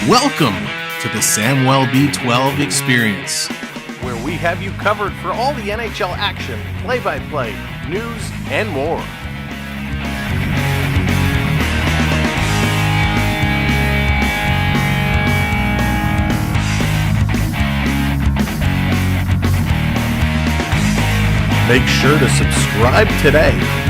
Welcome to the Samwelb B12 experience, where we have you covered for all the NHL action, play-by-play, news, and more. Make sure to subscribe today.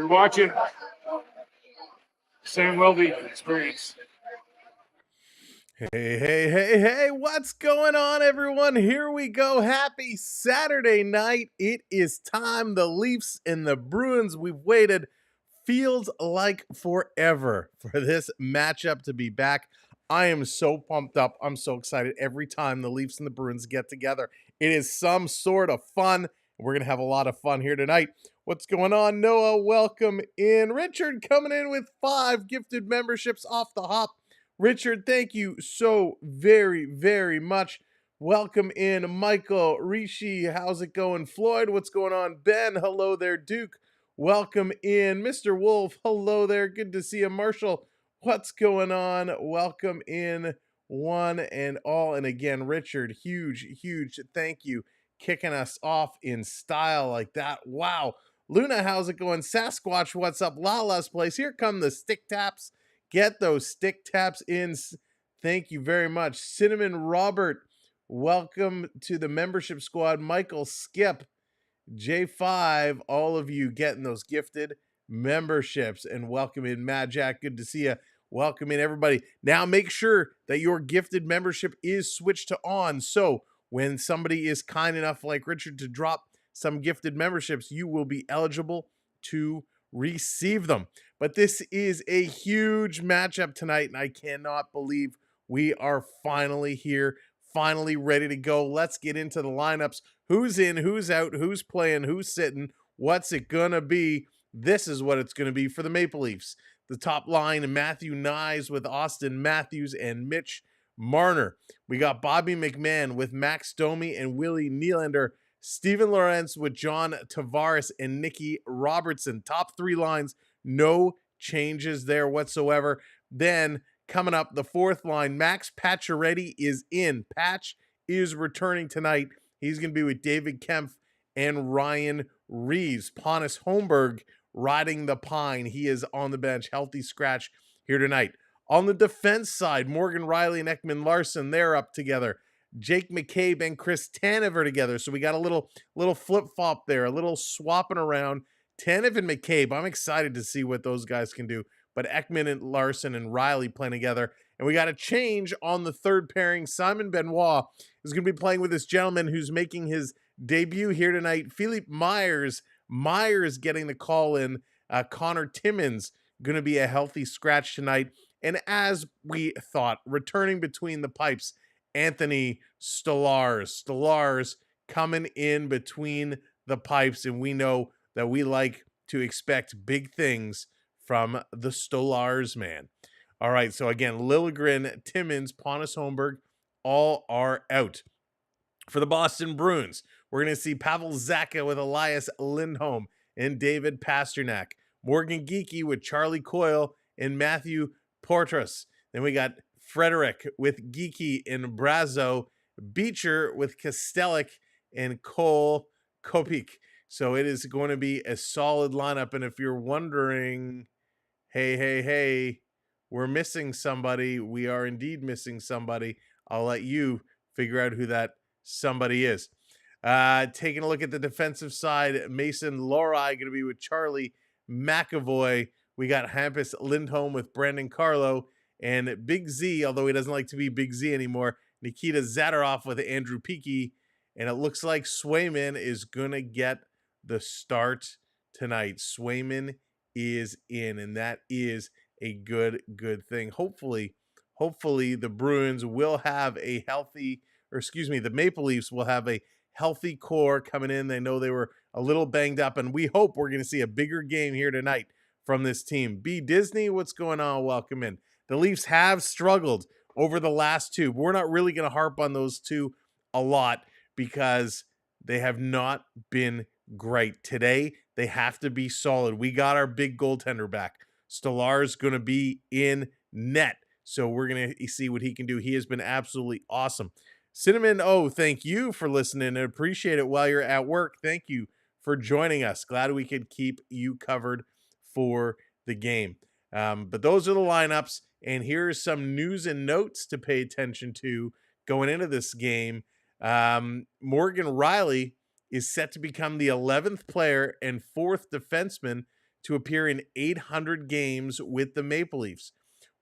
Watching Samwelb experience. Hey, what's going on, everyone? Here we go. Happy Saturday night. It is time. The Leafs and the Bruins, we've waited, feels like forever for this matchup to be back. I am so pumped up. I'm so excited every time the Leafs and the Bruins get together. It is some sort of fun. We're going to have a lot of fun here tonight. What's going on, Noah? Welcome in. Richard coming in with 5 gifted memberships off the hop. Richard, thank you so very, very much. Welcome in, Michael, Rishi. How's it going? Floyd, what's going on? Ben, hello there. Duke, welcome in. Mr. Wolf, hello there. Good to see you. Marshall, what's going on? Welcome in, one and all. And again, Richard, huge thank you. Kicking us off in style like that. Wow. Luna, how's it going? Sasquatch, what's up? Lala's place. Here come the stick taps. Get those stick taps in. Thank you very much. Cinnamon Robert, welcome to the membership squad. Michael Skip, J5, all of you getting those gifted memberships. And welcome in Mad Jack. Good to see you. Welcome in, everybody. Now make sure that your gifted membership is switched to on. So when somebody is kind enough like Richard to drop some gifted memberships, you will be eligible to receive them. But this is a huge matchup tonight, and I cannot believe we are finally here, finally ready to go. Let's get into the lineups. Who's in, who's out, who's playing, who's sitting, what's it gonna be? This is what it's gonna be for the Maple Leafs. The top line, Matthew Nyes with Austin Matthews and Mitch Marner. We got Bobby McMahon with Max Domi and Willie Nylander. Steven Lorentz with John Tavares and Nicky Robertson. Top 3 lines, no changes there whatsoever. Then coming up, the 4th line, Max Pacioretty is in. Patch is returning tonight. He's going to be with David Kempf and Ryan Reeves. Pontus Holmberg riding the pine. He is on the bench, healthy scratch here tonight. On the defense side, Morgan Riley and Ekman Larson, they're up together. Jake McCabe and Chris Tanev are together. So we got a little flip-flop there, a little swapping around. Tanev and McCabe, I'm excited to see what those guys can do. But Ekman and Larson and Riley playing together. And we got a change on the third pairing. Simon Benoit is going to be playing with this gentleman who's making his debut here tonight, Philippe Myers. Myers getting the call in. Connor Timmins going to be a healthy scratch tonight. And as we thought, returning between the pipes, Anthony Stolarz. Stolarz coming in between the pipes, and we know that we like to expect big things from the Stolarz man. All right, so again, Liljegren, Timmins, Pontus Holmberg, all are out. For the Boston Bruins, we're going to see Pavel Zacha with Elias Lindholm and David Pastrnak. Morgan Geekie with Charlie Coyle and Matthew Portras. Then we got Frederick with Geekie and Brazo. Beecher with Kostelic and Cole Kopik. So it is going to be a solid lineup. And if you're wondering, hey, we're missing somebody. We are indeed missing somebody. I'll let you figure out who that somebody is. Taking a look at the defensive side, Mason Lohrei going to be with Charlie McAvoy. We got Hampus Lindholm with Brandon Carlo, and Big Z, although he doesn't like to be Big Z anymore, Nikita Zadorov with Andrew Peeke. And it looks like Swayman is going to get the start tonight. Swayman is in, and that is a good thing. Hopefully the Bruins will have a healthy, the Maple Leafs will have a healthy core coming in. They know they were a little banged up, and we hope we're going to see a bigger game here tonight from this team. B. Disney, what's going on? Welcome in. The Leafs have struggled over the last two, but we're not really going to harp on those two a lot because they have not been great. Today, they have to be solid. We got our big goaltender back. Stolarz going to be in net, so we're going to see what he can do. He has been absolutely awesome. Cinnamon, thank you for listening and appreciate it while you're at work. Thank you for joining us. Glad we could keep you covered for the game. But those are the lineups, and here's some news and notes to pay attention to going into this game. Morgan Rielly is set to become the 11th player and 4th defenseman to appear in 800 games with the Maple Leafs.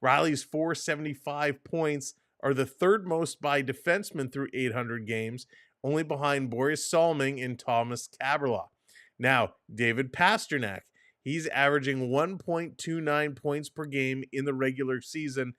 Rielly's 475 points are the third most by defensemen through 800 games, only behind Boris Salming and Thomas Kaberla. Now, David Pastrnak, he's averaging 1.29 points per game in the regular season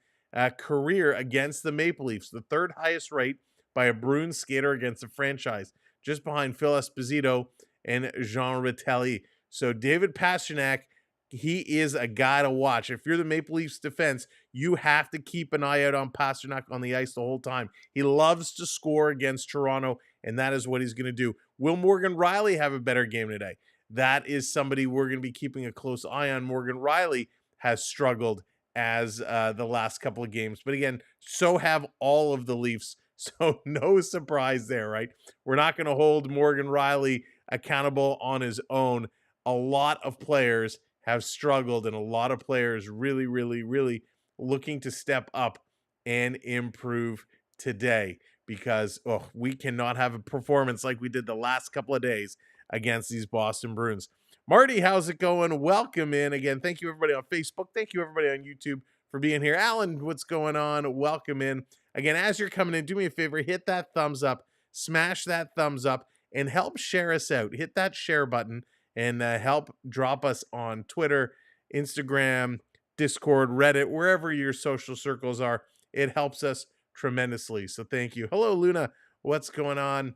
career against the Maple Leafs, the third highest rate by a Bruins skater against the franchise, just behind Phil Esposito and Jean Retelli. So David Pastrnak, he is a guy to watch. If you're the Maple Leafs defense, you have to keep an eye out on Pastrnak on the ice the whole time. He loves to score against Toronto, and that is what he's going to do. Will Morgan Rielly have a better game today? That is somebody we're going to be keeping a close eye on. Morgan Rielly has struggled as the last couple of games. But again, so have all of the Leafs. So no surprise there, right? We're not going to hold Morgan Rielly accountable on his own. A lot of players have struggled, and a lot of players really looking to step up and improve today because we cannot have a performance like we did the last couple of days against these Boston Bruins. Marty, how's it going? Welcome in again. Thank you everybody on Facebook. Thank you everybody on YouTube for being here. Alan, what's going on? Welcome in. Again, as you're coming in, do me a favor, hit that thumbs up, smash that thumbs up, and help share us out. Hit that share button and help drop us on Twitter, Instagram, Discord, Reddit, wherever your social circles are. It helps us tremendously. So thank you. Hello, Luna. What's going on?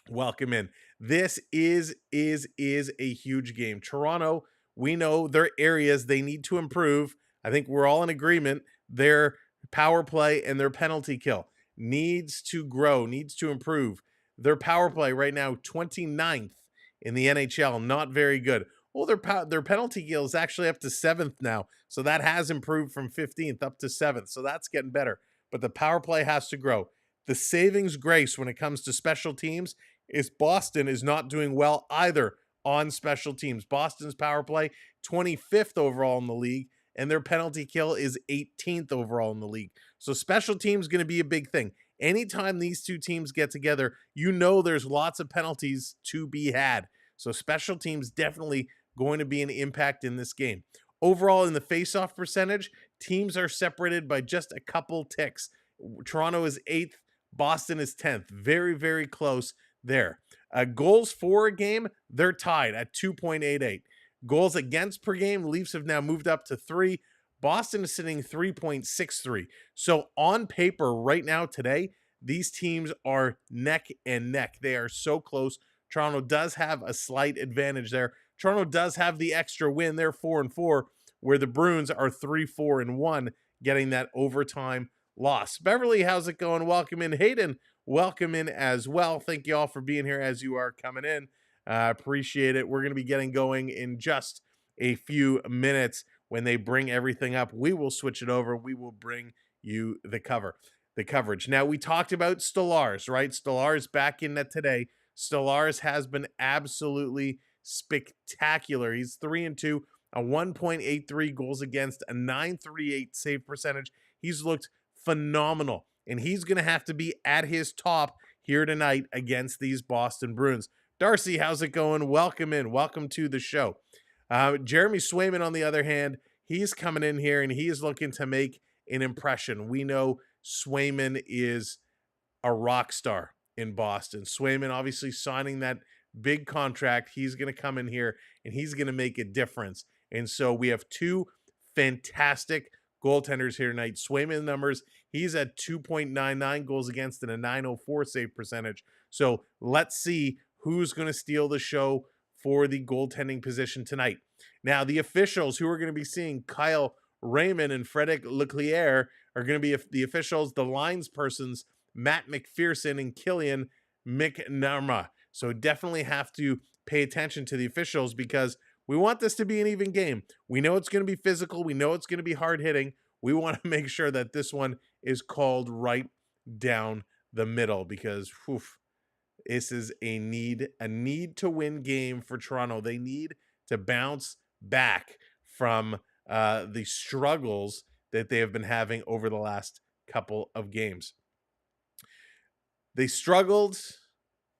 Welcome in. This is a huge game. Toronto, we know their areas they need to improve. I think we're all in agreement. Their power play and their penalty kill needs to grow, needs to improve. Their power play right now, 29th in the NHL, not very good. Well, their penalty kill is actually up to 7th now. So that has improved from 15th up to 7th. So that's getting better. But the power play has to grow. The savings grace when it comes to special teams is Boston is not doing well either on special teams. Boston's power play, 25th overall in the league, and their penalty kill is 18th overall in the league. So special teams going to be a big thing. Anytime these two teams get together, you know there's lots of penalties to be had. So special teams definitely going to be an impact in this game. Overall, in the faceoff percentage, teams are separated by just a couple ticks. Toronto is 8th. Boston is 10th. Very close there. Goals for a game, they're tied at 2.88. Goals against per game, Leafs have now moved up to 3. Boston is sitting 3.63. So on paper right now today, These teams are neck and neck. They are so close. Toronto does have a slight advantage there. Toronto does have the extra win. They're 4-4, where the Bruins are 3-4-1, getting that overtime loss. Beverly, how's it going? Welcome in. Hayden, welcome in as well. Thank you all for being here as you are coming in. Appreciate it. We're going to be getting going in just a few minutes. When they bring everything up, we will switch it over. We will bring you the coverage. Now, we talked about Stolarz, right? Stolarz back in that today. Stolarz has been absolutely spectacular. He's 3-2, a 1.83 goals against, a 938 save percentage. He's looked phenomenal, and he's going to have to be at his top here tonight against these Boston Bruins. Darcy, how's it going? Welcome in. Welcome to the show. Jeremy Swayman, on the other hand, he's coming in here and he is looking to make an impression. We know Swayman is a rock star in Boston. Swayman obviously signing that big contract. He's going to come in here and he's going to make a difference. And so we have two fantastic goaltenders here tonight. Swayman numbers, he's at 2.99 goals against and a 904 save percentage. So let's see who's going to steal the show for the goaltending position tonight. Now, the officials who are going to be seeing Kyle Raymond and Frederic Leclerc are going to be the officials, the lines persons, Matt McPherson and Killian McNamara. So definitely have to pay attention to the officials because we want this to be an even game. We know it's going to be physical. We know it's going to be hard hitting. We want to make sure that this one is called right down the middle because this is a need to win game for Toronto. They need to bounce back from the struggles that they have been having over the last couple of games. They struggled.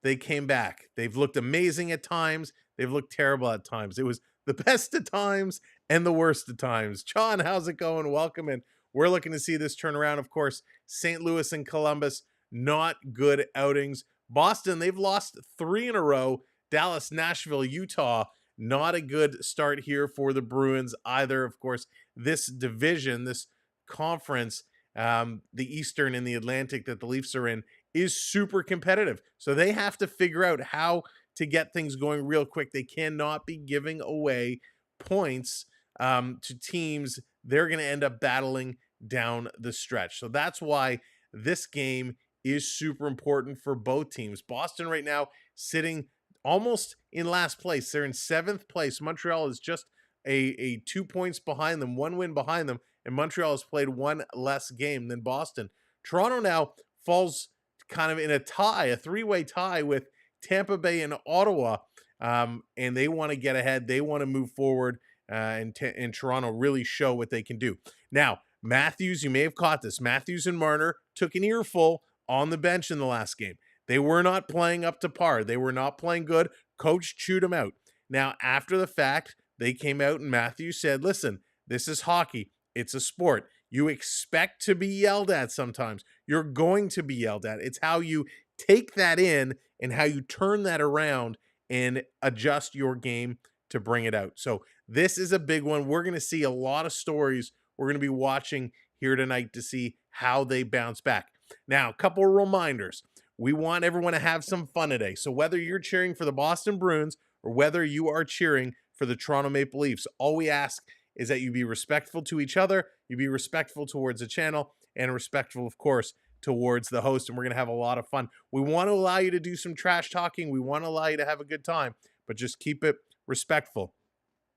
They came back. They've looked amazing at times. They've looked terrible at times. It was the best at times and the worst at times. John, how's it going? Welcome in. We're looking to see this turn around. Of course, St. Louis and Columbus, not good outings. Boston, they've lost 3 in a row. Dallas, Nashville, Utah, not a good start here for the Bruins either. Of course, this division, this conference, the Eastern and the Atlantic that the Leafs are in, is super competitive. So they have to figure out how to get things going real quick. They cannot be giving away points to teams they're going to end up battling down the stretch. So that's why this game is super important for both teams. Boston right now sitting almost in last place. They're in 7th place. Montreal is just a 2 points behind them, 1 win behind them, and Montreal has played 1 less game than Boston. Toronto now falls kind of in a tie, a 3-way tie with Tampa Bay and Ottawa, and they want to get ahead. They want to move forward, and Toronto really show what they can do. Now, Matthews, you may have caught this. Matthews and Marner took an earful on the bench in the last game. They were not playing up to par. They were not playing good. Coach chewed them out. Now, after the fact, they came out and Matthews said, listen, this is hockey. It's a sport. You expect to be yelled at sometimes. You're going to be yelled at. It's how you take that in and how you turn that around and adjust your game to bring it out. So this is a big one. We're going to see a lot of stories we're going to be watching here tonight to see how they bounce back. Now, a couple of reminders. We want everyone to have some fun today. So whether you're cheering for the Boston Bruins or whether you are cheering for the Toronto Maple Leafs, all we ask is that you be respectful to each other, you be respectful towards the channel, and respectful, of course, towards the host, and we're going to have a lot of fun. We want to allow you to do some trash talking. We want to allow you to have a good time, but just keep it respectful.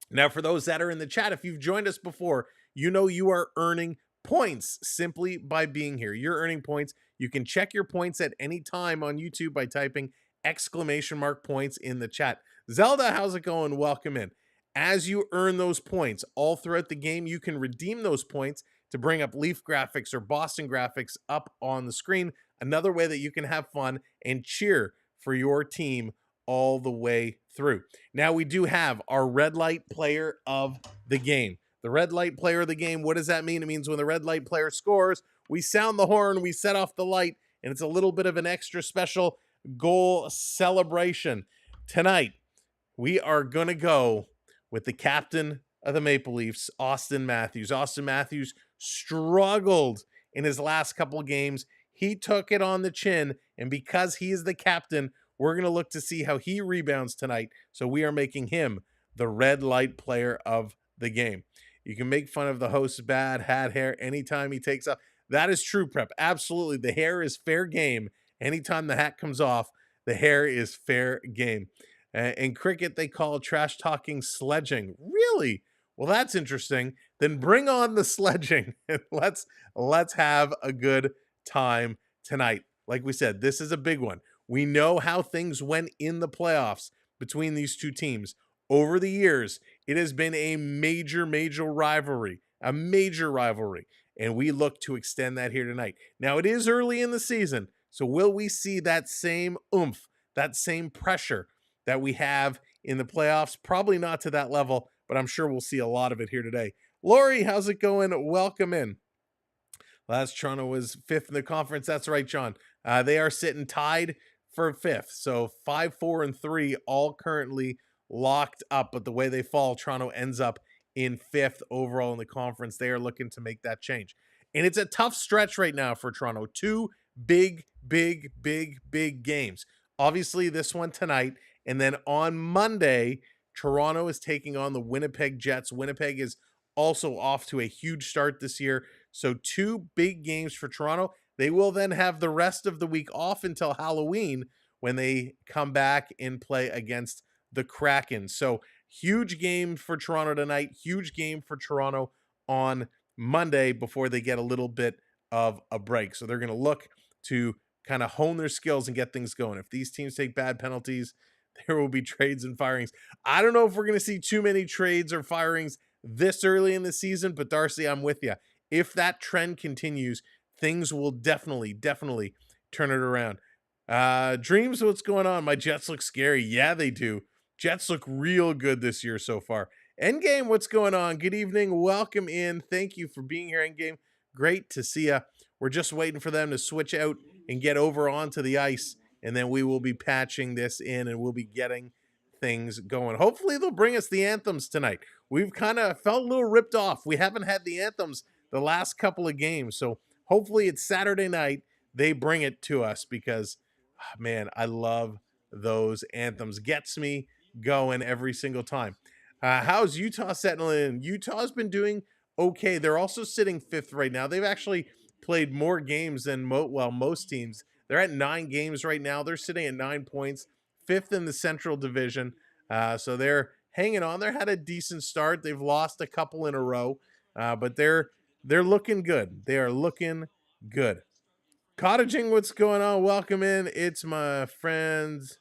Now, for those that are in the chat, if you've joined us before, you know you are earning points simply by being here. You're earning points. You can check your points at any time on YouTube by typing !points in the chat. Zelda, how's it going? Welcome in. As you earn those points all throughout the game, you can redeem those points to bring up Leaf graphics or Boston graphics up on the screen. Another way that you can have fun and cheer for your team all the way through. Now, we do have our red light player of the game. The red light player of the game, what does that mean? It means when the red light player scores, we sound the horn, we set off the light, and it's a little bit of an extra special goal celebration. Tonight, we are going to go with the captain of the Maple Leafs, Auston Matthews. Auston Matthews struggled in his last couple games. He took it on the chin, and because he is the captain, we're going to look to see how he rebounds tonight. So we are making him the red light player of the game. You can make fun of the host's bad hat hair anytime he takes off. That is true, Prep. Absolutely. The hair is fair game. Anytime the hat comes off, the hair is fair game. In cricket, they call trash talking sledging. Really? Well, that's interesting. Then bring on the sledging. let's have a good time tonight. Like we said, this is a big one. We know how things went in the playoffs between these two teams. Over the years, it has been a major rivalry, and we look to extend that here tonight. Now, it is early in the season, so will we see that same oomph, that same pressure that we have in the playoffs? Probably not to that level, but I'm sure we'll see a lot of it here today. Lori, how's it going? Welcome in. Last Toronto was 5th in the conference. That's right, John. They are sitting tied for 5th. So 5, 4, and 3 all currently locked up. But the way they fall, Toronto ends up in 5th overall in the conference. They are looking to make that change. And it's a tough stretch right now for Toronto. 2 big games. Obviously, this one tonight. And then on Monday, Toronto is taking on the Winnipeg Jets. Winnipeg is also off to a huge start this year. So 2 big games for Toronto. They will then have the rest of the week off until Halloween when they come back and play against the Kraken. So huge game for Toronto tonight. Huge game for Toronto on Monday before they get a little bit of a break. So they're going to look to kind of hone their skills and get things going. If these teams take bad penalties, there will be trades and firings. I don't know if we're going to see too many trades or firings this early in the season, but Darcy, I'm with you. If that trend continues, things will definitely turn it around. Dreams, what's going on? My Jets look scary. Yeah, they do. Jets look real good this year so far. Endgame, what's going on? Good evening. Welcome in. Thank you for being here, Endgame. Great to see you. We're just waiting for them to switch out and get over onto the ice, and then we will be patching this in and we'll be getting things going. Hopefully they'll bring us the anthems tonight. We've kind of felt a little ripped off. We haven't had the anthems the last couple of games, so hopefully it's Saturday night they bring it to us because, man, I love those anthems. Gets me going every single time. How's Utah settling in? Utah's been doing okay. They're also sitting 5th right now. They've actually played more games than most teams. They're at 9 games right now. They're sitting at 9 points, 5th in the Central Division. So they're hanging on. They had a decent start. They've lost a couple in a row, but they're looking good. They are looking good. Cottaging, what's going on? Welcome in. It's my friend's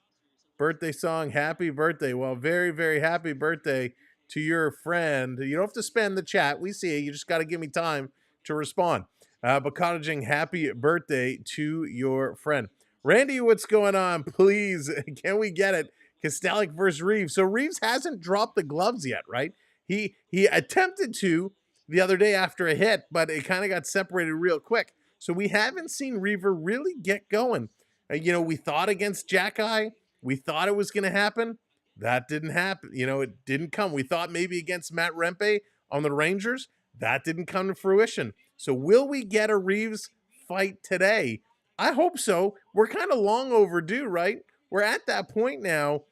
birthday song. Happy birthday. Well, very happy birthday to your friend. You don't have to spam the chat. We see it. You just got to give me time to respond. But Cottaging, happy birthday to your friend. Randy, what's going on? Please, can we get it? Kostelic versus Reeves. So Reeves hasn't dropped the gloves yet, right? He attempted to the other day after a hit, but it kind of got separated real quick. So we haven't seen Reaver really get going. We thought against Jack-Eye, we thought it was going to happen. That didn't happen. It didn't come. We thought maybe against Matt Rempe on the Rangers. That didn't come to fruition. So will we get a Reeves fight today? I hope so. We're kind of long overdue, right? We're at that point now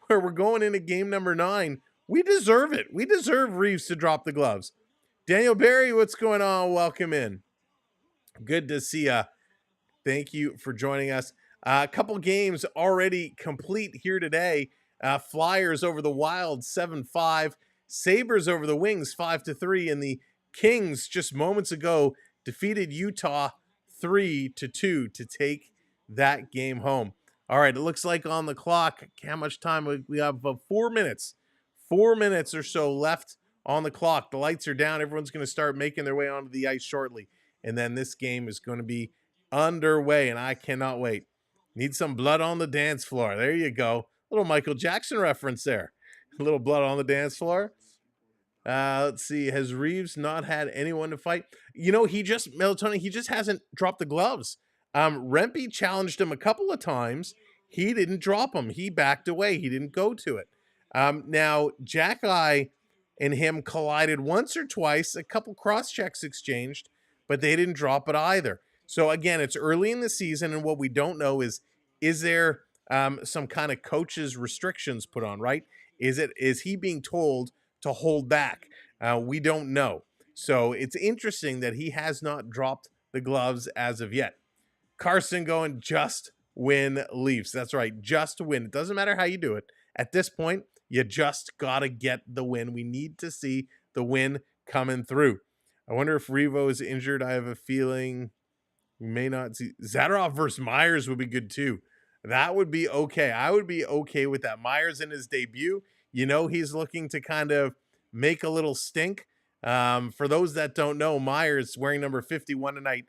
where we're going into game number 9. We deserve it. We deserve Reeves to drop the gloves. Daniel Barry, what's going on? Welcome in. Good to see ya. Thank you for joining us. A couple games already complete here today. Flyers over the Wild 7-5. Sabres over the Wings 5-3. And the Kings just moments ago defeated Utah 3-2 to take that game home. All right, it looks like on the clock, how much time? We have 4 minutes. 4 minutes or so left on the clock. The lights are down. Everyone's going to start making their way onto the ice shortly. And then this game is going to be underway, and I cannot wait. Need some blood on the dance floor. There you go. Little Michael Jackson reference there. A little blood on the dance floor. Let's see. Has Reeves not had anyone to fight? He just hasn't dropped the gloves. Rempe challenged him a couple of times. He didn't drop them. He backed away. He didn't go to it. Now, Jack-Eye and him collided once or twice, a couple cross checks exchanged, but they didn't drop it either. So again, it's early in the season, and what we don't know is there some kind of coaches restrictions put on, right? Is he being told to hold back? We don't know. So it's interesting that he has not dropped the gloves as of yet. Carson going, just win Leafs. That's right, just win. It doesn't matter how you do it. At this point, you just got to get the win. We need to see the win coming through. I wonder if Revo is injured. I have a feeling we may not see. Zadorov versus Myers would be good too. That would be okay. I would be okay with that. Myers in his debut, he's looking to kind of make a little stink. For those that don't know, Myers wearing number 51 tonight.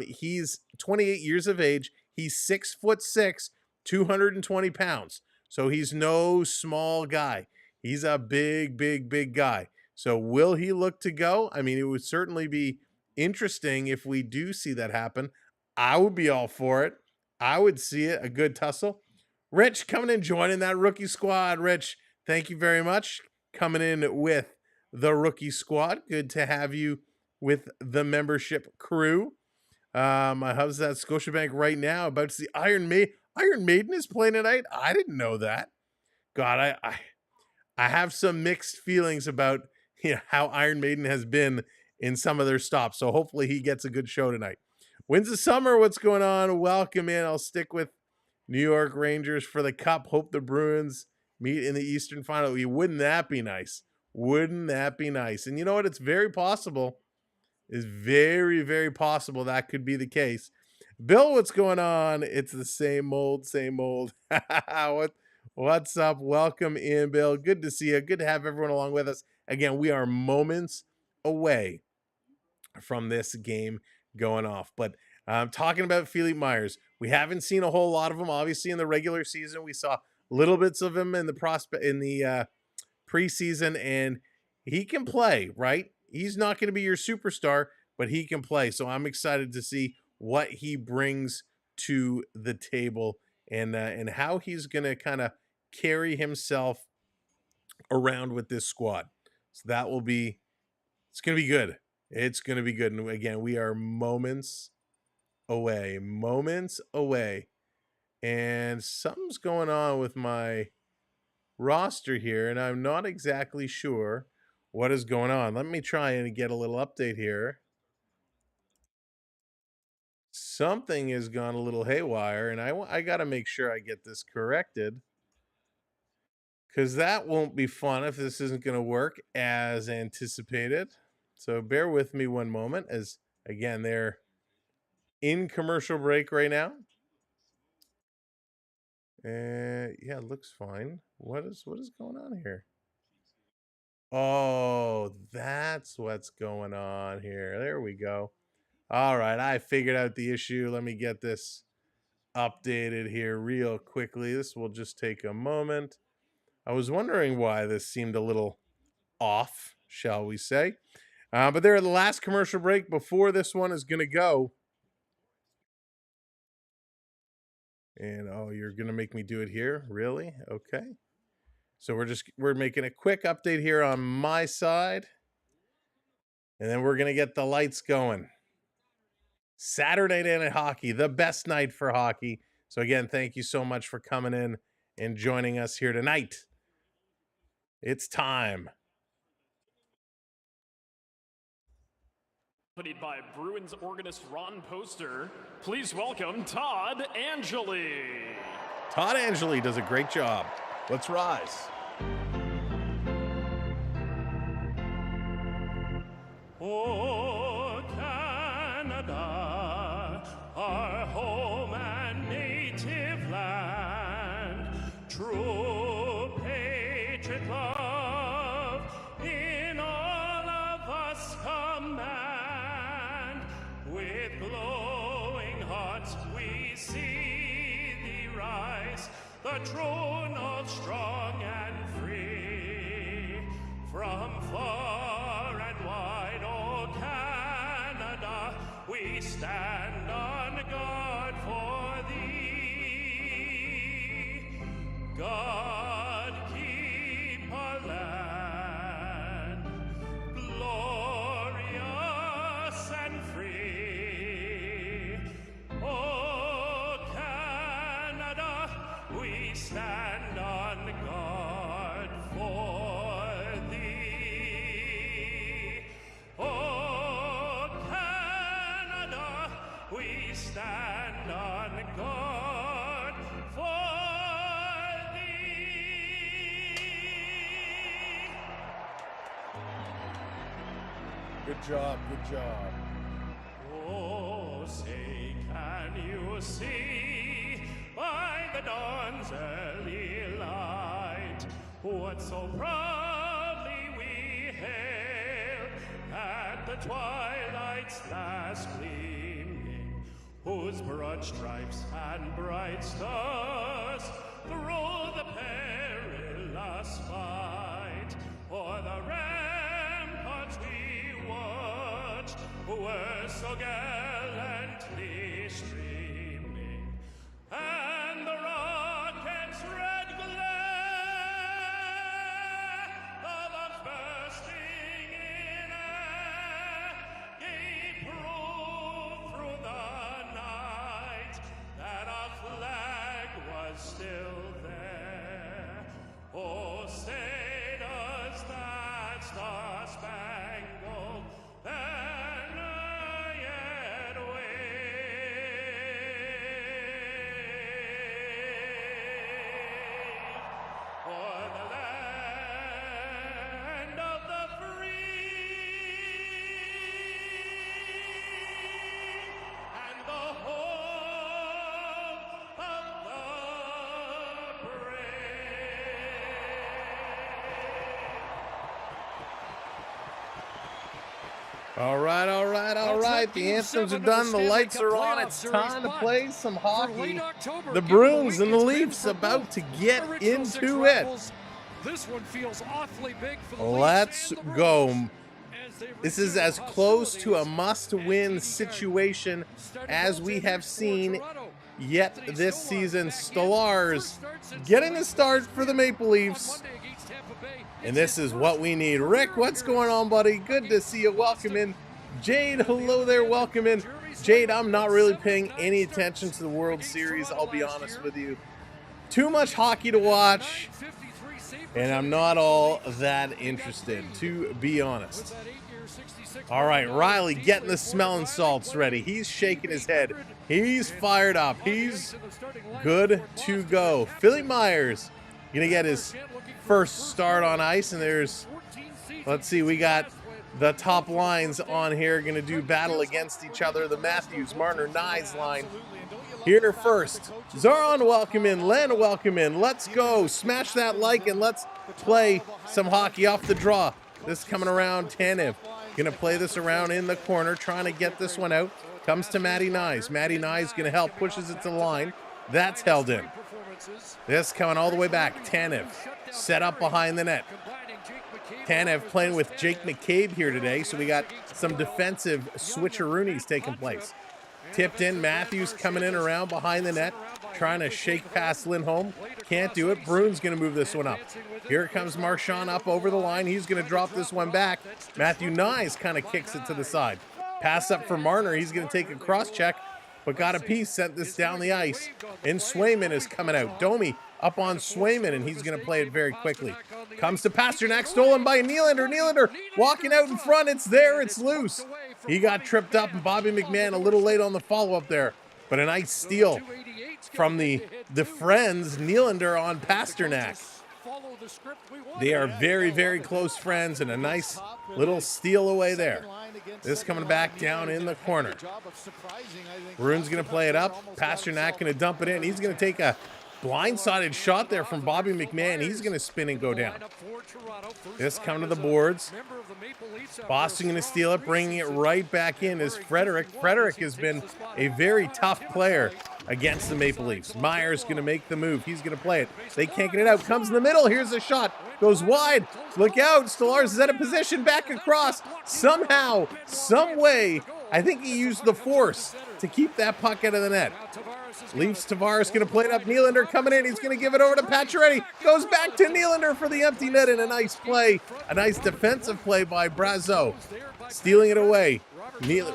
He's 28 years of age. He's 6'6", 220 pounds. So he's no small guy. He's a big, big, big guy. So will he look to go? I mean, it would certainly be interesting if we do see that happen. I would be all for it. I would see it, a good tussle. Rich coming in, joining that rookie squad. Rich, thank you very much. Coming in with the rookie squad. Good to have you with the membership crew. My hub's at Scotiabank right now, about to see Iron Maiden is playing tonight. I didn't know that. God, I have some mixed feelings about how Iron Maiden has been in some of their stops. So hopefully he gets a good show tonight. Wins the summer. What's going on? Welcome in. I'll stick with New York Rangers for the Cup. Hope the Bruins meet in the Eastern Final. Wouldn't that be nice? Wouldn't that be nice? And you know what? It's very possible. It's very, very possible that could be the case. Bill, what's going on? It's the same old, same old. What's up? Welcome in, Bill. Good to see you. Good to have everyone along with us. Again, we are moments away from this game going off. But talking about Philippe Myers, we haven't seen a whole lot of him. Obviously, in the regular season, we saw little bits of him in the preseason, and he can play, right? He's not going to be your superstar, but he can play. So I'm excited to see what he brings to the table and how he's going to kind of carry himself around with this squad. So it's going to be good. It's going to be good. And again, we are moments away. And something's going on with my roster here, and I'm not exactly sure what is going on. Let me try and get a little update here. Something has gone a little haywire, and I got to make sure I get this corrected, because that won't be fun if this isn't going to work as anticipated. So bear with me one moment, as again, they're in commercial break right now. Yeah, it looks fine. What is going on here? Oh, that's what's going on here. There we go. All right, I figured out the issue. Let me get this updated here real quickly. This will just take a moment. I was wondering why this seemed a little off, shall we say. But they're at the last commercial break before this one is going to go. And, oh, you're going to make me do it here? Really? Okay. So we're making a quick update here on my side. And then we're going to get the lights going. Saturday night hockey, the best night for hockey. So again, thank you so much for coming in and joining us here tonight. It's time. Accompanied by Bruins organist Ron Poster, please welcome Todd Angeli. Todd Angeli does a great job. Let's rise. Oh, Canada, our home and native land, true patriot love in all of us command. With glowing hearts we see thee rise, the true north strong and free. From far and wide, oh Canada, we stand on guard for thee. God keep our land glorious and free. we stand on guard for thee. Oh, Canada, we stand on guard for thee. Good job, good job. Oh, say, can you see by the dawn's early light what so proudly we hailed at the twilight's last gleaming, whose broad stripes and bright stars through the perilous fight o'er the ramparts we watched were so gallantly streaming, and the rocket's red glare, the bombs bursting in air, gave proof through the night that our flag was still there. Oh, say does that star-spangled banner yet wave o'er the land of the free and the home of the brave. All right, all right, all right. The anthems are done. The lights are on. It's time to play some hockey. The Bruins and the Leafs about to get into it. This one feels awfully big for the Let's Leafs and the go. Bruins. This is as close to a must-win situation as we have seen yet this season. Stallars getting a start for the Maple Leafs. And this is what we need. Rick, what's going on, buddy? Good to see you. Welcome in. Jade, hello there. Welcome in. Jade, I'm not really paying any attention to the World Series, I'll be honest with you. Too much hockey to watch, and I'm not all that interested, to be honest. All right, Riley getting the smelling salts ready. He's shaking his head. He's fired up. He's good to go. Philly Myers going to get his first start on ice, and there's, let's see, we got the top lines on here going to do battle against each other. The Matthews, Marner, Nyes line here first. Zaron, welcome in. Len, welcome in. Let's go. Smash that like and let's play some hockey off the draw. This coming around. Tanev going to play this around in the corner, trying to get this one out. Comes to Matty Nyes. Matty Nyes going to help, pushes it to the line. That's held in. This coming all the way back. Tanev set up behind the net. Tanev playing with Jake McCabe here today, so we got some defensive switcheroonies taking place. Tipped in, Matthews coming in around behind the net, trying to shake past Lindholm. Can't do it. Bruins going to move this one up. Here comes Marchand up over the line. He's going to drop this one back. Matthew Nyes kind of kicks it to the side. Pass up for Marner. He's going to take a cross check, but got a piece, sent this down the ice. And Swayman is coming out. Domi up on Swayman, and he's going to play it very quickly. Comes to Pasternak, stolen by Nylander. Nylander walking out in front. It's there. It's loose. He got tripped up, and Bobby McMahon a little late on the follow-up there. But a nice steal from the friends, Nylander on Pasternak. They are very, very close friends, and a nice little steal away there. This coming back down in the corner. Bruins going to play it up. Pasternak going to dump it in. He's going to take a blindsided shot there from Bobby McMahon. He's going to spin and go down. This coming to the boards. Boston going to steal it, bringing it right back in is Frederick. Frederick has been a very tough player against the Maple Leafs. Myers going to make the move. He's going to play it. They can't get it out. Comes in the middle. Here's a shot. Goes wide. Look out. Stallars is out of position. Back across. Somehow, some way, I think he used the force to keep that puck out of the net. Leafs, Tavares going to play it up. Nylander coming in. He's going to give it over to Pacioretty. Goes back to Nylander for the empty net, and a nice play. A nice defensive play by Brazeau. Stealing it away.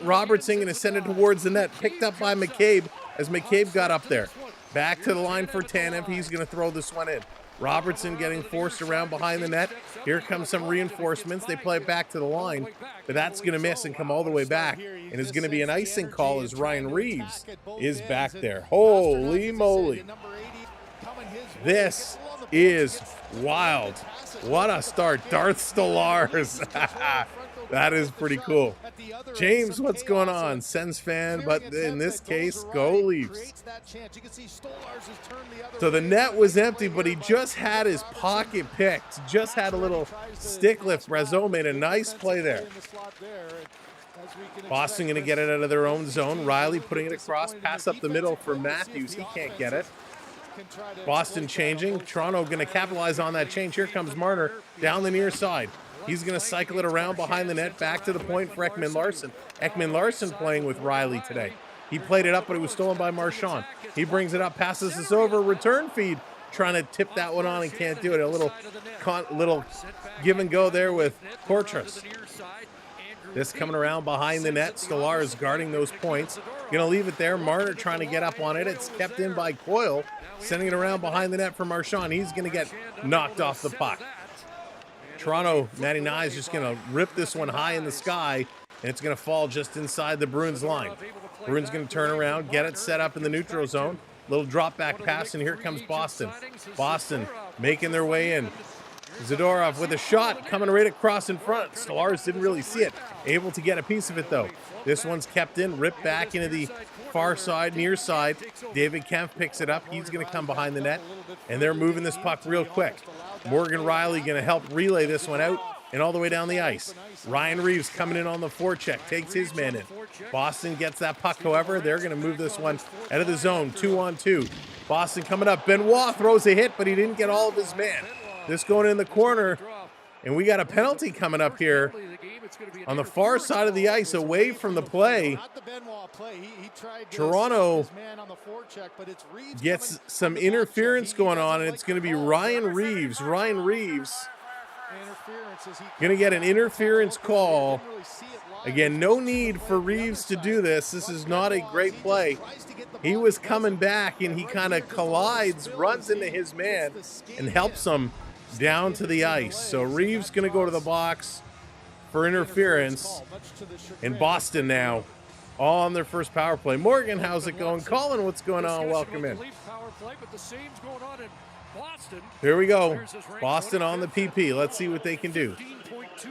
Robertson going to send it towards the net. Picked up by McCabe as McCabe got up there. Back to the line for Tanev. He's going to throw this one in. Robertson getting forced around behind the net. Here comes some reinforcements. They play it back to the line, but that's going to miss and come all the way back. And it's going to be an icing call as Ryan Reeves is back there. Holy moly. This is wild. What a start. Darth Stolarz. That is pretty cool. James, what's going on? Sens fan, but in this case, go Leafs. So the net was empty, but he just had his pocket picked. Just had a little stick lift. Brazeau made a nice play there. Boston going to get it out of their own zone. Riley putting it across. Pass up the middle for Matthews. He can't get it. Boston changing. Toronto going to capitalize on that change. Here comes Marner down the near side. He's going to cycle it around behind the net, back to the point for Ekman Larsson. Ekman Larsson playing with Riley today. He played it up, but it was stolen by Marchand. He brings it up, passes this over, return feed, trying to tip that one on and can't do it. A little give and go there with Portress. This coming around behind the net. Stolarz guarding those points. Going to leave it there. Marner trying to get up on it. It's kept in by Coyle, sending it around behind the net for Marchand. He's going to get knocked off the puck. Toronto, Matty Nye is just going to rip this one high in the sky, and it's going to fall just inside the Bruins line. Bruins going to turn around, get it set up in the neutral zone. Little drop back pass, and here comes Boston. Boston making their way in. Zadorov with a shot coming right across in front. Stolarz didn't really see it. Able to get a piece of it, though. This one's kept in, ripped back into the far side, near side. David Kempf picks it up. He's going to come behind the net, and they're moving this puck real quick. Morgan Riley going to help relay this one out and all the way down the ice. Ryan Reeves coming in on the forecheck, takes his man in. Boston gets that puck, however. They're going to move this one out of the zone, 2-on-2. Boston coming up. Benoit throws a hit, but he didn't get all of his man. This going in the corner, and we got a penalty coming up here on the far side of the ice, away from the play. Toronto gets some interference going on, and it's going to be Ryan Reeves. Ryan Reeves going to get an interference call. Again, no need for Reeves to do this. This is not a great play. He was coming back, and he kind of collides, runs into his man, and helps him down to the ice. So Reeves going to go to the box for interference. And Boston now on their first power play. Morgan, how's it going? Colin, what's going on? Welcome in. Here we go. Boston on the PP. Let's see what they can do.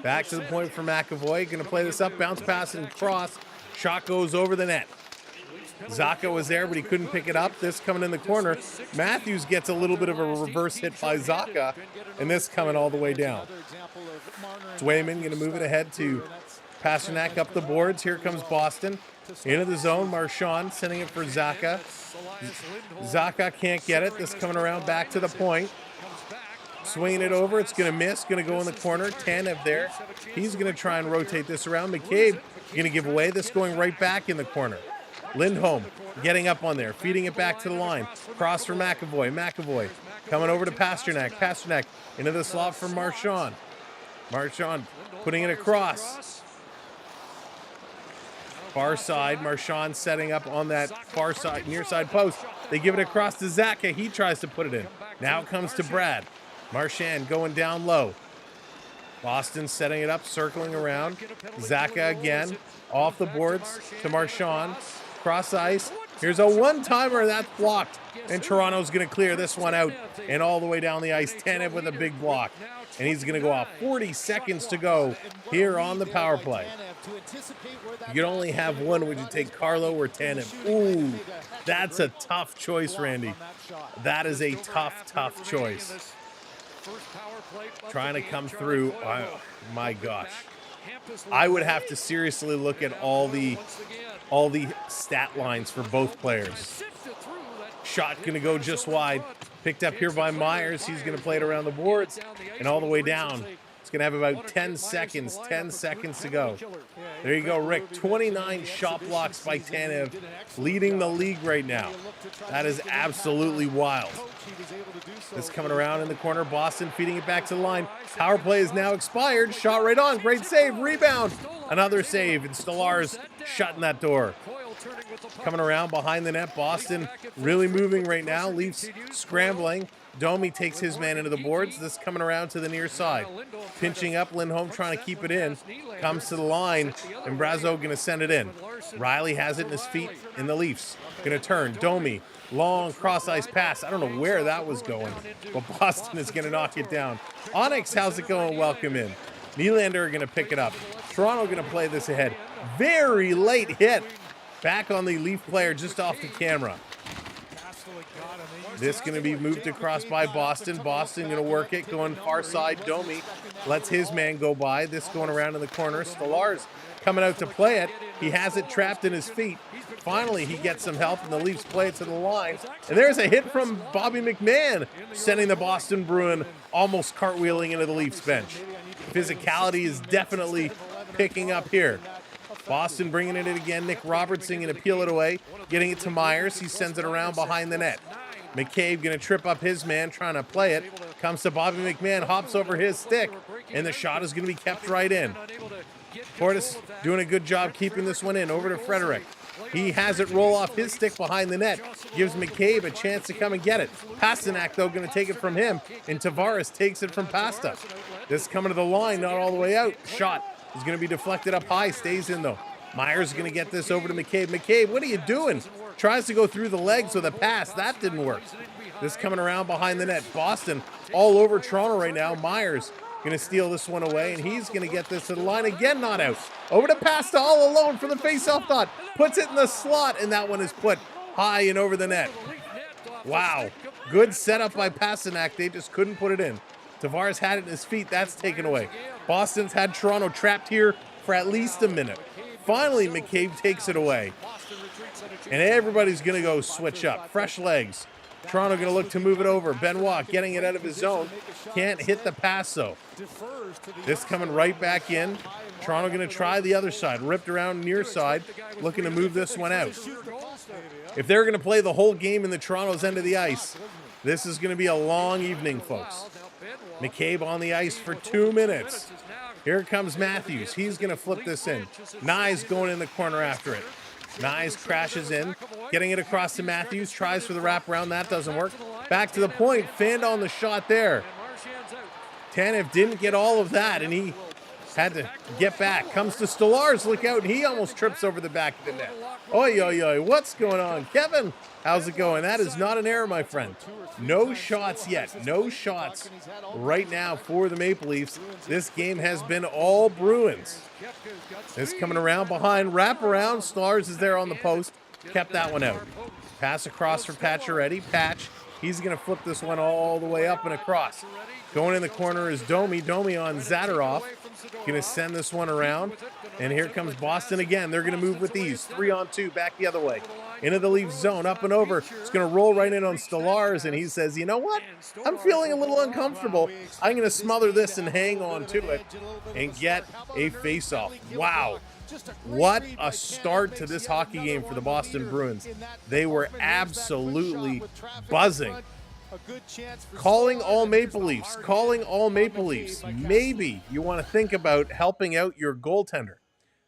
Back to the point for McAvoy. Going to play this up, bounce pass and cross. Shot goes over the net. Zacha was there, but he couldn't pick it up. This coming in the corner. Matthews gets a little bit of a reverse hit by Zacha, and this coming all the way down. Swayman going to move it ahead to Pasternak up the boards. Here comes Boston. Into the zone. Marchand sending it for Zacha. Zacha can't get it. This coming around back to the point. Swinging it over. It's going to miss. Going to go in the corner. Tanev there. He's going to try and rotate this around. McCabe going to give away. This going right back in the corner. Lindholm getting up on there, feeding it back to the line. Cross for McAvoy. McAvoy coming over to Pasternak. Pasternak into the slot for Marchand. Marchand putting it across. Far side. Marchand setting up on that far side, near side post. They give it across to Zacha. He tries to put it in. Now it comes to Brad. Marchand going down low. Boston setting it up, circling around. Zacha again. Off the boards to Marchand. Cross ice. Here's a one-timer that's blocked. And Toronto's going to clear this one out and all the way down the ice. Tanev with a big block. And he's going to go off. 40 seconds to go here on the power play. You could only have one. Would you take Carlo or Tanev? Ooh, that's a tough choice, Randy. That is a tough, tough choice. Trying to come through. Oh, my gosh. I would have to seriously look at all the stat lines for both players. Shot going to go just wide. Picked up here by Myers. He's going to play it around the boards and all the way down. It's going to have about 10 seconds to go. There you go, Rick. 29 shot blocks by Tanev, leading the league right now. That is absolutely wild. This coming around in the corner. Boston feeding it back to the line. Power play is now expired. Shot right on. Great save. Rebound. Another save. And Stolarz shutting that door. coming around behind the net. Boston really moving right now. Leafs scrambling. Domi takes his man into the boards. This coming around to the near side. Pinching up, Lindholm trying to keep it in. Comes to the line, and Brazeau going to send it in. Riley has it in his feet in the Leafs. Going to turn. Domi, long cross-ice pass. I don't know where that was going, but Boston is going to knock it down. Onyx, how's it going? Welcome in. Nylander are going to pick it up. Toronto going to play this ahead. Very late hit. Back on the Leaf player just off the camera. This going to be moved across by Boston. Boston going to work it, going far side. Domi lets his man go by. This going around in the corner. Stolarz coming out to play it. He has it trapped in his feet. Finally, he gets some help, and the Leafs play it to the line. And there's a hit from Bobby McMahon, sending the Boston Bruin almost cartwheeling into the Leafs bench. Physicality is definitely picking up here. Boston bringing it in again. Nick Robertson going to peel it away, getting it to Myers. He sends it around behind the net. McCabe going to trip up his man, trying to play it. Comes to Bobby McMahon, hops over his stick, and the shot is going to be kept right in. Portis doing a good job keeping this one in. Over to Frederick. He has it roll off his stick behind the net. Gives McCabe a chance to come and get it. Pasternak, though, going to take it from him, and Tavares takes it from Pasta. This coming to the line, not all the way out. Shot is going to be deflected up high, stays in, though. Myers is going to get this over to McCabe. McCabe, what are you doing? Tries to go through the legs with a pass. That didn't work. This coming around behind the net. Boston all over Toronto right now. Myers going to steal this one away, and he's going to get this to the line again, not out. Over to Pasta all alone for the face-off dot. Puts it in the slot, and that one is put high and over the net. Wow. Good setup by Pasternak. They just couldn't put it in. Tavares had it in his feet. That's taken away. Boston's had Toronto trapped here for at least a minute. Finally, McCabe takes it away. And everybody's going to go switch up. Fresh legs. Toronto going to look to move it over. Benoit getting it out of his zone. Can't hit the pass, though. This coming right back in. Toronto going to try the other side. Ripped around near side. Looking to move this one out. If they're going to play the whole game in the Toronto's end of the ice, this is going to be a long evening, folks. McCabe on the ice for 2 minutes. Here comes Matthews. He's going to flip this in. Nye's going in the corner after it. Nyes crashes in, getting it across to Matthews, tries for the wraparound, that doesn't work. Back to the point, Fanned on the shot there. Tanev didn't get all of that, and he had to get back. Comes to Stolarz, look out, and he almost trips over the back of the net. Oi, oi, oi, what's going on? Kevin, how's it going? That is not an error, my friend. No shots yet, no shots right now for the Maple Leafs. This game has been all Bruins. This coming around behind, wraparound. Stolarz is there on the post. Kept that one out. Pass across for Pacioretty. Patch, he's going to flip this one all the way up and across. Going in the corner is Domi. Domi on Zadorov. Going to send this one around. And here comes Boston again. They're going to move with these. 3-on-2, back the other way. Into the Leafs zone, up and over. It's going to roll right in on Stolarz, and he says, you know what? I'm feeling a little uncomfortable. I'm going to smother this and hang on to it and get a face-off. Wow. What a start to this hockey game for the Boston Bruins. They were absolutely buzzing. Calling all Maple Leafs. Calling all Maple Leafs. Maybe you want to think about helping out your goaltender.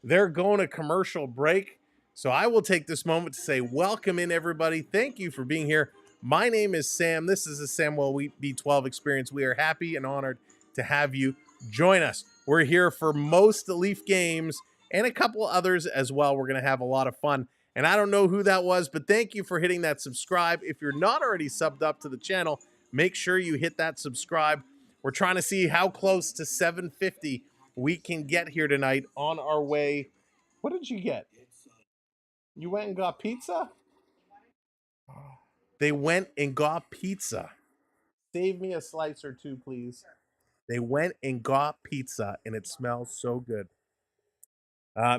They're going to commercial break. So I will take this moment to say welcome in, everybody. Thank you for being here. My name is Sam. This is the Samwelb B12 Experience. We are happy and honored to have you join us. We're here for most Leaf games and a couple others as well. We're going to have a lot of fun. And I don't know who that was, but thank you for hitting that subscribe. If you're not already subbed up to the channel, make sure you hit that subscribe. We're trying to see how close to 750 we can get here tonight on our way. What did you get? You went and got pizza? They went and got pizza. Save me a slice or two, please. They went and got pizza, and it smells so good.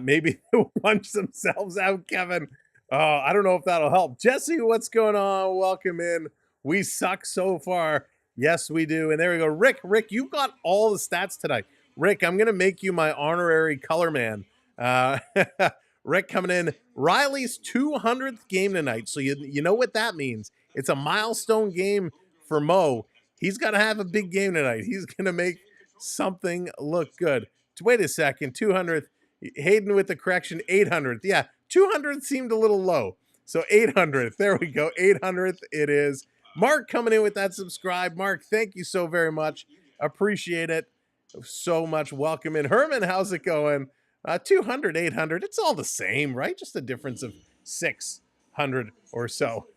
Maybe they'll punch themselves out, Kevin. I don't know if that'll help. Jesse, what's going on? Welcome in. We suck so far. Yes, we do. And there we go. Rick, you got all the stats tonight. Rick, I'm going to make you my honorary color man. Rick coming in. Riley's 200th game tonight. So you know what that means. It's a milestone game for Mo. He's got to have a big game tonight. He's going to make something look good. Wait a second. 200th. Hayden with the correction. 800th. Yeah. 200 seemed a little low. So 800th. There we go. 800th it is. Mark coming in with that subscribe. Mark, thank you so very much. Appreciate it so much. Welcome in. Herman, how's it going? 200, 800. It's all the same, right? Just a difference of 600 or so.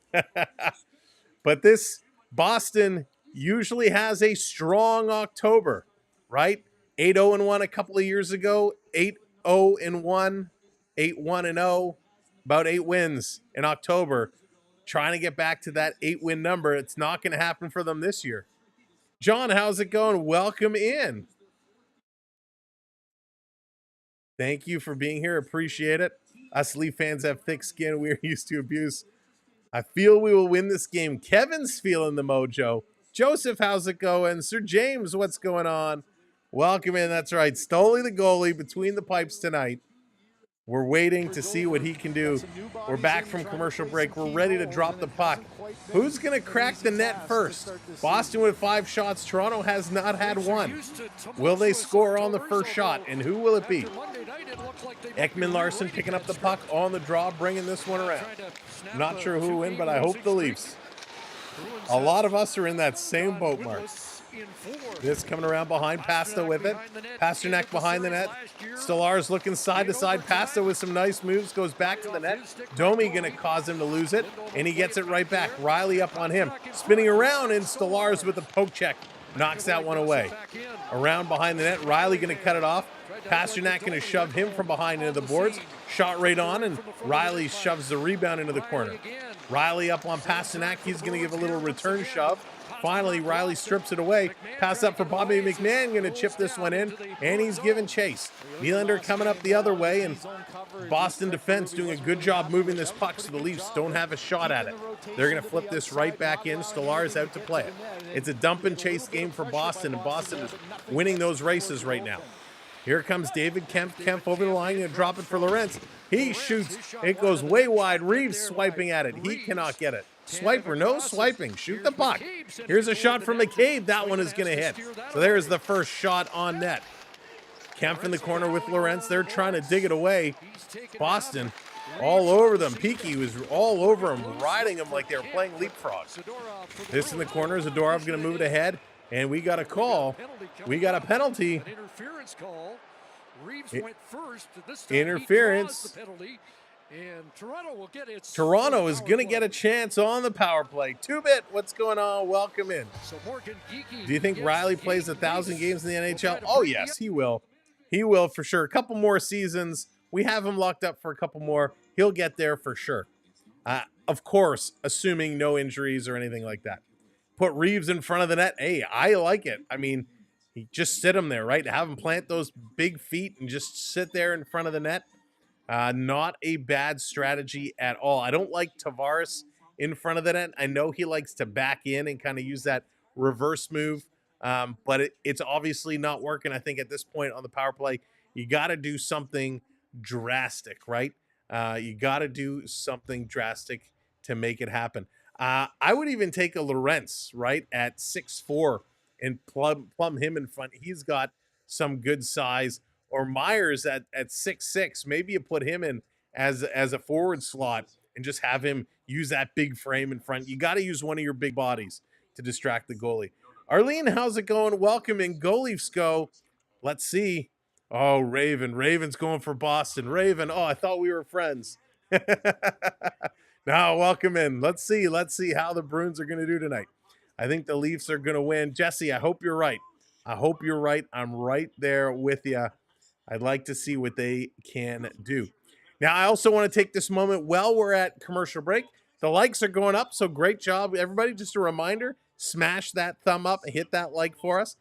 But this Boston usually has a strong October, right? 8-0-1 a couple of years ago, 8-0-1, 8-1-0, about 8 wins in October. Trying to get back to that 8-win number. It's not going to happen for them this year. John, how's it going? Welcome in. Thank you for being here. Appreciate it. Us Leaf fans have thick skin. We're used to abuse. I feel we will win this game. Kevin's feeling the mojo. Joseph, how's it going? Sir James, what's going on? Welcome in. That's right. Stoley the goalie between the pipes tonight. We're waiting to see what he can do. We're back from commercial break. We're ready to drop the puck. Who's going to crack the net first? Boston with 5 shots. Toronto has not had one. Will they score on the first shot? And who will it be? Ekman Larson picking up the puck on the draw, bringing this one around. Not sure who will win, but I hope the Leafs. A lot of us are in that same boat, Mark. This coming around behind, Pasta with it. Pasternak behind the net. Stolarz looking side to side. Pasta with some nice moves, goes back to the net. Domi going to cause him to lose it, and he gets it right back. Riley up on him. Spinning around, and Stolarz with a poke check. Knocks that one away. Around behind the net, Riley going to cut it off. Pasternak going to shove him from behind into the boards. Shot right on, and Riley shoves the rebound into the corner. Riley up on Pasternak. He's going to give a little return shove. Finally, Riley strips it away. Pass up for Bobby McMahon. Going to chip this one in, and he's giving chase. Nylander coming up the other way, and Boston defense doing a good job moving this puck so the Leafs don't have a shot at it. They're going to flip this right back in. Stolarz out to play it. It's a dump and chase game for Boston, and Boston is winning those races right now. Here comes David Kemp. Kemp over the line and drop it for Lorentz. He shoots. It goes way wide. Reeves swiping at it. He cannot get it. Swiper, no swiping. Shoot the puck. Here's a shot from McCabe. That one is going to hit. So there's the first shot on net. Kemp in the corner with Lorentz. They're trying to dig it away. Boston all over them. Peaky was all over them, riding them like they were playing leapfrog. This in the corner. Zadorov going to move it ahead. And we got a call. We got a penalty. Interference call. Reeves went first. Interference. And Toronto will get its. Toronto is going to get a chance on the power play. 2-bit, what's going on? Welcome in. Do you think Riley plays 1,000 games in the NHL? Oh, yes, he will. He will for sure. A couple more seasons. We have him locked up for a couple more. He'll get there for sure. Of course, assuming no injuries or anything like that. Put Reeves in front of the net. Hey, I like it. I mean, he just sit him there, right? Have him plant those big feet and just sit there in front of the net. Not a bad strategy at all. I don't like Tavares in front of the net. I know he likes to back in and kind of use that reverse move, but it's obviously not working. I think at this point on the power play, you got to do something drastic, right? You got to do something drastic to make it happen. I would even take a Lorentz, right, at 6'4", and plumb him in front. He's got some good size. Or Myers at 6'6", maybe you put him in as a forward slot and just have him use that big frame in front. You got to use one of your big bodies to distract the goalie. Arlene, how's it going? Welcome in. Go Leafs go. Let's see. Oh, Raven. Raven's going for Boston. Raven, oh, I thought we were friends. Now, welcome in. Let's see how the Bruins are going to do tonight. I think the Leafs are going to win. Jesse, I hope you're right. I hope you're right. I'm right there with you. I'd like to see what they can do. Now, I also want to take this moment while we're at commercial break. The likes are going up, so great job, everybody. Just a reminder, smash that thumb up and hit that like for us.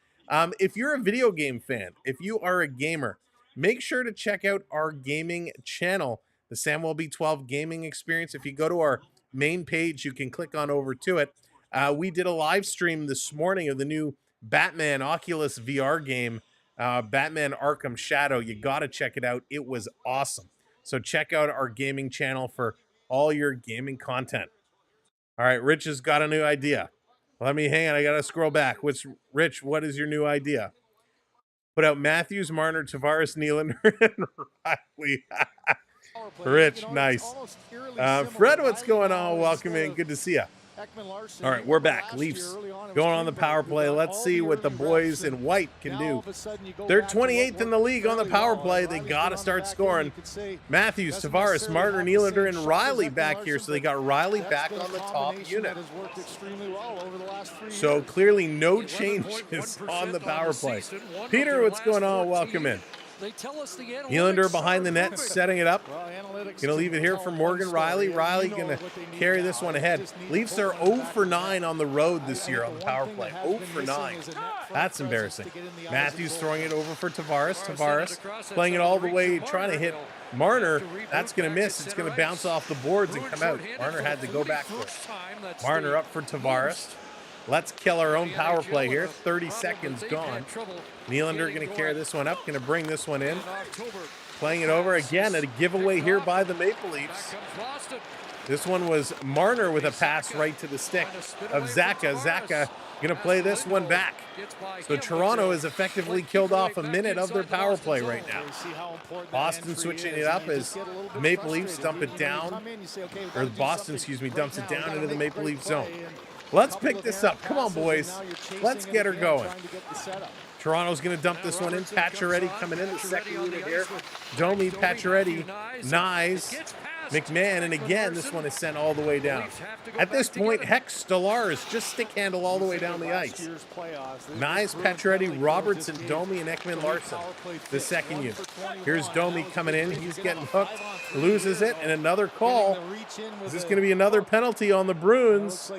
If you're a video game fan, if you are a gamer, make sure to check out our gaming channel, the Samwelb B12 Gaming Experience. If you go to our main page, you can click on over to it. We did a live stream this morning of the new Batman Oculus VR game, Batman Arkham Shadow. You got to check it out. It was awesome. So check out our gaming channel for all your gaming content. All right, Rich has got a new idea. Let me hang on. I got to scroll back. Rich, what is your new idea? Put out Matthews, Marner, Tavares, Nylander, and Riley. Rich, nice. Fred, what's going on? Welcome in. Good to see you. All right, we're back. Leafs going on the power play. Let's see what the boys in white can do. They're 28th in the league on the power play. They got to start scoring. Matthews, Tavares, Marner, Nylander, and Riley back here. So they got Riley back on the top unit. So clearly no changes on the power play. Peter, what's going on? Welcome in. Nylander behind the net, setting it up. Going to leave it here for Morgan Riley. Riley going to carry this one ahead. Leafs are 0 for 9 on the road this year on the power play. 0 for 9. That's embarrassing. Matthews throwing it over for Tavares. Tavares playing it all the way, trying to hit Marner. That's going to miss. It's going to bounce off the boards and come out. Marner had to go back for it. Marner up for Tavares. Let's kill our own power play here. 30 seconds gone. Nylander going to carry this one up, going to bring this one in. Playing it over again at a giveaway here by the Maple Leafs. This one was Marner with a pass right to the stick of Zaka. Zaka going to play this one back. So Toronto has effectively killed off a minute of their power play right now. Boston switching it up as the Maple Leafs dump it down. Or Boston, dumps it down into the Maple Leaf zone. Let's pick this up. Come on, boys. Let's get her going. Toronto's going to dump this one in. Pacioretty coming in the second unit here. Domi, Pacioretty, Nyes, McMahon, and again, this one is sent all the way down. At this point, Hex, Stellaris just stick handle all the way down the ice. Nyes, Pacioretty, Robertson, Domi, and Ekman Larson, the second unit. Here's Domi coming in. He's getting hooked, loses it, and another call. Is this going to be another penalty on the Bruins?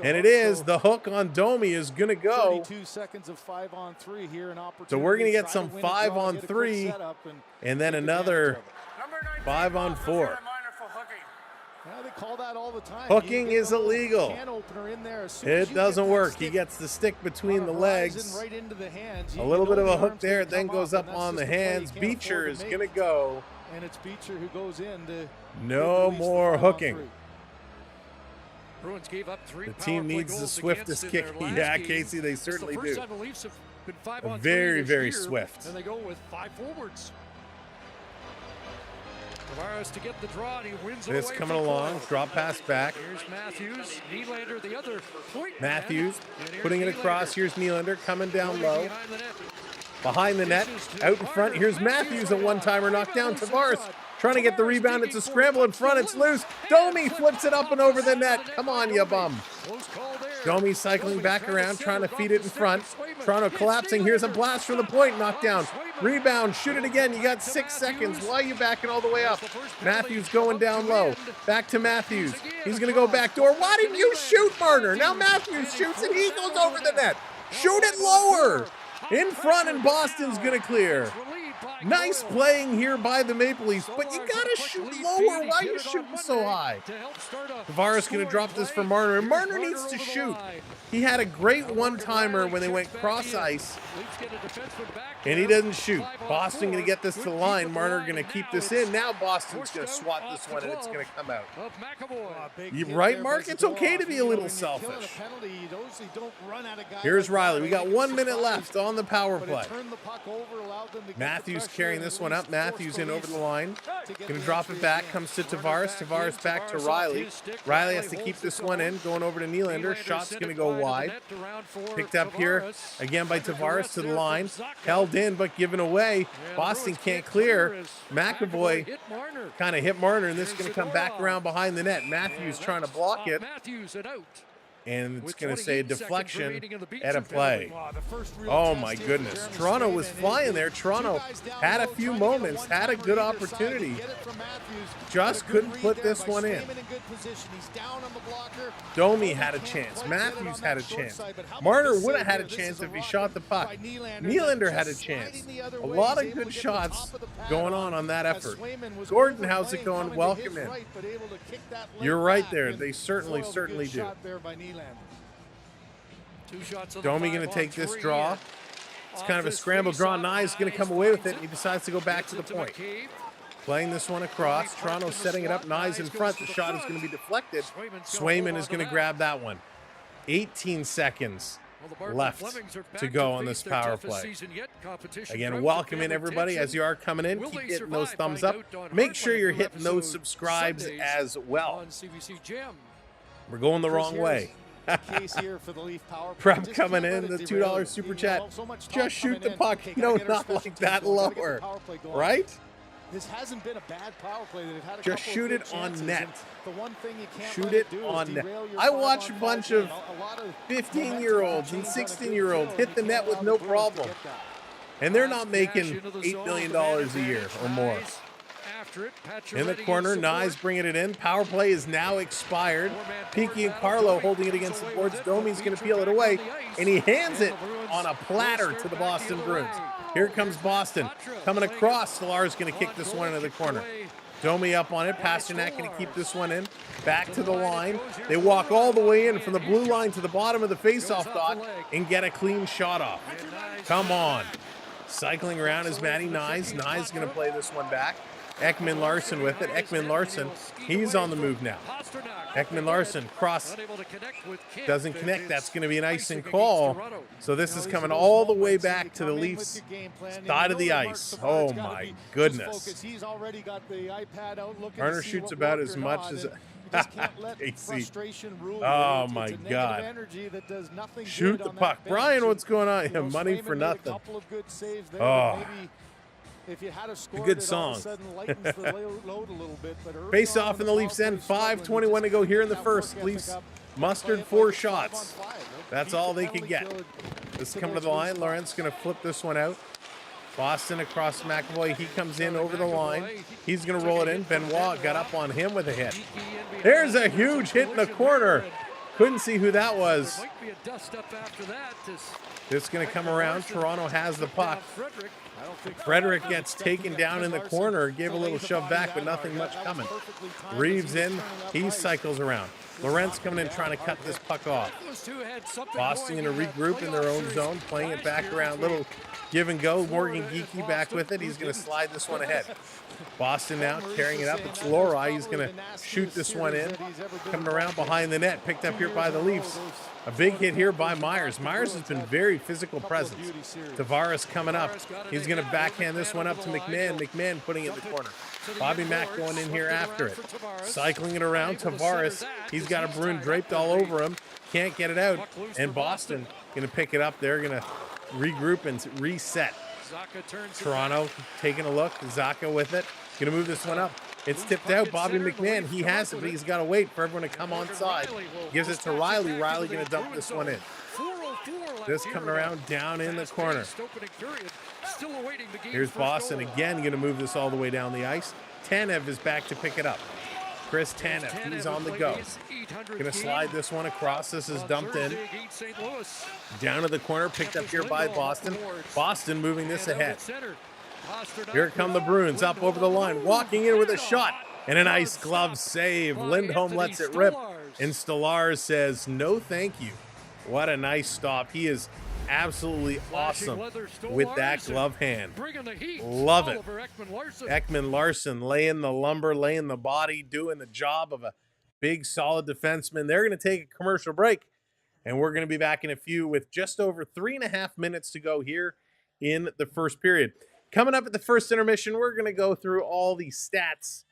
And it is. The hook on Domi is going to go. So we're going to get some 5-on-3 and then another 5-on-4. They call that all the time. Hooking is illegal. It doesn't work. He gets the stick between the legs. A little bit of a hook there. It then goes up on the hands. Beecher is going to go. And it's Beecher who goes in to no more hooking. Bruins gave up 3 the team needs the swiftest kick. Yeah, Casey, they certainly do. Very, very swift. And they go with 5 forwards. Tavares to get the draw, and he wins it. This coming along, drop pass back. Here's Matthews, Nylander, the other point. Matthews putting it across. Here's Nylander coming down low. Behind the net, out in front. Here's Matthews, a one-timer knocked down. Tavares trying to get the rebound. It's a scramble in front. It's loose. Domi flips it up and over the net. Come on, you bum. Domi cycling back around, trying to feed it in front. Toronto collapsing. Here's a blast from the point, knocked down. Rebound, shoot it again. You got 6 seconds. Why are you backing all the way up? Matthews going down low. Back to Matthews. He's going to go back door. Why didn't you shoot, Marner? Now Matthews shoots and he goes over the net. Shoot it lower. In front, and Boston's going to clear. Nice playing here by the Maple Leafs, but you got to shoot lower. Why are you shooting so high? Tavares going to drop this for Marner, and Marner needs to shoot. He had a great one-timer when they went cross-ice, and he doesn't shoot. Boston going to get this to the line. Marner going to keep this in. Now Boston's going to swat this one, and it's going to come out. You right, Mark? It's okay to be a little selfish. Here's Riley. We got 1 minute left on the power play. Matthews carrying this one up. Matthews in over the line. Going to drop it back. Comes to Tavares. Tavares back to Riley. Riley has to keep this one in. Going over to Nylander. Shot's going to go wide. Picked up here again by Tavares to the line. Held in but given away. Boston can't clear. McAvoy kind of hit Marner, and this is going to come back around behind the net. Matthews trying to block it. And it's going to say deflection at a play. Oh, my goodness. Toronto was flying there. Toronto had a few moments, had a good opportunity. Just couldn't put this one in. Domi had a chance. Matthews had a chance. Marner would have had a chance if he shot the puck. Nylander had a chance. A lot of good shots going on that effort. Gordon, how's it going? Welcome in. You're right there. They certainly do. Domi going to take this draw. It's kind of a scramble draw. Nye's going to come away with it, and he decides to go back to the point. Playing this one across. Toronto setting it up. Nye's in front. The shot is going to be deflected. Swayman is going to grab that one. 18 seconds. left to go on this power play. Again, welcome in everybody as you are coming in. Keep hitting those thumbs up. Make sure you're hitting those subscribes as well. We're going the wrong way. Prep coming in, the $2 super chat. Just shoot the puck. No, not like that lower. Right? This hasn't been a bad power play. That it had a just couple shoot of it good on chances, net. and the one thing you can't Shoot let it do is on net. derail your I watch a 5-on-5 bunch play. of 15-year-olds and 16-year-olds hit the net with no problem. And they're not making $8 million a year or more. In the corner, Nyes bringing it in. Power play is now expired. Piki and Carlo holding it against the boards. Domi's going to peel it away, and he hands it on a platter to the Boston Bruins. Here comes Boston. Coming across, Stolar's going to kick this one into the corner. Domi up on it. Pasternak going to keep this one in. Back to the line. They walk all the way in from the blue line to the bottom of the faceoff dot and get a clean shot off. Come on. Cycling around is Matty Nyes. Nyes going to play this one back. Ekman Larson with it. Ekman Larson, he's on the move now. Ekman Larson, cross, doesn't connect. That's going to be an icing call. So this is coming all the way back to the Leafs side of the ice. Oh my goodness. Turner shoots about as much as oh my God. Shoot the puck. Brian, what's going on? Yeah, money for nothing. Oh. A good song. Face off in the Leafs end. 5:21 to go here in the first. Leafs mustered 4 shots. That's all they could get. This is coming to the line. Laurent's going to flip this one out. Boston across McAvoy. He comes in over the line. He's going to roll it in. Benoit got up on him with a hit. There's a huge hit in the corner. Couldn't see who that was. This is going to come around. Toronto has the puck. Frederick gets taken down in the corner. Gave a little shove back, but nothing much coming. Reeves in. He cycles around. Laurent's coming in trying to cut this puck off. Boston going to regroup in their own zone, playing it back around. Little give and go. Morgan Geekie back with it. He's going to slide this one ahead. Boston now carrying it up. It's Lohrei. He's going to shoot this one in. Coming around behind the net. Picked up here by the Leafs. A big hit here by Myers. Myers has been very physical presence. Tavares coming up. He's going to backhand this one up to McMahon. McMahon putting it in the corner. Bobby Mack going in here after it. Cycling it around. Tavares. He's got a Bruin draped all over him. Can't get it out. And Boston going to pick it up. They're going to regroup and reset. Toronto taking a look. Zaka with it. Going to move this one up. It's tipped out. Bobby McMahon, he has it, but he's got to wait for everyone to come on side. Gives it to Riley. Riley going to dump this one in. This coming around down in the corner. Here's Boston again, going to move this all the way down the ice. Tanev is back to pick it up. Chris Tanev, he's on the go. Going to slide this one across. This is dumped in. Down to the corner, picked up here by Boston. Boston moving this ahead. Here come the Bruins up over the line, walking in with a shot and a nice glove save. Lindholm lets it rip, and Stolar says, no thank you. What a nice stop. He is absolutely awesome with that glove hand. Love it. Ekman Larson laying the lumber, laying the body, doing the job of a big, solid defenseman. They're going to take a commercial break, and we're going to be back in a few with just over 3.5 minutes to go here in the first period. Coming up at the first intermission, we're going to go through all the stats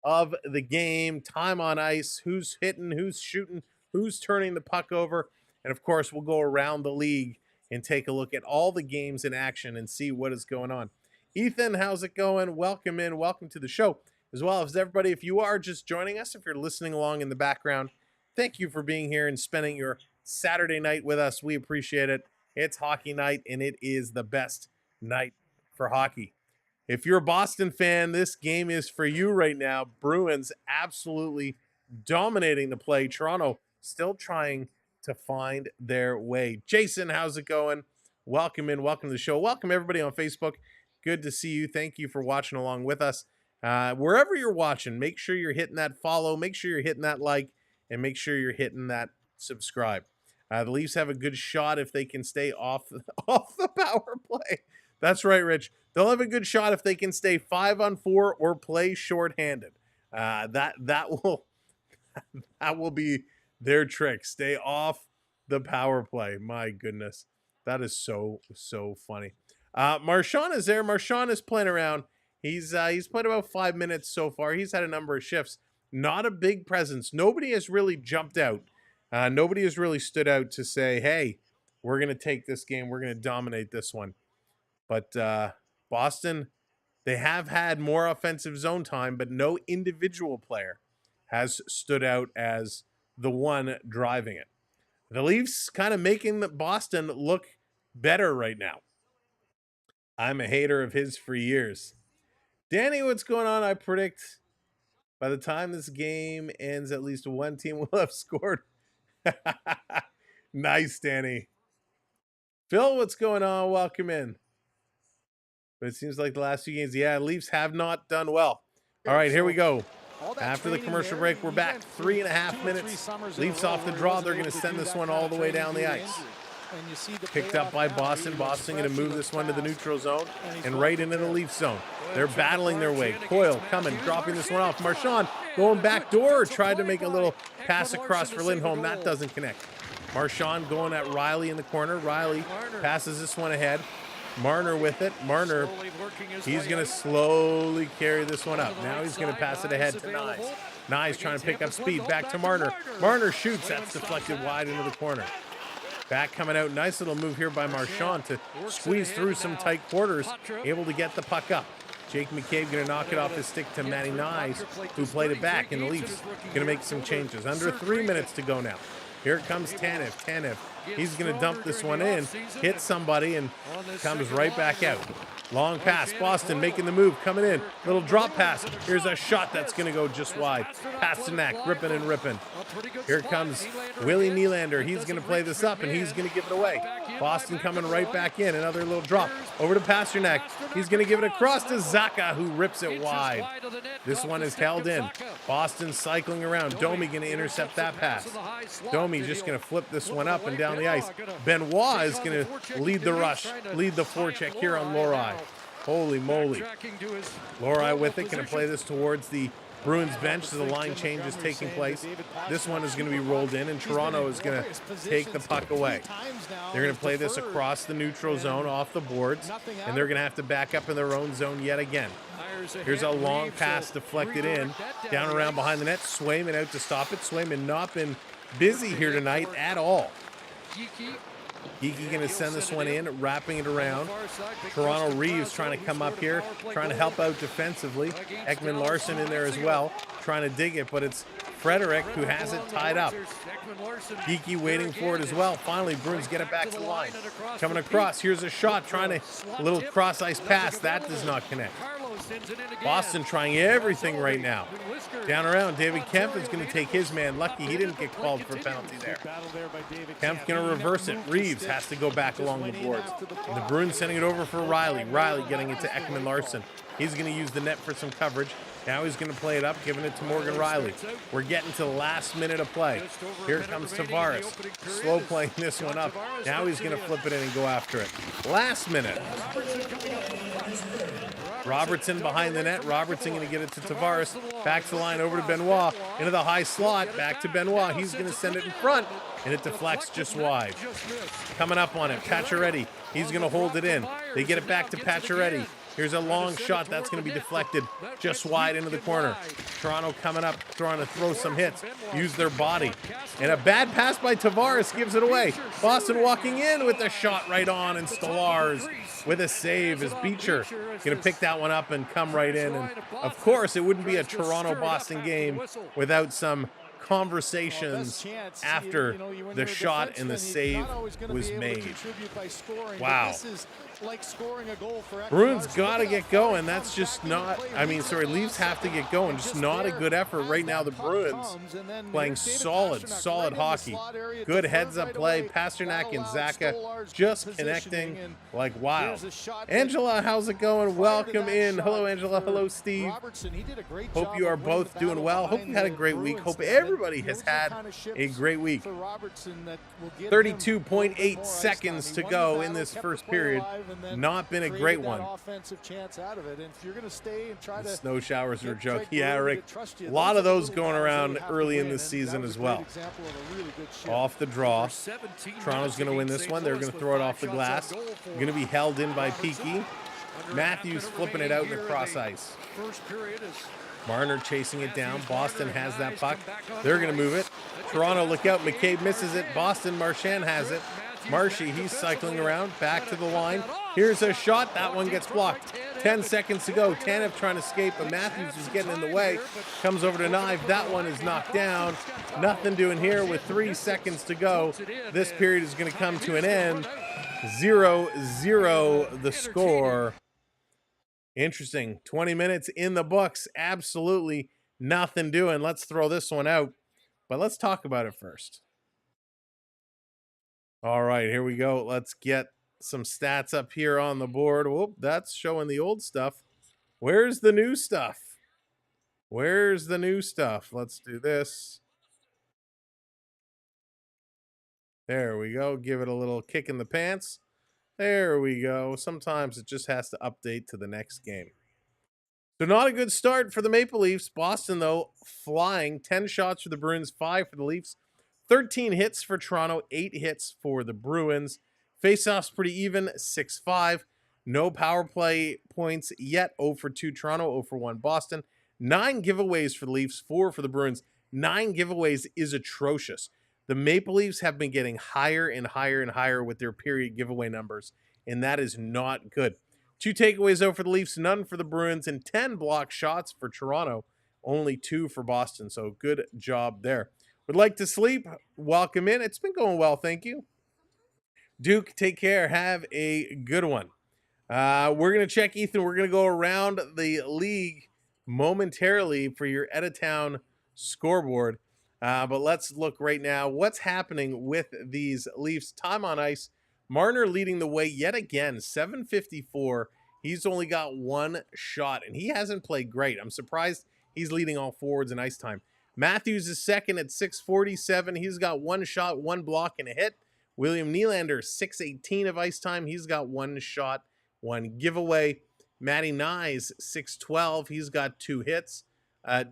of the game, time on ice, who's hitting, who's shooting, who's turning the puck over. And, of course, we'll go around the league and take a look at all the games in action and see what is going on. Ethan, how's it going? Welcome in. Welcome to the show. As well as everybody, if you are just joining us, if you're listening along in the background, thank you for being here and spending your Saturday night with us. We appreciate it. It's hockey night, and it is the best night for hockey. If you're a Boston fan, this game is for you right now. Bruins absolutely dominating the play. Toronto still trying to find their way. Jason, how's it going? Welcome in. Welcome to the show. Welcome everybody on Facebook. Good to see you. Thank you for watching along with us. Wherever you're watching, make sure you're hitting that follow. Make sure you're hitting that like, and make sure you're hitting that subscribe. The Leafs have a good shot if they can stay off the power play. That's right, Rich. They'll have a good shot if they can stay 5-on-4 or play shorthanded. That will be their trick. Stay off the power play. My goodness. That is so funny. Marchand is there. Marchand is playing around. He's played about 5 minutes so far. He's had a number of shifts. Not a big presence. Nobody has really jumped out. Nobody has really stood out to say, hey, we're going to take this game. We're going to dominate this one. But Boston, they have had more offensive zone time, but no individual player has stood out as the one driving it. The Leafs kind of making Boston look better right now. I'm a hater of his for years. Danny, what's going on? I predict by the time this game ends, at least one team will have scored. Nice, Danny. Phil, what's going on? Welcome in. But it seems like the last few games, yeah, Leafs have not done well. All right, here we go. After the commercial break, we're back 3.5 minutes. Leafs off the draw. They're going to send this one all the way down the ice. Picked up by Boston. Boston going to move this one to the neutral zone and right into the Leaf zone. They're battling their way. Coyle coming, dropping this one off. Marchand going back door. Tried to make a little pass across for Lindholm. That doesn't connect. Marchand going at Riley in the corner. Riley passes this one ahead. Marner with it. Marner, he's going to slowly carry this one up. Now he's going to pass it ahead to Nyes. Nyes trying to pick up speed. Back to Marner. Marner shoots. That's deflected wide into the corner. Back coming out. Nice little move here by Marchand to squeeze through some tight quarters. Able to get the puck up. Jake McCabe going to knock it off his stick to Matty Nyes, who played it back. And the Leafs going to make some changes. Under 3 minutes to go now. Here comes Tanev. Tanev, he's going to dump this one in, hit somebody, and comes right back out. Long pass. Boston making the move, coming in. Little drop pass. Here's a shot that's going to go just wide. Pasternak, ripping and ripping. Here comes Willie Nylander. He's going to play this up, and he's going to give it away. Boston coming right back in. Another little drop. Over to Pasternak. He's going to give it across to Zacha, who rips it wide. This one is held in. Boston cycling around. Domi going to intercept that pass. Domi just going to flip this one up and down the ice. Benoit is going to lead the rush, lead the forecheck here on Lohrei. Holy moly. Lohrei with it, going to play this towards the Bruins bench as the line change is taking place. This one is going to be rolled in, and Toronto is going to take the puck away. They're going to play this across the neutral zone off the boards, and they're going to have to back up in their own zone yet again. Here's a long pass deflected in, down around behind the net. Swayman out to stop it. Swayman not been busy here tonight at all. Geeky going to send this one in, wrapping it around. Toronto Reeves trying to come up here, trying to help out defensively. Ekman Larson in there as well, trying to dig it, but it's Frederick who has it tied up. Geeky waiting for it as well. Finally, Bruins get it back to the line. Coming across, here's a shot, trying to, a little cross-ice pass. That does not connect. Boston trying everything right now. Down around, David Kemp is going to take his man. Lucky he didn't get called for a penalty there. Kemp's going to reverse it. Reeves has to go back along the boards. And the Bruins sending it over for Riley. Riley getting it to Ekman Larson. He's going to use the net for some coverage. Now he's going to play it up, giving it to Morgan Riley. We're getting to the last minute of play. Here comes Tavares. Slow playing this one up. Now he's going to flip it in and go after it. Last minute. Robertson behind the net. Robertson going to get it to Tavares. Back to the line, over to Benoit. Into the high slot. Back to Benoit. He's going to send it in front, and it deflects just wide. Coming up on it, Pacioretty. He's going to hold it in. They get it back to Pacioretty. Here's a long shot that's going to be deflected just wide into the corner. Toronto coming up, trying to throw some hits, use their body. And a bad pass by Tavares gives it away. Boston walking in with the shot right on, and Stolarz with a save as Beecher going to pick that one up and come right in. And of course, it wouldn't be a Toronto-Boston game without some conversations after the shot and the save was made. Wow. Bruins got to get going. That's just not, Leafs have to get going. Just not a good effort right now. The Bruins playing solid hockey. Good heads-up play. Pasternak and Zacha just connecting like wow. Angela, how's it going? Welcome in. Hello, Angela. Hello, Steve. Hope you are both doing well. Hope you had a great week. Hope everybody has had a great week. 32.8 seconds to go in this first period. and then not been a created great that one. offensive chance out of it. And if you're going to stay and try The to snow showers are a get joke. Craig Yeah, Berube Rick. to trust A you, lot of are the those little going battles that around you have to early in win, this and season that was as a great well. example of a really good shift. Off the draw. For 17 Toronto's going to win this one. They're going to throw it off the glass. Going to be held in by Peaky. Matthews flipping it out in the cross ice. First period is Marner chasing it down. Boston has that puck. They're going to move it. Toronto, look out. McCabe misses it. Boston, Marchand has it. Marshy, he's cycling around. Back to the line. Here's a shot. That one gets blocked. 10 seconds to go. Tanev trying to escape, but Matthews is getting in the way. Comes over to Knive. That one is knocked down. Nothing doing here with 3 seconds to go. This period is going to come to an end. 0-0 the score. Interesting. 20 minutes in the books. Absolutely nothing doing. Let's throw this one out, but let's talk about it first. All right, here we go. Let's get some stats up here on the board. Whoop, that's showing the old stuff. Where's the new stuff? Where's the new stuff? Let's do this. There we go. Give it a little kick in the pants. There we go. Sometimes it just has to update to the next game. So not a good start for the Maple Leafs. Boston, though, flying. 10 shots for the Bruins, 5 for the Leafs. 13 hits for Toronto, 8 hits for the Bruins. Faceoffs pretty even, 6-5. No power play points yet. 0 for 2 Toronto, 0 for 1 Boston. 9 giveaways for the Leafs, 4 for the Bruins. 9 giveaways is atrocious. The Maple Leafs have been getting higher and higher and higher with their period giveaway numbers, and that is not good. 2 takeaways, though, for the Leafs, none for the Bruins, and 10 block shots for Toronto, only 2 for Boston. So good job there. Would like to sleep? Welcome in. It's been going well, thank you. Duke, take care. Have a good one. We're going to check, Ethan. We're going to go around the league momentarily for your Editown scoreboard. But let's look right now. What's happening with these Leafs? Time on ice. Marner leading the way yet again, 754. He's only got 1 shot, and he hasn't played great. I'm surprised he's leading all forwards in ice time. Matthews is second at 647. He's got 1 shot, 1 block, and a hit. William Nylander, 618 of ice time. He's got 1 shot, 1 giveaway. Matty Nyes, 612. He's got 2 hits.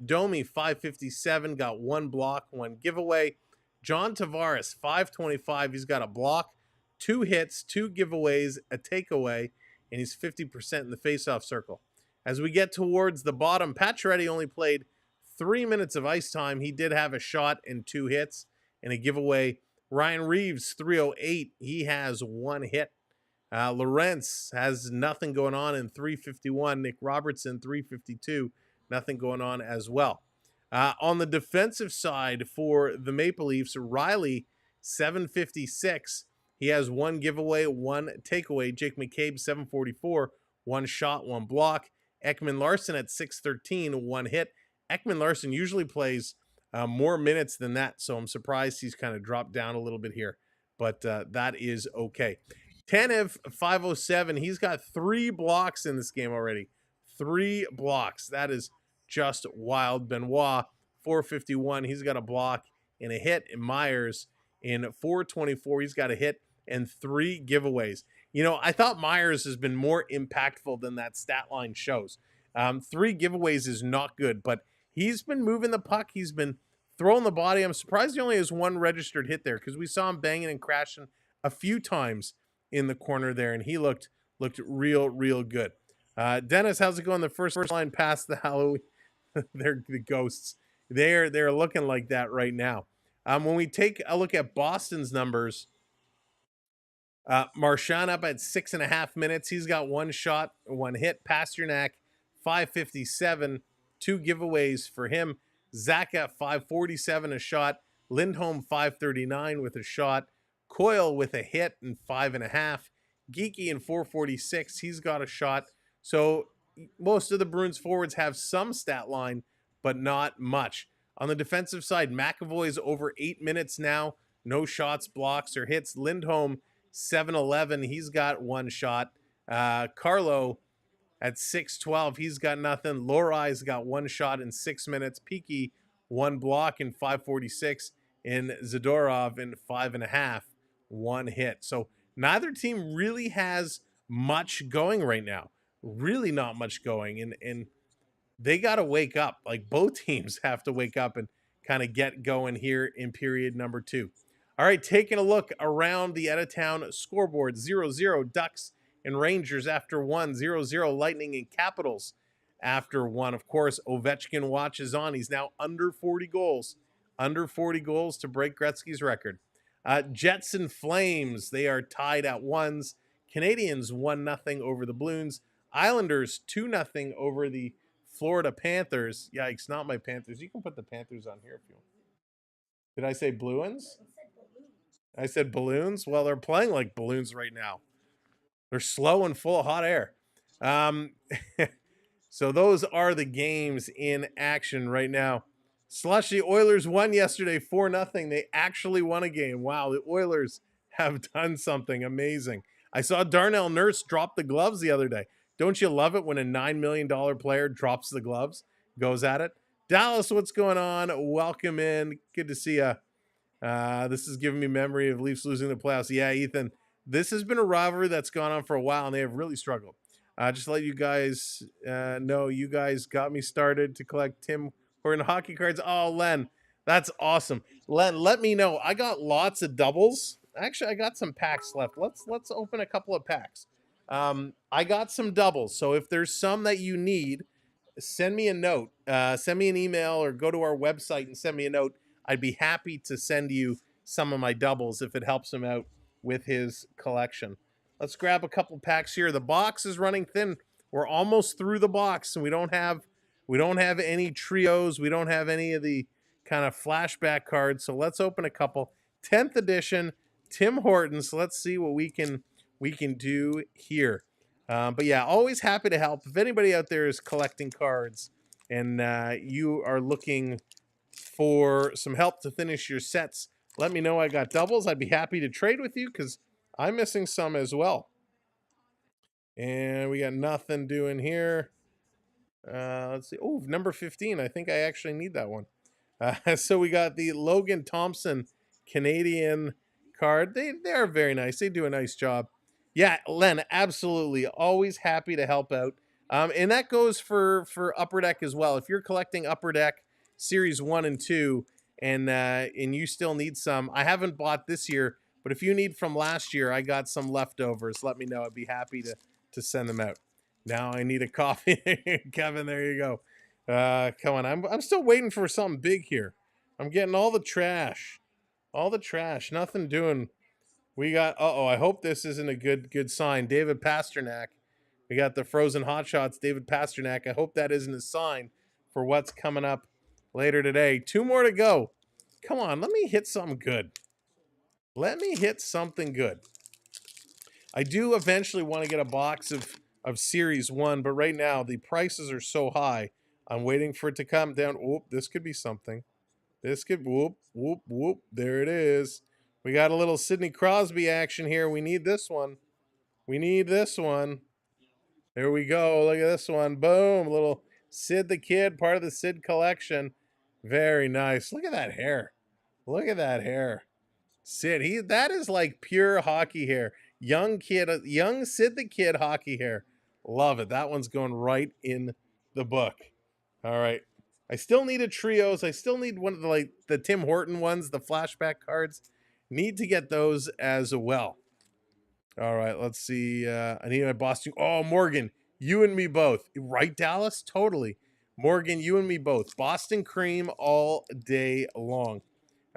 Domi, 557, got 1 block, 1 giveaway. John Tavares, 525. He's got a block, 2 hits, 2 giveaways, a takeaway, and he's 50% in the faceoff circle. As we get towards the bottom, Pacioretty only played 3 minutes of ice time. He did have a shot and 2 hits and a giveaway. Ryan Reeves, 308. He has 1 hit. Lawrence has nothing going on in 351. Nick Robertson, 352. Nothing going on as well. On the defensive side for the Maple Leafs, Riley, 756. He has 1 giveaway, 1 takeaway. Jake McCabe, 744. 1 shot, 1 block. Ekman Larson at 613. 1 hit. Ekman Larson usually plays more minutes than that, so I'm surprised he's kind of dropped down a little bit here. But that is okay. Tanev, 507. He's got 3 blocks in this game already. 3 blocks. That is just wild. Benoit, 451. He's got a block and a hit. And Myers, in 424, he's got a hit and 3 giveaways. You know, I thought Myers has been more impactful than that stat line shows. 3 giveaways is not good, but he's been moving the puck. He's been throwing the body. I'm surprised he only has 1 registered hit there, because we saw him banging and crashing a few times in the corner there, and he looked real good. Dennis, how's it going? The first line past the Halloween. They're the ghosts. They're looking like that right now. When we take a look at Boston's numbers, Marchand up at 6.5 minutes. He's got 1 shot, 1 hit. Pasternak, 557, 2 giveaways for him. Zaka, 547, a shot. Lindholm, 539 with a shot. Coyle with a hit and 5.5. Geeky in 446. He's got a shot. So most of the Bruins forwards have some stat line, but not much. On the defensive side, McAvoy's over 8 minutes now. No shots, blocks, or hits. Lindholm, 7-11. He's got 1 shot. Carlo at 6-12. He's got nothing. Lorai's got 1 shot in 6 minutes. Peaky, 1 block in 5:46. And Zadorov in 5.5. 1 hit. So neither team really has much going right now. Really not much going. And they got to wake up. Like, both teams have to wake up and kind of get going here in period number 2. All right, taking a look around the out-of-town scoreboard. 0-0 Ducks and Rangers after 1. 0-0 Lightning and Capitals after 1. Of course, Ovechkin watches on. He's now under 40 goals. Under 40 goals to break Gretzky's record. Jets and Flames, they are tied at 1s. Canadians 1-0 over the Bruins. Islanders 2-0 over the Florida Panthers. Yikes, not my Panthers. You can put the Panthers on here if you want. Did I say Bruins? I said balloons? Well, they're playing like balloons right now. They're slow and full of hot air. So those are the games in action right now. Slushy Oilers won yesterday 4-0. They actually won a game. Wow, the Oilers have done something amazing. I saw Darnell Nurse drop the gloves the other day. Don't you love it when a $9 million player drops the gloves, goes at it? Dallas, what's going on? Welcome in. Good to see you. This is giving me memory of Leafs losing the playoffs. Yeah, Ethan, this has been a rivalry that's gone on for a while, and they have really struggled. Just to let you guys know, you guys got me started to collect Tim Horton hockey cards. Oh, Len, that's awesome. Len, let me know. I got lots of doubles. Actually, I got some packs left. Let's open a couple of packs. I got some doubles, so if there's some that you need, send me a note. Send me an email or go to our website and send me a note. I'd be happy to send you some of my doubles if it helps him out with his collection. Let's grab a couple packs here. The box is running thin. We're almost through the box, and we don't have any trios. We don't have any of the kind of flashback cards. So let's open a couple. 10th edition Tim Hortons. Let's see what we can do here. But yeah, always happy to help. If anybody out there is collecting cards and you are looking for some help to finish your sets, let me know. I got doubles. I'd be happy to trade with you because I'm missing some as well. And we got nothing doing here. Let's see. Oh, number 15. I think I actually need that one. So we got the Logan Thompson Canadian card. They are very nice. They do a nice job. Yeah, Len, absolutely. Always happy to help out. And that goes for Upper Deck as well. If you're collecting Upper Deck Series 1 and 2 and you still need some, I haven't bought this year, but if you need from last year, I got some leftovers. Let me know. I'd be happy to send them out. Now I need a coffee. Kevin, there you go. Come on. I'm still waiting for something big here. I'm getting all the trash. All the trash. Nothing doing. We got, I hope this isn't a good sign. David Pasternak. We got the Frozen Hot Shots, David Pasternak. I hope that isn't a sign for what's coming up later today. 2 more to go. Come on, let me hit something good. Let me hit something good. I do eventually want to get a box of Series 1, but right now the prices are so high. I'm waiting for it to come down. Whoop, this could be something. This could, whoop. There it is. We got a little Sidney Crosby action here. We need this one. There we go. Look at this one. Boom. A little Sid the Kid, part of the Sid collection. Very nice. Look at that hair. Sid, that is like pure hockey hair. Young Sid the Kid hockey hair. Love it. That one's going right in the book. All right. I still need a trios. I still need one of the Tim Horton ones, the flashback cards. Need to get those as well. All right, let's see. I need my Boston. Oh, Morgan, you and me both. Right, Dallas? Totally. Morgan, you and me both. Boston cream all day long.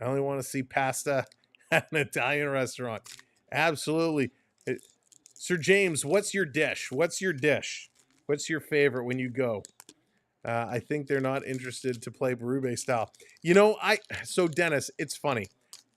I only want to see pasta at an Italian restaurant. Absolutely. Sir James, what's your dish? What's your favorite when you go? I think they're not interested to play Berube style. So Dennis, it's funny.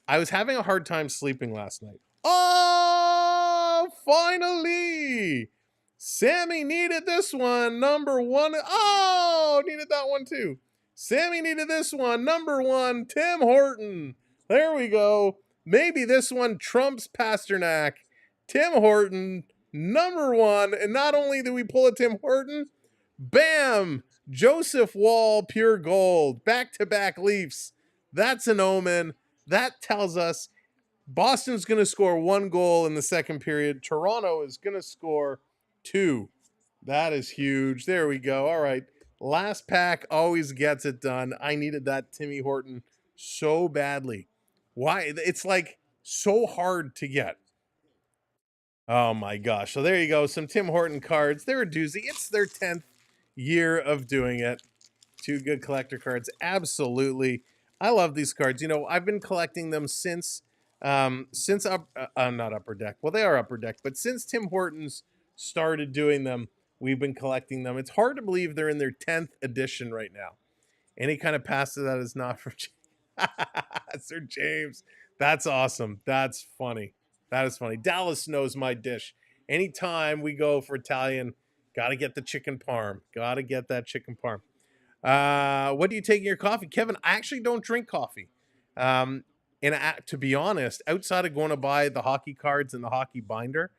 I was having a hard time sleeping last night. Oh, finally! Sammy needed this one. Number 1. Oh, needed that one too. Sammy needed this one. Number 1, Tim Horton. There we go. Maybe this one trumps Pasternak. Tim Horton, number 1. And not only did we pull a Tim Horton, bam! Joseph Wall, pure gold. Back-to-back Leafs. That's an omen. That tells us Boston's going to score 1 goal in the second period. Toronto is going to score 2. That is huge. There we go. All right. Last pack always gets it done. I needed that Timmy Horton so badly. Why? It's like so hard to get. Oh my gosh. So there you go. Some Tim Horton cards. They're a doozy. It's their 10th year of doing it. 2 good collector cards. Absolutely. I love these cards. You know, I've been collecting them since not Upper Deck. Well, they are Upper Deck, but since Tim Hortons started doing them, we've been collecting them. It's hard to believe they're in their 10th edition right now. Any kind of pass to that is not for Sir James. That's awesome. That's funny. That is funny. Dallas knows my dish. Anytime we go for Italian, got to get the chicken parm. Got to get that chicken parm. What do you take in your coffee? Kevin, I actually don't drink coffee. And to be honest, outside of going to buy the hockey cards and the hockey binder,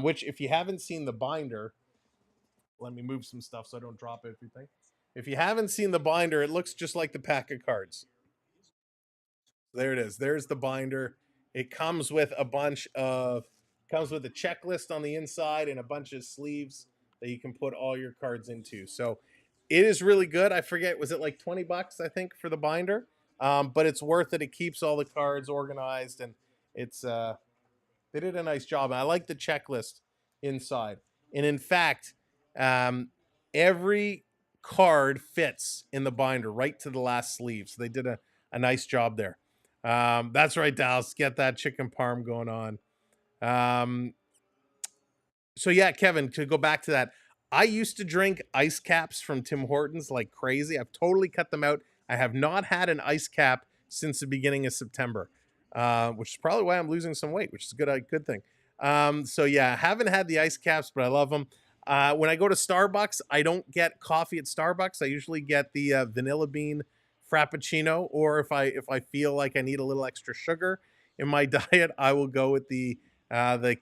which if you haven't seen the binder, let me move some stuff so I don't drop everything. If you haven't seen the binder, it looks just like the pack of cards. There it is. There's the binder. It comes with a checklist on the inside and a bunch of sleeves that you can put all your cards into. So it is really good. I forget, was it like $20, I think, for the binder? But it's worth it. It keeps all the cards organized, and it's they did a nice job. And I like the checklist inside. And in fact, every card fits in the binder right to the last sleeve. So they did a nice job there. That's right, Dallas. Get that chicken parm going on. So yeah, Kevin, to go back to that, I used to drink ice caps from Tim Hortons like crazy. I've totally cut them out. I have not had an ice cap since the beginning of September, which is probably why I'm losing some weight, which is a good thing. So yeah, I haven't had the ice caps, but I love them. When I go to Starbucks, I don't get coffee at Starbucks. I usually get the vanilla bean frappuccino, or if I feel like I need a little extra sugar in my diet, I will go with the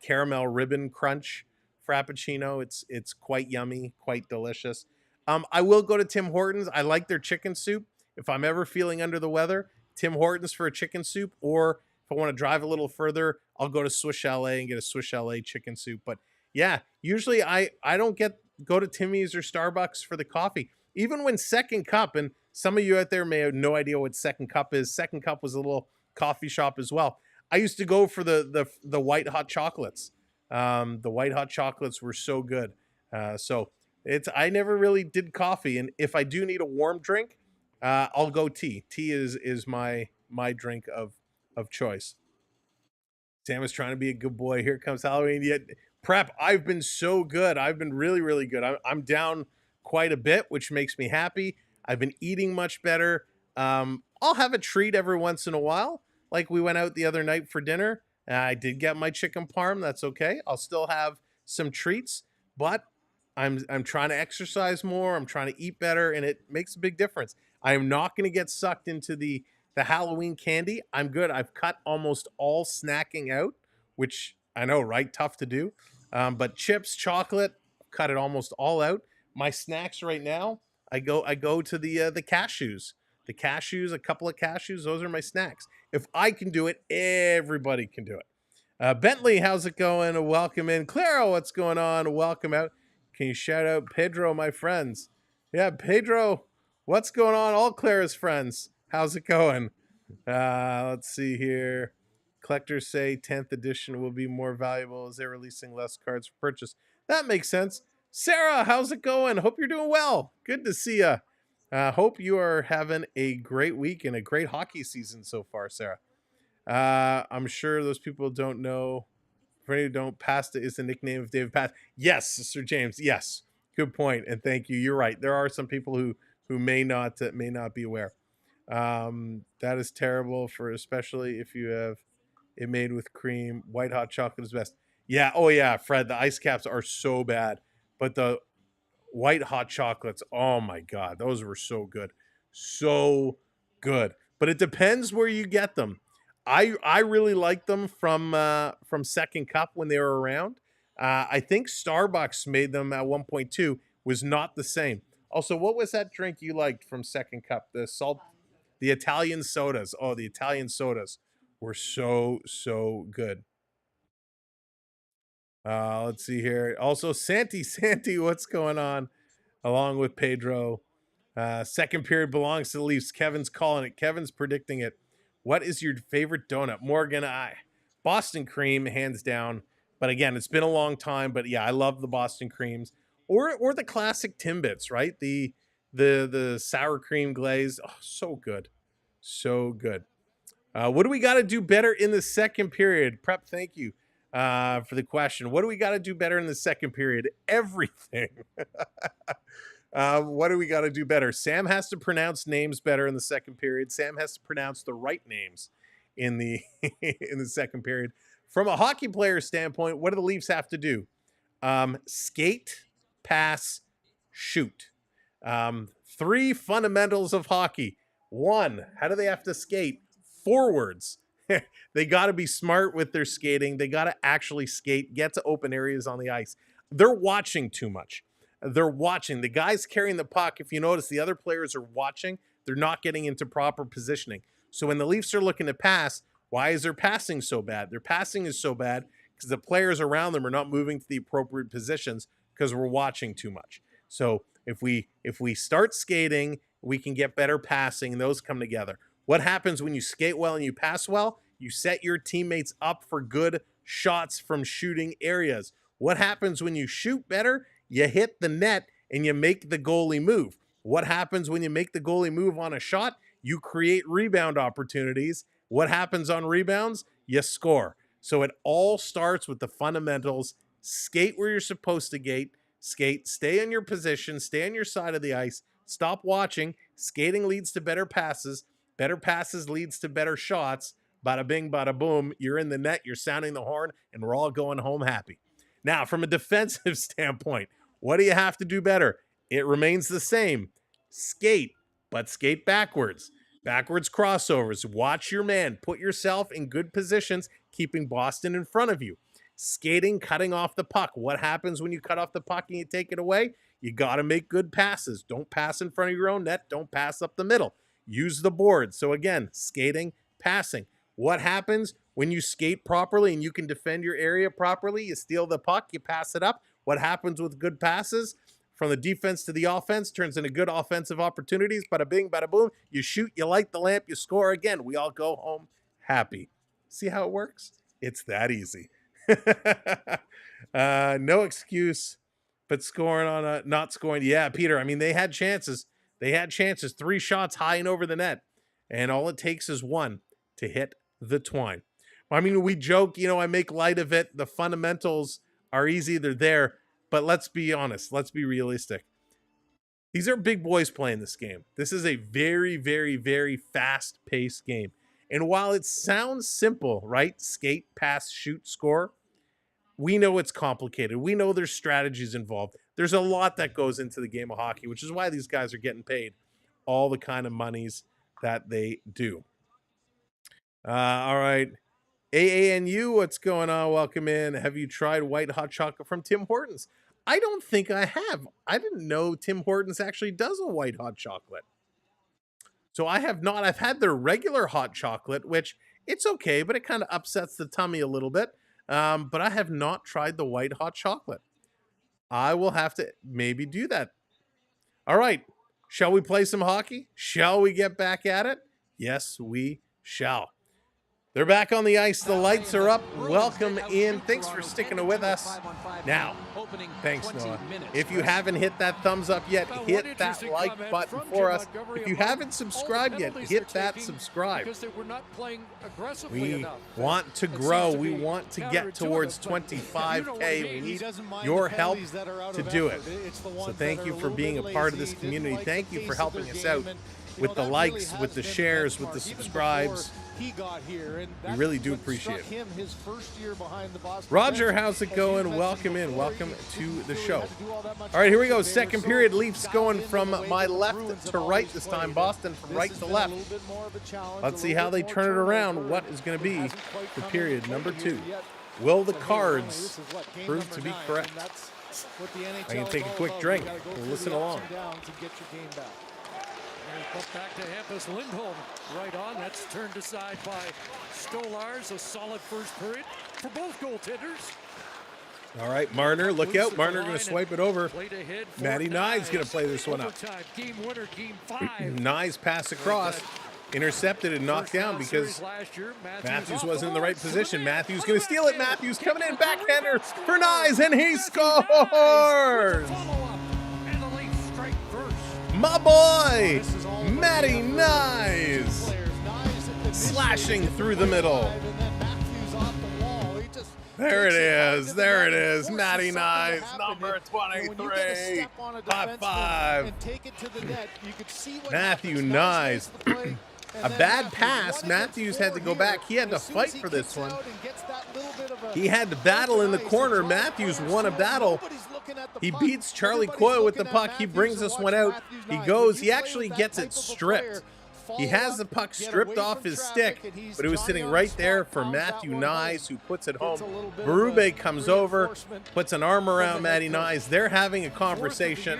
caramel ribbon crunch frappuccino. It's quite yummy, quite delicious. I will go to Tim Hortons. I like their chicken soup. If I'm ever feeling under the weather, Tim Hortons for a chicken soup, or if I want to drive a little further, I'll go to Swiss Chalet and get a Swiss Chalet chicken soup. But yeah, usually I don't go to Timmy's or Starbucks for the coffee. Even when Second Cup, and some of you out there may have no idea what Second Cup is. Second Cup was a little coffee shop as well. I used to go for the white hot chocolates. The white hot chocolates were so good. So I never really did coffee, and if I do need a warm drink, I'll go tea. Tea is my drink of choice. Sam is trying to be a good boy. Here comes Halloween. Yet prep, I've been so good. I've been really, really good. I'm down quite a bit, which makes me happy. I've been eating much better. I'll have a treat every once in a while. Like we went out the other night for dinner. I did get my chicken parm. That's okay. I'll still have some treats, but I'm trying to exercise more. I'm trying to eat better, and it makes a big difference. I am not going to get sucked into the Halloween candy. I'm good. I've cut almost all snacking out, which I know, right? Tough to do. But chips, chocolate, cut it almost all out. My snacks right now, I go to the cashews. The cashews, a couple of cashews, those are my snacks. If I can do it, everybody can do it. Bentley, how's it going? Welcome in. Clara, what's going on? Welcome out. Can you shout out Pedro, my friends? Yeah, Pedro, what's going on? All Clara's friends. How's it going? Let's see here. Collectors say 10th edition will be more valuable as they're releasing less cards for purchase. That makes sense. Sarah, how's it going? Hope you're doing well. Good to see you. Hope you are having a great week and a great hockey season so far, Sarah. I'm sure those people don't know. For any who don't, Pasta is the nickname of David Pasta. Yes, Sir James. Yes, good point, and thank you. You're right. There are some people who may not be aware. That is terrible, for especially if you have it made with cream. White hot chocolate is best. Yeah. Oh yeah, Fred. The ice caps are so bad, but the white hot chocolates, oh my God, those were so good. So good. But it depends where you get them. I really like them from Second Cup when they were around. I think Starbucks made them at 1.2, was not the same. Also, what was that drink you liked from Second Cup? The Italian sodas. Oh, the Italian sodas were so good. Let's see here. Also, Santi, what's going on? Along with Pedro. Second period belongs to the Leafs. Kevin's calling it. Kevin's predicting it. What is your favorite donut? Morgan, Boston cream, hands down. But again, it's been a long time. But yeah, I love the Boston creams. Or the classic Timbits, right? The sour cream glaze. Oh, so good. So good. What do we got to do better in the second period? Prep, thank you for the question. What do we got to do better in the second period? Everything. What do we got to do better? Sam has to pronounce names better in the second period. Sam has to pronounce the right names in the in the second period. From a hockey player standpoint, what do the Leafs have to do? Skate, pass, shoot. 3 fundamentals of hockey. 1, how do they have to skate? Forwards. They got to be smart with their skating. They got to actually skate, get to open areas on the ice. They're watching too much. They're watching. The guys carrying the puck, if you notice, the other players are watching. They're not getting into proper positioning. So when the Leafs are looking to pass, why is their passing so bad? Their passing is so bad because the players around them are not moving to the appropriate positions because we're watching too much. So if we start skating, we can get better passing, and those come together. What happens when you skate well and you pass well? You set your teammates up for good shots from shooting areas. What happens when you shoot better? You hit the net and you make the goalie move. What happens when you make the goalie move on a shot? You create rebound opportunities. What happens on rebounds? You score. So it all starts with the fundamentals. Skate where you're supposed to skate, stay in your position, stay on your side of the ice, stop watching. Skating leads to better passes. Better passes leads to better shots. Bada bing, bada boom. You're in the net, you're sounding the horn, and we're all going home happy. Now, from a defensive standpoint, what do you have to do better? It remains the same. Skate, but skate backwards. Backwards crossovers. Watch your man. Put yourself in good positions, keeping Boston in front of you. Skating, cutting off the puck. What happens when you cut off the puck and you take it away? You got to make good passes. Don't pass in front of your own net. Don't pass up the middle. Use the board. So again, skating, passing. What happens when you skate properly and you can defend your area properly? You steal the puck, you pass it up. What happens with good passes? From the defense to the offense, turns into good offensive opportunities. Bada bing, bada boom. You shoot, you light the lamp, you score again. We all go home happy. See how it works? It's that easy. No excuse, but scoring on not scoring. Yeah, Peter, I mean, they had chances. 3 shots high and over the net. And all it takes is 1 to hit the twine. I mean, we joke, I make light of it. The fundamentals are easy. They're there. But let's be honest. Let's be realistic. These are big boys playing this game. This is a very, very, very fast-paced game. And while it sounds simple, right? Skate, pass, shoot, score. We know it's complicated. We know there's strategies involved. There's a lot that goes into the game of hockey, which is why these guys are getting paid all the kind of monies that they do. All right. AANU, what's going on? Welcome in. Have you tried white hot chocolate from Tim Hortons? I don't think I have. I didn't know Tim Hortons actually does a white hot chocolate. So I have not. I've had their regular hot chocolate, which it's okay, but it kind of upsets the tummy a little bit. But I have not tried the white hot chocolate. I will have to maybe do that. All right. Shall we play some hockey? Shall we get back at it? Yes, we shall. They're back on the ice. The lights are up. Welcome in. Thanks for sticking with us. Now, thanks, Noah. If you haven't hit that thumbs up yet, hit that like button for us. If you haven't subscribed yet, hit that subscribe. We want to grow. We want to get towards 25K. We need your help to do it. So thank you for being a part of this community. Thank you for helping us out with the likes, with the shares, with the subscribes. He got here, and we really do appreciate it. Him his first year behind the Boston Roger, how's it going? Welcome in. Welcome to the show. All right, here we go. Second period. Leafs going from my left to right this time. Boston from right to left. Let's see how they turn it around. What is going to be the period number 2? Will the cards prove to be correct? I can take a quick drink and listen along. Put back to Hampus Lindholm. Right on. That's turned aside by Stolars. A solid first period for both goaltenders. All right, Marner, look out. Marner going to swipe it over. Matty Nye's going to play this one up. Game winner, game 5. Nye's pass across. Intercepted and knocked down because Matthews wasn't in the right position. Matthews going to steal it. Matthews coming in, backhander for Nyes, and he scores! My boy, Matty Nyes, slashing through the middle. There it is, Matty Nyes, number 23, high five. Matthew Nyes. A bad pass. Matthews had to go back. He had to fight for this one. He had to battle in the corner. Matthews won a battle. He beats Charlie Coyle with the puck. He brings this one out. He goes. He actually gets it stripped. He has the puck stripped off his stick, but it was sitting right there for Matthew Nyes, who puts it home. Berube comes over, puts an arm around Matty Nyes. They're having a conversation,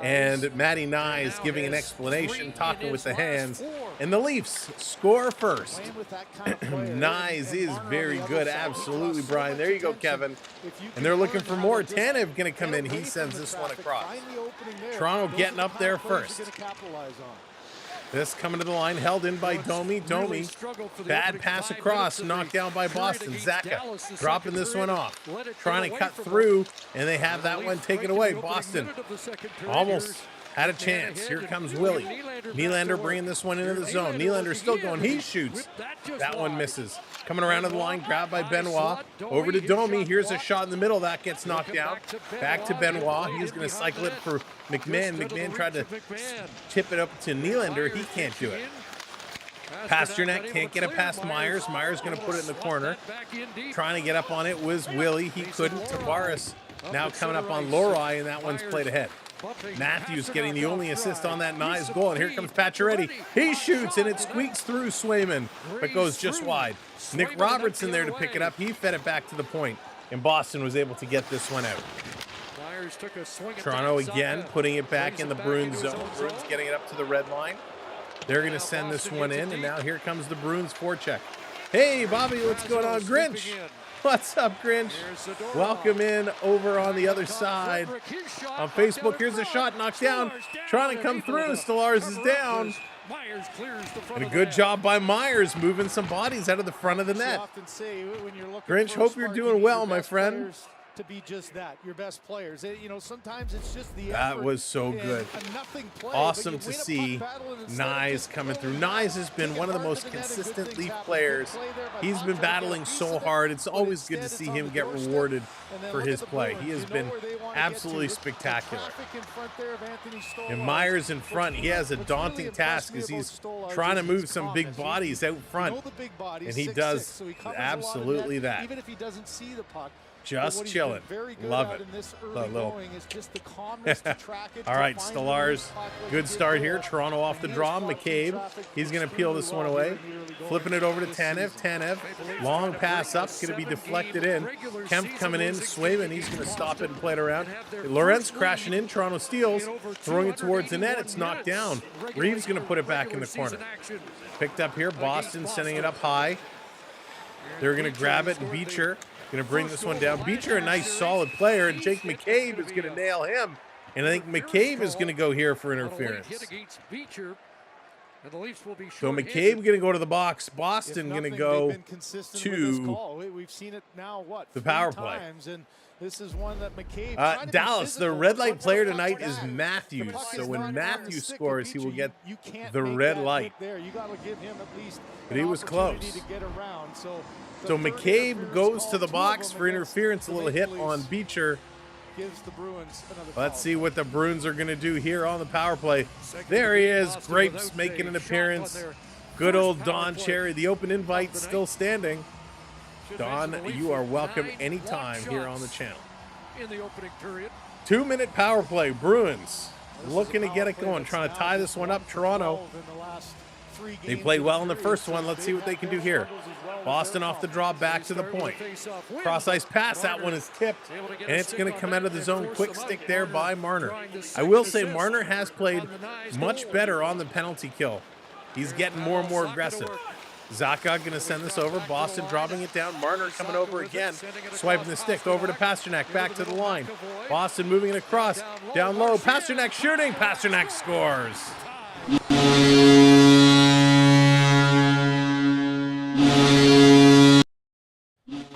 and Matty Nyes giving an explanation, talking with the hands, and the Leafs score first. Nyes is very good, absolutely, Brian. There you go, Kevin. And they're looking for more. Tanev going to come in. He sends this one across. Toronto getting up there first. This coming to the line, held in by Domi. Domi, bad pass across, knocked down by Boston. Zaka dropping this one off, trying to cut through, and they have that one taken away. Boston almost had a chance. Here comes Willie. Nylander bringing this one into the zone. Nylander still going. He shoots. That one misses. Coming around to the line, grabbed by Benoit. Over to Domi. Here's a shot in the middle. That gets knocked down. Back to Benoit. He's going to cycle it for McMahon. McMahon tried to tip it up to Nylander. He can't do it. Pasternak can't get it past Myers. Myers going to put it in the corner. Trying to get up on it was Willie. He couldn't. Tavares now coming up on Lohrei, and that one's played ahead. Matthews getting the only assist on that Nyes goal, and here comes Pacioretty. He shoots, and it squeaks through Swayman, but goes just wide. Nick Robertson there to pick it up. He fed it back to the point, and Boston was able to get this one out. Toronto again putting it back in the Bruins zone. Bruins getting it up to the red line. They're going to send this one in, and now here comes the Bruins forecheck. Hey, Bobby, what's going on? Grinch. What's up, Grinch? Welcome in over on the other side. On Facebook, here's a shot knocked down. Trying to come through. Stolars is down. And a good job by Myers moving some bodies out of the front of the net. Grinch, hope you're doing well, my friend. To be just that, your best players. You know, sometimes it's just the that was so good. Awesome to see Nyes coming through. Nyes has been one of the most consistent Leaf players. He's been battling so hard. It's always good to see him get rewarded for his play. He has been absolutely spectacular. And Myers in front, he has a daunting task as he's trying to move some big bodies out front. And he does absolutely that. Even if he doesn't see the puck. Just chilling. Love it. Little. All right, Stolars. Good start here. Toronto off the draw. McCabe. He's going to peel this one away. Flipping it over to Tanev. Tanev. Long pass up. Going to be deflected in. Kemp coming in. Swayman. He's going to stop it and play it around. Lawrence crashing in. Toronto steals. Throwing it towards the net. It's knocked down. Reeves going to put it back in the corner. Picked up here. Boston sending it up high. They're going to grab it. And Beecher going to bring this one down. Beecher, a nice solid player, and Jake McCabe is going to nail him. And I think McCabe is going to go here for interference. So McCabe going to go to the box. Boston going to go to the power play. This is one that McCabe Dallas, the red light player tonight is Matthews. So when Matthews scores, he will get the red light. But he was close. So McCabe goes to the box for interference, a little hit on Beecher. Let's see what the Bruins are going to do here on the power play. There he is, Grapes making an appearance. Good old Don Cherry, the open invite still standing. Don, you are welcome anytime here on the channel. 2-minute power play. Bruins looking to get it going, trying to tie this one up. Toronto They played well in the first one. Let's see what they can do here. Boston off the draw, back to the point. Cross-ice pass, that one is tipped, and it's going to come out of the zone. Quick stick there by Marner. I will say Marner has played much better on the penalty kill. He's getting more and more aggressive. Zacha going to send this over. Boston dropping it down. Marner coming over again. Swiping the stick over to Pasternak. Back to the line. Boston moving it across. Down low. Pasternak shooting. Pasternak scores.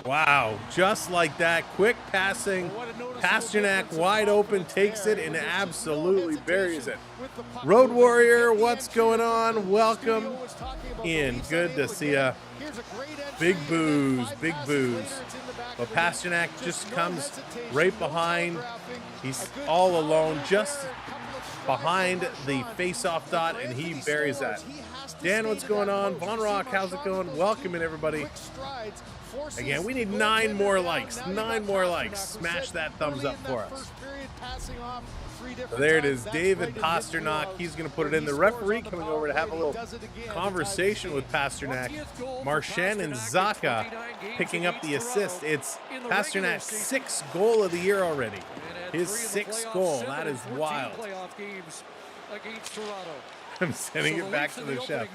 Wow, just like that, quick passing, Pasternak wide open, takes it and absolutely buries it. Road Warrior, what's going on? Welcome in, good to see ya. Big boos, big boos. But Pasternak just comes right behind, he's all alone, just behind the face-off dot, and he buries that. Dan, what's going on? Von Rock, how's it going? Welcome in, everybody. Again, we need 9 more likes. 9 more likes. Smash that thumbs up for us. So there it is, David Pasternak. He's going to put it in. The referee coming over to have a little conversation with Pasternak. Marchand and Zacha picking up the assist. It's Pasternak's 6th goal of the year already. His 6th goal. That is wild. I'm sending it back to the chef.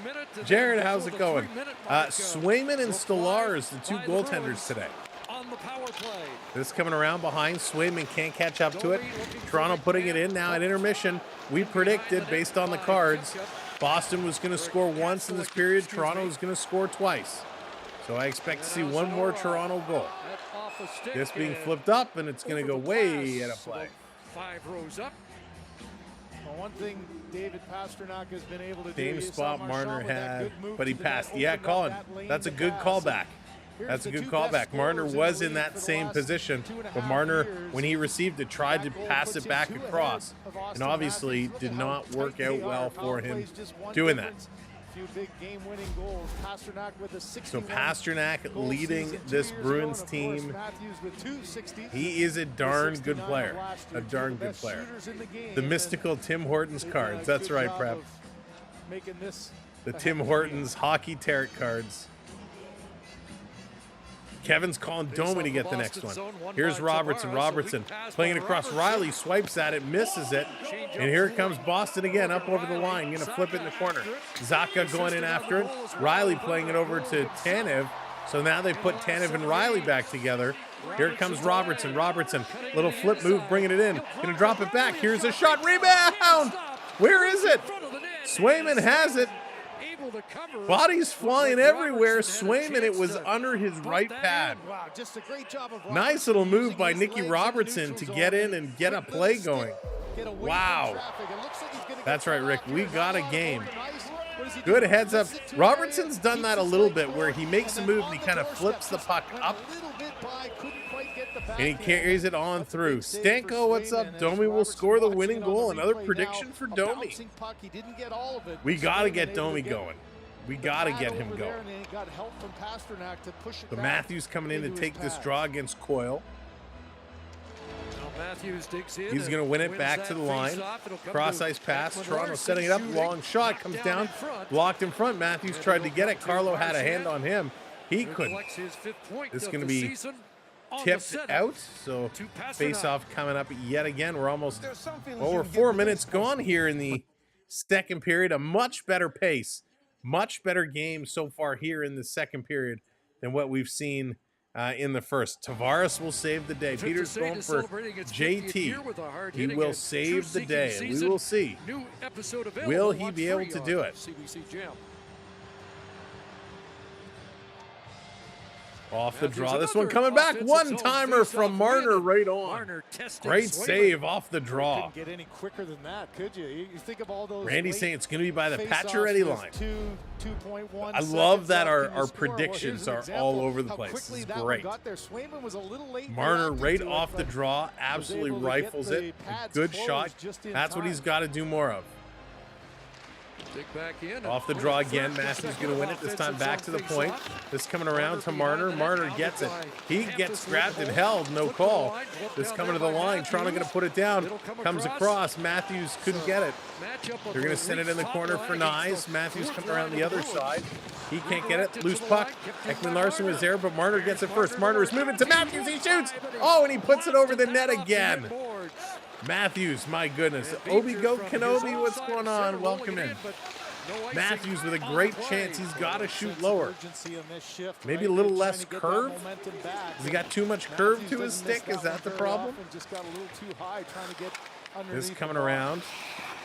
Jared, how's it going? Swayman and Stolarz, the 2 goaltenders today. This coming around behind. Swayman can't catch up to it. Toronto putting it in now at intermission. We predicted, based on the cards, Boston was going to score once in this period. Toronto was going to score twice. So I expect to see 1 more Toronto goal. This being flipped up, and it's going to go way out of play. 5 rows up. Well, one thing David Pasternak has been able to do. Same spot Marner had, but he passed. Yeah, Colin, that's a good callback. That's a good callback. Marner was in that same position, but Marner, when he received it, tried to pass it back across, and obviously did not work out well for him doing that. So Pasternak leading this Bruins team. He is a darn good player. A darn good player. The mystical Tim Hortons cards. That's right, Prep. The Tim Hortons hockey tarot cards. Kevin's calling Domi to get the next one. Here's Robertson. Robertson playing it across. Riley swipes at it, misses it. And here comes Boston again, up over the line. Going to flip it in the corner. Zacha going in after it. Riley playing it over to Tanev. So now they put Tanev and Riley back together. Here comes Robertson. Robertson, little flip move, bringing it in. Going to drop it back. Here's a shot. Rebound! Where is it? Swayman has it. Bodies flying everywhere. Swayman, it was under his right pad. Nice little move by Nicky Robertson to get in and get a play going. Wow. That's right, Rick. We got a game. Good heads up. Robertson's done that a little bit where he makes a move and he kind of flips the puck up. And he carries it on through. Stanko, what's up? Domi will score the winning goal. Another prediction for Domi. We got to get Domi going. We got to get him going. So Matthews coming in to take this draw against Coyle. He's going to win it back to the line. Cross-ice pass. Toronto setting it up. Long shot. Comes down. Blocked in front. Matthews tried to get it. Carlo had a hand on him. He couldn't. This is going to be tipped out. So face-off coming up yet again. We're almost, well, we're 4 minutes gone here in the second period. A much better pace. Much better game so far here in the second period than what we've seen in the first. Tavares will save the day. Peter's going for JT. He will save the day. We will see. Will he be able to do it? Off the draw. This one coming back. One-timer from Marner right on. Great save off the draw. Get any quicker than that, could you? You think of all those. Randy's saying it's going to be by the Pacioretty line. I love that our predictions are all over the place. This is great. Marner right off the draw. Absolutely rifles it. Good shot. That's what he's got to do more of. Dig back in. Off the draw again. Matthews going to win it. This time back to the point. This coming around to Marner. Marner gets it. He gets grabbed and held. No call. This coming to the line. Toronto going to put it down. Comes across. Matthews couldn't get it. They're going to send it in the corner for Nyes. Matthews coming around the other side. He can't get it. Loose puck. Ekman Larson was there, but Marner gets it first. Marner is moving to Matthews. He shoots. Oh, and he puts it over the net again. Matthews, my goodness. Obi Goat Kenobi, what's going on? Welcome in. Matthews with a great chance. He's got to shoot lower. Maybe a little less curve. Has he got too much curve to his stick? Is that the problem? This coming around.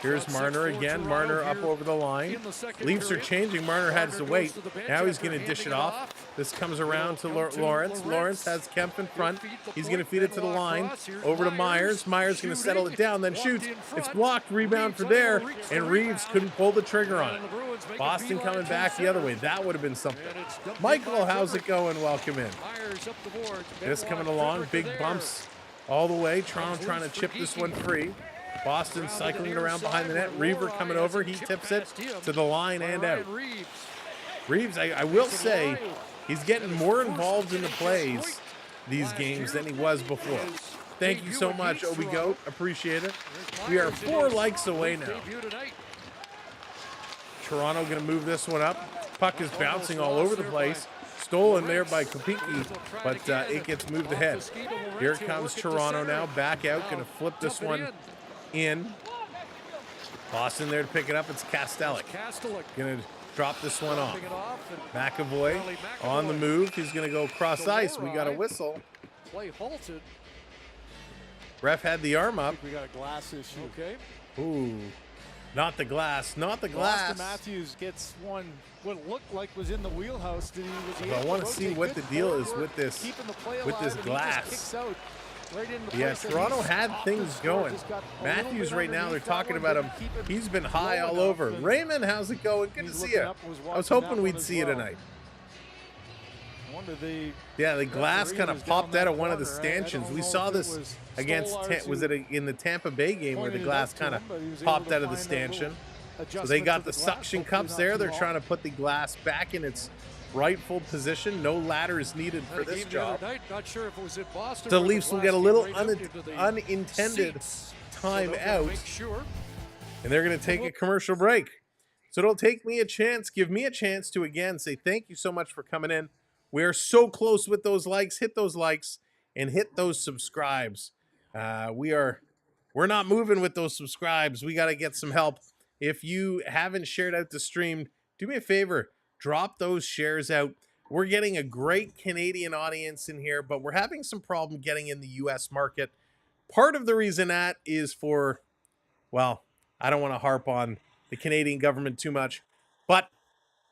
Here's Marner again. Marner up over the line. Leafs are changing. Marner has to wait. Now he's going to dish it off. This comes around to Lawrence. Lawrence has Kemp in front. He's going to feed it to the line. Over to Myers. Myers going to settle it down, then shoots. It's blocked. Rebound for there. And Reeves couldn't pull the trigger on it. Boston coming back the other way. That would have been something. Michael, how's it going? Welcome in. This coming along. Big bumps all the way. Toronto trying to chip this one free. Boston cycling it around behind the net. Reaver coming over. He tips it to the line and out. Reeves, I will say, he's getting more involved in the plays these games than he was before. Thank you so much, Obi Goat. Appreciate it. We are 4 likes away now. Toronto going to move this one up. Puck is bouncing all over the place. Stolen there by Kopicki, but it gets moved ahead. Here comes Toronto now. Back out. Going to flip this one in. Boston there to pick it up. It's Kastelik. Going to drop this one off. McAvoy on the move. He's going to go cross ice. We got a whistle. Play halted. Ref had the arm up. We got a glass issue. Okay. Ooh. Not the glass. Not the glass. Austin Matthews gets one. What looked like was in the wheelhouse. I want to see what the deal is with this glass. Yeah, Toronto had things going. Matthews right now, they're talking about him. He's been high all over. Raymond, how's it going? Good to see you. I was hoping we'd see you tonight. Yeah, the glass kind of popped out of one of the stanchions. We saw this against, was it in the Tampa Bay game where the glass kind of popped out of the stanchion? So they got the suction cups there. They're trying to put the glass back in its rightful position. No ladders needed for this job. Not sure if it was in Boston. The Leafs will get a little unintended time out, and they're going to take a commercial break. So it'll take me a chance, give me a chance to again say thank you so much for coming in. We're so close with those likes. Hit those likes and hit those subscribes. We're not moving with those subscribes. We got to get some help. If you haven't shared out the stream, do me a favor. Drop those shares out. We're getting a great Canadian audience in here, but we're having some problem getting in the U.S. market. Part of the reason that is for, well, I don't want to harp on the Canadian government too much, but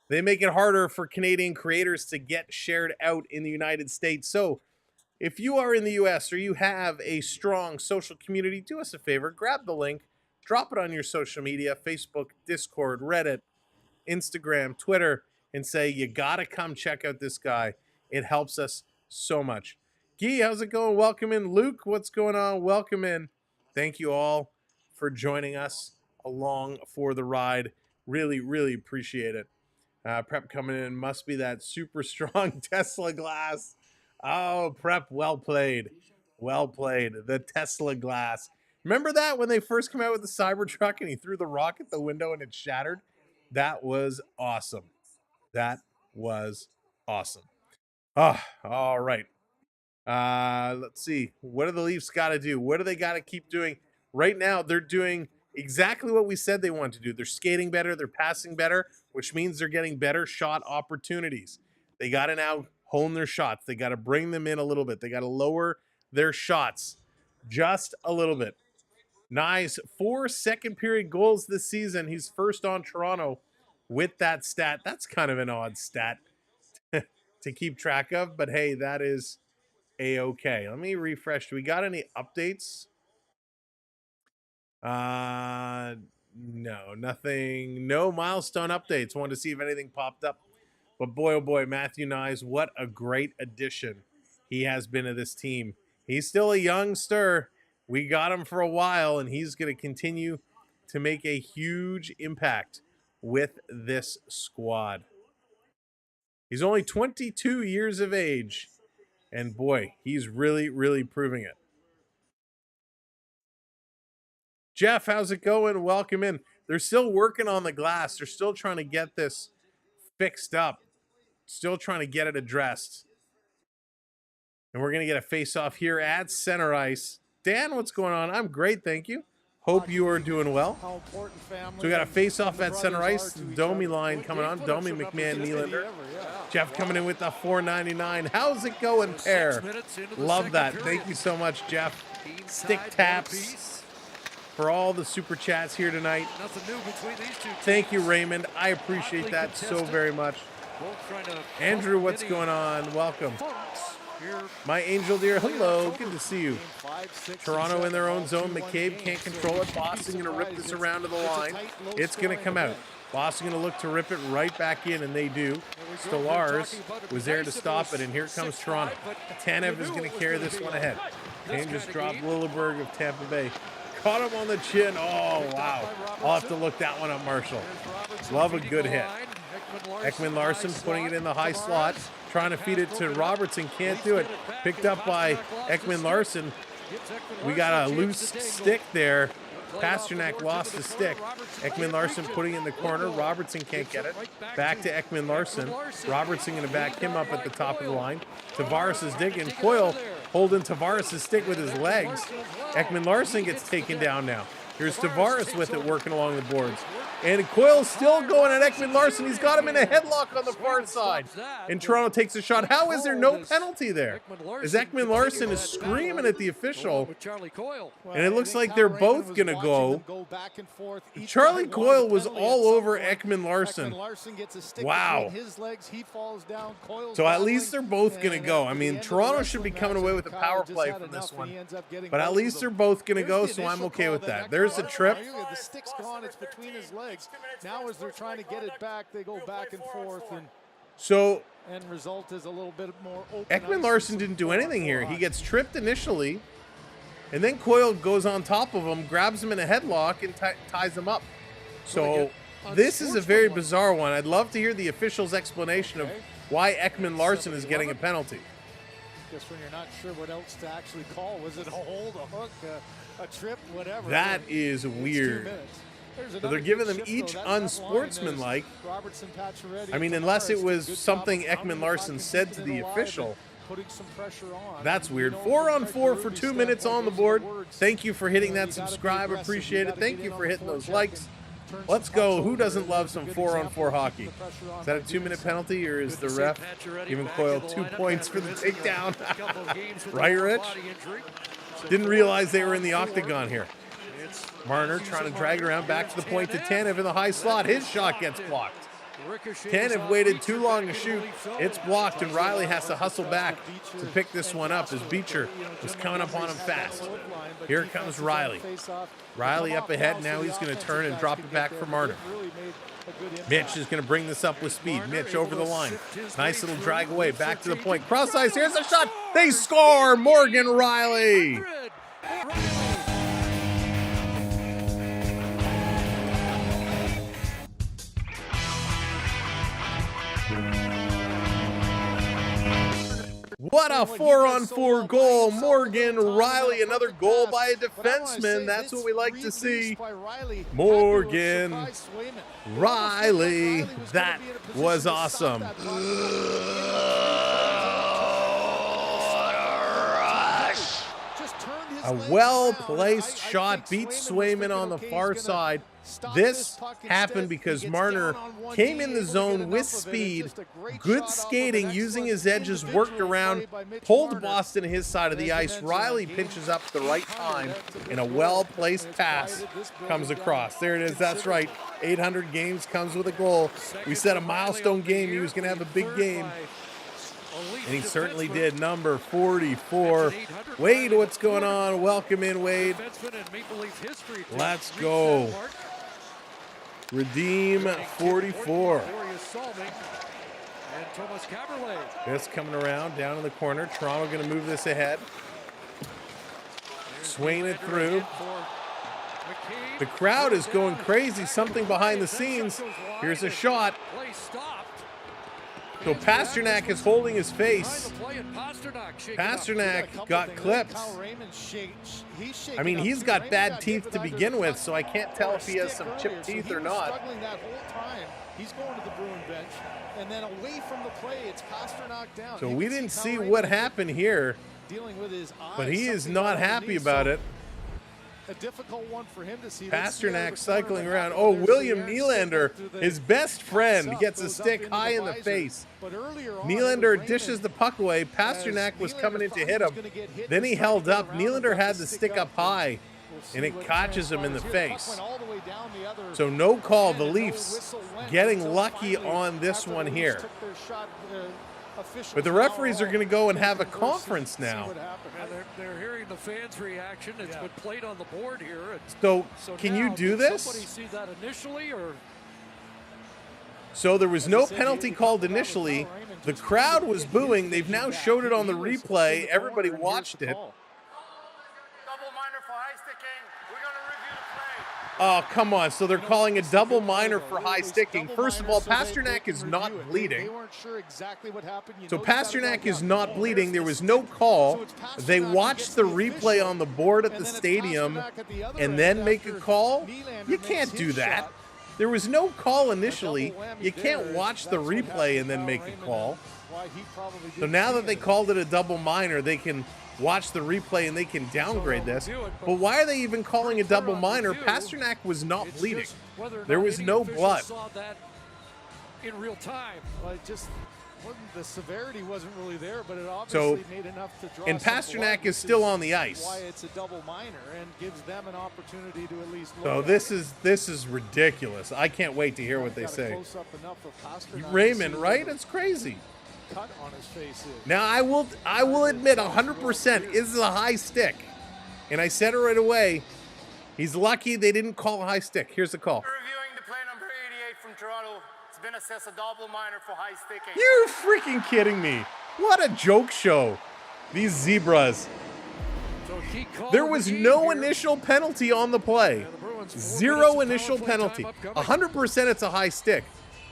they make it harder for Canadian creators to get shared out in the United States. So if you are in the U.S. or you have a strong social community, do us a favor, grab the link, drop it on your social media, Facebook, Discord, Reddit, Instagram, Twitter, and say, you got to come check out this guy. It helps us so much. Guy, how's it going? Welcome in. Luke, what's going on? Welcome in. Thank you all for joining us along for the ride. Really, really appreciate it. Prep coming in. Must be that super strong Tesla glass. Oh, Prep, well played. Well played. The Tesla glass. Remember that when they first came out with the Cybertruck and he threw the rock at the window and it shattered? That was awesome. That was awesome. Oh, all right. Let's see. What do the Leafs got to do? What do they got to keep doing? Right now, they're doing exactly what we said they want to do. They're skating better. They're passing better, which means they're getting better shot opportunities. They got to now hone their shots. They got to bring them in a little bit. They got to lower their shots just a little bit. Nice. 4 second-period goals this season. He's first on Toronto with that stat. That's kind of an odd stat to keep track of, but hey, that is A-okay. Let me refresh. Do we got any updates? No, nothing. No milestone updates. Wanted to see if anything popped up. But boy, oh boy, Matthew Nyes, what a great addition he has been to this team. He's still a youngster. We got him for a while, and he's going to continue to make a huge impact with this squad. He's only 22 years of age, and boy, he's really, really proving it. Jeff, how's it going? Welcome in. They're still working on the glass. They're still trying to get this fixed up. Still trying to get it addressed. And we're going to get a face-off here at center ice. Dan, what's going on? I'm great, thank you. Hope you are doing well. So we got a face-off at center ice. Domi line coming on. Domi, McMahon, Nylander. Jeff coming in with the $4.99. How's it going, pair? Love that. Thank you so much, Jeff. Stick taps for all the super chats here tonight. Thank you, Raymond. I appreciate that so very much. Andrew, what's going on? Welcome. My angel dear, hello. Good to see you. Toronto in their own zone. McCabe can't control it. Boston going to rip this around to the line. It's going to come out. Boston going to look to rip it right back in, and they do. Stolarz was there to stop it, and here comes Toronto. Tanev is going to carry this one ahead. Kane just dropped Lilleberg of Tampa Bay. Caught him on the chin. Oh, wow. I'll have to look that one up, Marshall. Love a good hit. Ekman Larson putting it in the high slot. Trying to feed it to Robertson. Can't do it. Picked up by Ekman Larson. We got a loose stick there. Pasternak lost the stick. Ekman Larson putting it in the corner. Robertson can't get it. Back to Ekman Larson. Robertson going to back him up at the top of the line. Tavares is digging. Coyle holding Tavares' stick with his legs. Ekman Larson gets taken down now. Here's Tavares with it, working along the boards. And Coyle's still going at Ekman Larson. He's got him in a headlock on the far side. And Toronto takes a shot. How is there no penalty there? As Ekman Larson is screaming at the official. And it looks like they're both going to go. Charlie Coyle was all over Ekman Larson. Wow. So at least they're both going to go. I mean, Toronto should be coming away with a power play from this one. But at least they're both going to go, so I'm okay with that. There's a trip. The stick's gone. It's between his legs. Now as they're trying to get it back, they go back and forth, and so end result is a little bit more open. Ekman Larson didn't do anything here. He gets tripped initially, and then Coyle goes on top of him, grabs him in a headlock, and ties him up. So this is a very bizarre one. I'd love to hear the official's explanation of why Ekman Larson is getting a penalty. Just when you're not sure what else to actually call. Was it a hold, a hook, a trip, whatever? That is weird. So they're giving them each unsportsmanlike. I mean, unless it was something Ekman Larson said to the official. That's weird. 4-on-4 for 2 minutes on the board. Thank you for hitting that subscribe. Appreciate it. Thank you for hitting those likes. Let's go. Who doesn't love some 4-on-4 hockey? Is that a 2-minute penalty, or is the ref giving Coyle 2 points for the takedown? Right, Rich? Didn't realize they were in the octagon here. Marner trying to drag it around back to the point to Tanev in the high slot. His shot gets blocked. Tanev waited too long to shoot. It's blocked, and Riley has to hustle back to pick this one up as Beecher is coming up on him fast. Here comes Riley. Riley up ahead. Now he's going to turn and drop it back for Marner. Mitch is going to bring this up with speed. Mitch over the line. Nice little drag away. Back to the point. Cross ice. Here's a shot. They score. Morgan Riley. What a 4-on-4 goal. Morgan Riley, another goal by a defenseman. That's what we like to see. Morgan Riley. That was awesome. A well-placed shot beats Swayman on the far side. This happened because Marner came in the zone with speed, good skating, using his edges, worked around, pulled Boston to his side of the ice. Riley pinches up at the right time, and a well-placed pass comes across. There it is. That's right. 800 games comes with a goal. We said a milestone game. He was going to have a big game. And he certainly did. Number 44. Wade, what's going on? Welcome in, Wade. Let's go. Redeem 44. This coming around down in the corner. Toronto going to move this ahead. Swing it through. came. The crowd is going crazy. Something behind the scenes. Here's a shot. Play stopped. So Pasternak is holding his face. Behind the play, and Pasternak shaking up. Pasternak got clipped. I mean, he's got bad teeth to begin with, so I can't tell if he has some chipped teeth or not. Struggling that whole time. He's going to the Bruin bench, and then away from the play, it's Pasternak down. So we didn't see what happened here, dealing with his eyes, but he is something not underneath, happy about so it. A difficult one for him to see. Let's see out of Pasternak the cycling corner. around. Oh, There's William the Nylander, through the his best friend, up, gets a goes up stick into high in the visor. face. But earlier on, Nylander Raymond, dishes the puck away. Pasternak was Nylander coming in thought to he hit was him. gonna get hit Then and he start to held get up. around him, Nylander got had the the stick stick up high, We'll see and it what catches him in the transpires here. The puck face. went all the way down the other So no call. The end, and no Leafs whistle went getting until lucky finally, on this after one the Leafs here. took their shot, officials But the now referees are all going to go and have a converse conference see now. what happened. And they're hearing the fans' reaction. It's been played on the board here. So So can now, you do did this? Somebody see that initially, or So there was no penalty called initially. The crowd was booing. They've now showed it on the replay. Everybody watched it. Double minor for high sticking. We're going to review the play. Oh, come on. So they're calling a double minor for high sticking. First of all, Pasternak is not They bleeding. weren't sure exactly what happened. You So know he's got it Pasternak all is down. not bleeding. There was no call. They watched the replay on the board at And the then it's stadium Pasternak at the other and end then make a after call. Nylander You makes can't his do that. shot. There was no call initially. Double whammy You can't there. watch the That's what replay happened and then to make a Raymond call. and why he probably So didn't now see that they it. called it a double minor, they can watch the replay and they can downgrade this. But why are they even calling a double minor? Pasternak was not it's bleeding. just whether or There not was any no official blood. Saw that in real time. Well, it just wasn't, the severity wasn't really there, but it obviously made enough to draw And some Pasternak blood, is which still on the ice. Why it's a double minor and gives them an opportunity to at least look So at this is ridiculous. I can't wait to hear what they Got a say. close-up enough of Pasternak to Raymond, see right? where It's crazy. the cut on his face is. Now I will admit 100% is a high stick. And I said it right away. He's lucky they didn't call a high stick. Here's the call. Reviewing the play number 88 from Toronto. It's been assessed a double minor for high sticking. You're freaking kidding me. What a joke show. These zebras. So key call There of the was game no here. initial penalty on the play. And the Bruins 4 Zero minutes of initial power play penalty. time upcoming. 100% it's a high stick.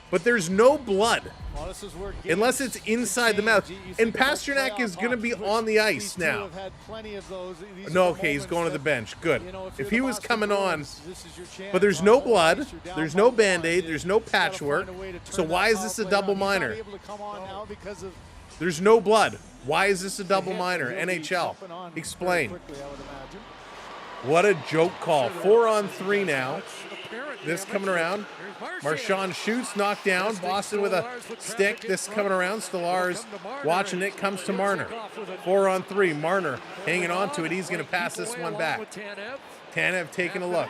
But there's no blood. Well, this is where Unless games it's can inside the change. mouth. You And think about Pasternak playoff is going to be hockey, on the which ice these two now. have had plenty of those. These No, are the okay, he's moments going to the that, bench. Good. you know, If you're he the was Boston coming on, Bruins, this is your chance. but there's On no home blood, ice, you're down there's by no one. Band-Aid, You there's no gotta patchwork. find a way to So turn why that is this power a play double on. He's not minor? able to come on now because of There's no blood. Why is this a double the hit, minor? and he'll be NHL. jumping on very Explain. quickly, I would imagine. What a joke call. 4-on-3 now. Apparent This damage. coming around. Here's Marchand shoots, knocked down. Boston with a stick. This coming around. Stellaris watching it. Comes to Marner. 4-on-3. Marner hanging on to it. He's going to pass this one back. Tanev taking a look.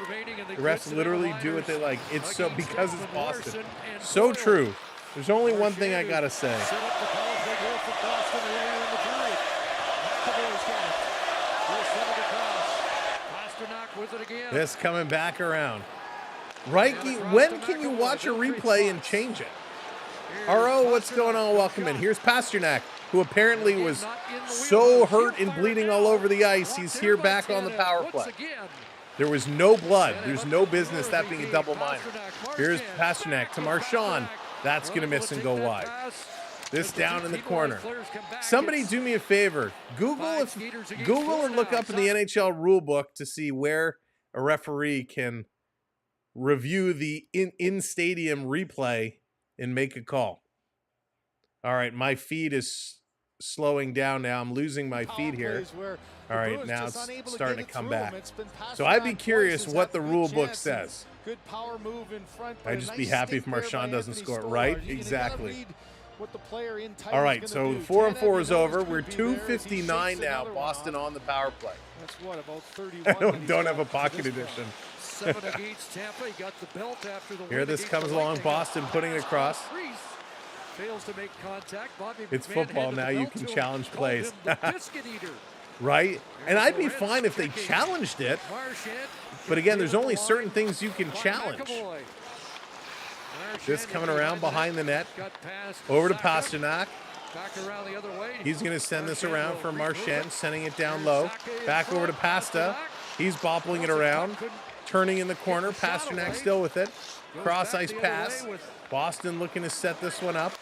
The refs literally do what they like. It's so because it's Boston. So true. There's only one thing I got to say. Set up the power play goal for Boston earlier in the period. McAvoy's got it. Will send it across. Pasternak with it again. This coming back around. Reiki, when can you watch a replay and change it? RO, what's going on? Welcome in. Here's Pasternak, who apparently was so hurt and bleeding all over the ice. He's here back on the power play. There was no blood. There's no business that being a double minor. Here's Pasternak to Marchand. That's going to miss and go wide. This down in the corner. Somebody do me a favor. Google and look up in the NHL rule book to see where a referee can review the in-stadium replay and make a call. All right, my feed is slowing down now. I'm losing my feed here. All right, now it's starting to come back. So I'd be curious what the rule book says. Good power move in front. I'd just be happy if Marchand doesn't score it. Right? Exactly. What the player in tight All is right, gonna so do. the 4-on-4 is Tanev, you know, over. he's We're gonna be there as he 2:59 shakes now. another Boston one off. on the power play. That's what, about 31. I that he's don't have a got to pocket this edition. 7 against Tampa. He got the belt after the Here win this against comes the along. Lightning. Boston putting it across. Fails to make contact. Bobby It's McMahon football handed the now. You belt can to him, challenge called plays. him the biscuit eater. Right? And I'd be fine if they challenged it. Marchand But again, there's cleared only the line certain things you can by challenge. McAvoy. This Marchand coming in around behind the net. Got past Over to Saka. Pasternak. Back around the other way. He's going to send this around for Marchand will Marchand, remove it. sending it down Here's low. Saka in Back over to front. Pasta. Pasternak. He's boppling it around. turning in the corner. Pasternak still with it. Cross ice pass. Boston looking to set this one up.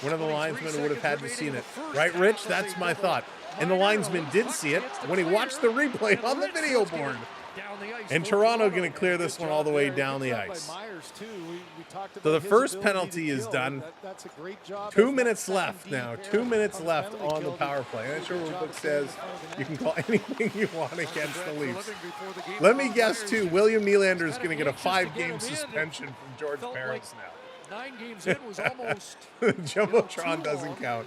One of the linesmen would have had to seen it. Right, Rich? That's my thought. And the linesman did see it when he watched the replay on the video board. And Toronto going to clear this one all the way down the ice. So the first penalty is done. 2 minutes left now. 2 minutes left on the power play. I'm not sure what the book says. You can call anything you want against the Leafs. Let me guess, too. William Nylander is going to get a 5-game suspension from George Parros now. 9 games in was almost Jumbotron doesn't count.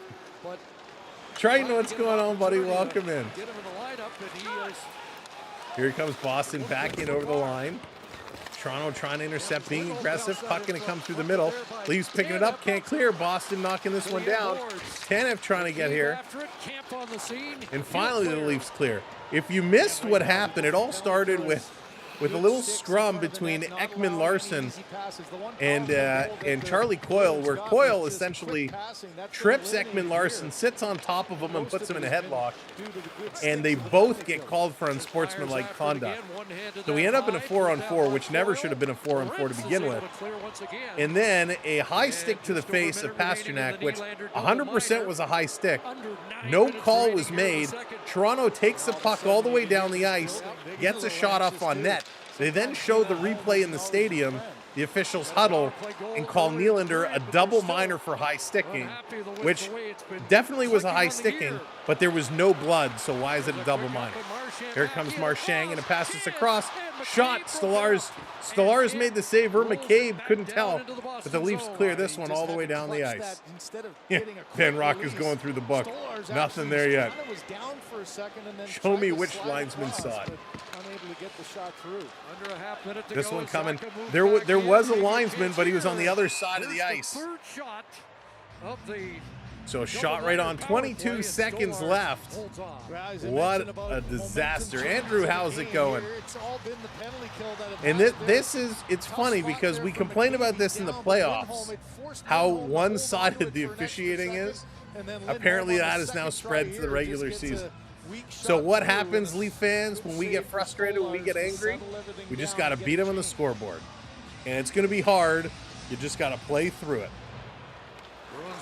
Triton, what's going on, buddy? Welcome in. Get him in the lineup, and he is Here comes Boston back in over the line. Toronto trying to intercept, being aggressive. Puck going to come through the middle. Leafs picking it up, can't clear. Boston knocking this one down. Tanev trying to get here. And finally the Leafs clear. If you missed what happened, it all started with a little scrum between Ekman Larson and Charlie Coyle, where Coyle essentially trips Ekman Larson, sits on top of him, and puts him in a headlock, and they both get called for unsportsmanlike conduct. So we end up in a 4-on-4, which never should have been a 4-on-4 to begin with. And then a high stick to the face of Pasternak, which 100% was a high stick. No call was made. Toronto takes the puck all the way down the ice, gets a shot off on net. They then show the replay in the stadium. The officials huddle and call Nylander a double minor for high sticking, which definitely was a high sticking, but there was no blood, so why is it a double minor? Here comes Marchand, and it passes across. Shot. Stellaris made the save. McCabe couldn't tell, but the Leafs clear this one all the way down the ice. Yeah, Van Rock is going through the book. Nothing there yet. Show me which linesman saw it. This one coming. There was a linesman, but he was on the other side of the ice. So a shot right on. 22 seconds left. What a disaster. Andrew, how's it going? And it's funny because we complain about this in the playoffs, how one-sided the officiating is. Apparently that is now spread to the regular season. So what happens, Leaf fans, when we get frustrated, when we get angry? We just got to beat them on the scoreboard. And it's going to be hard. You just got to play through it.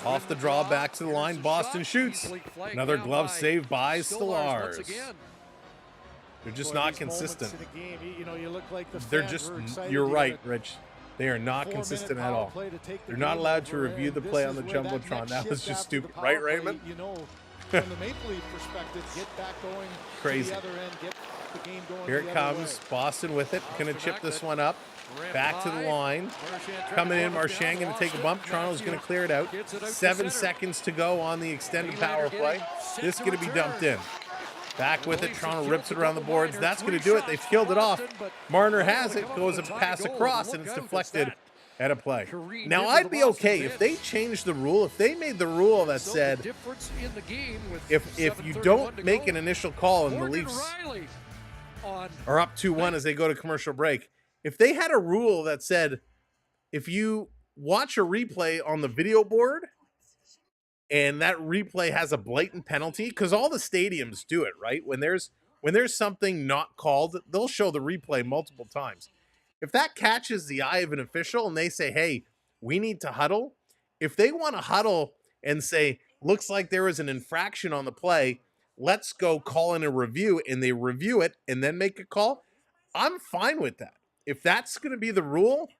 Off the draw, back to the line. Boston shoots. Another glove save by Stellaris. They're just not consistent. They're just, you're right, Rich. They are not consistent at all. They're not allowed to review the play on the Jumbotron. That was just stupid. Right, Raymond? From the Maple Leaf perspective, get back going. Crazy. To the other end, get the game going. Here it comes. Boston with it. Going to chip this one up. Back to the line. Coming in. Marchand going to take a bump. Toronto's going to clear it out. 7 seconds to go on the extended power play. This is going to be dumped in. Back with it. Toronto rips it around the boards. That's going to do it. They've killed it off. Marner has it. Goes a pass across, and it's deflected at a play. Now, I'd be okay if they changed the rule. If they made the rule that said if you don't make an initial call and the Leafs are up 2-1 as they go to commercial break, if they had a rule that said if you watch a replay on the video board and that replay has a blatant penalty, because all the stadiums do it, right? When there's something not called, they'll show the replay multiple times. If that catches the eye of an official and they say, hey, we need to huddle, if they want to huddle and say, looks like there was an infraction on the play, let's go call in a review, and they review it and then make a call, I'm fine with that. If that's going to be the rule,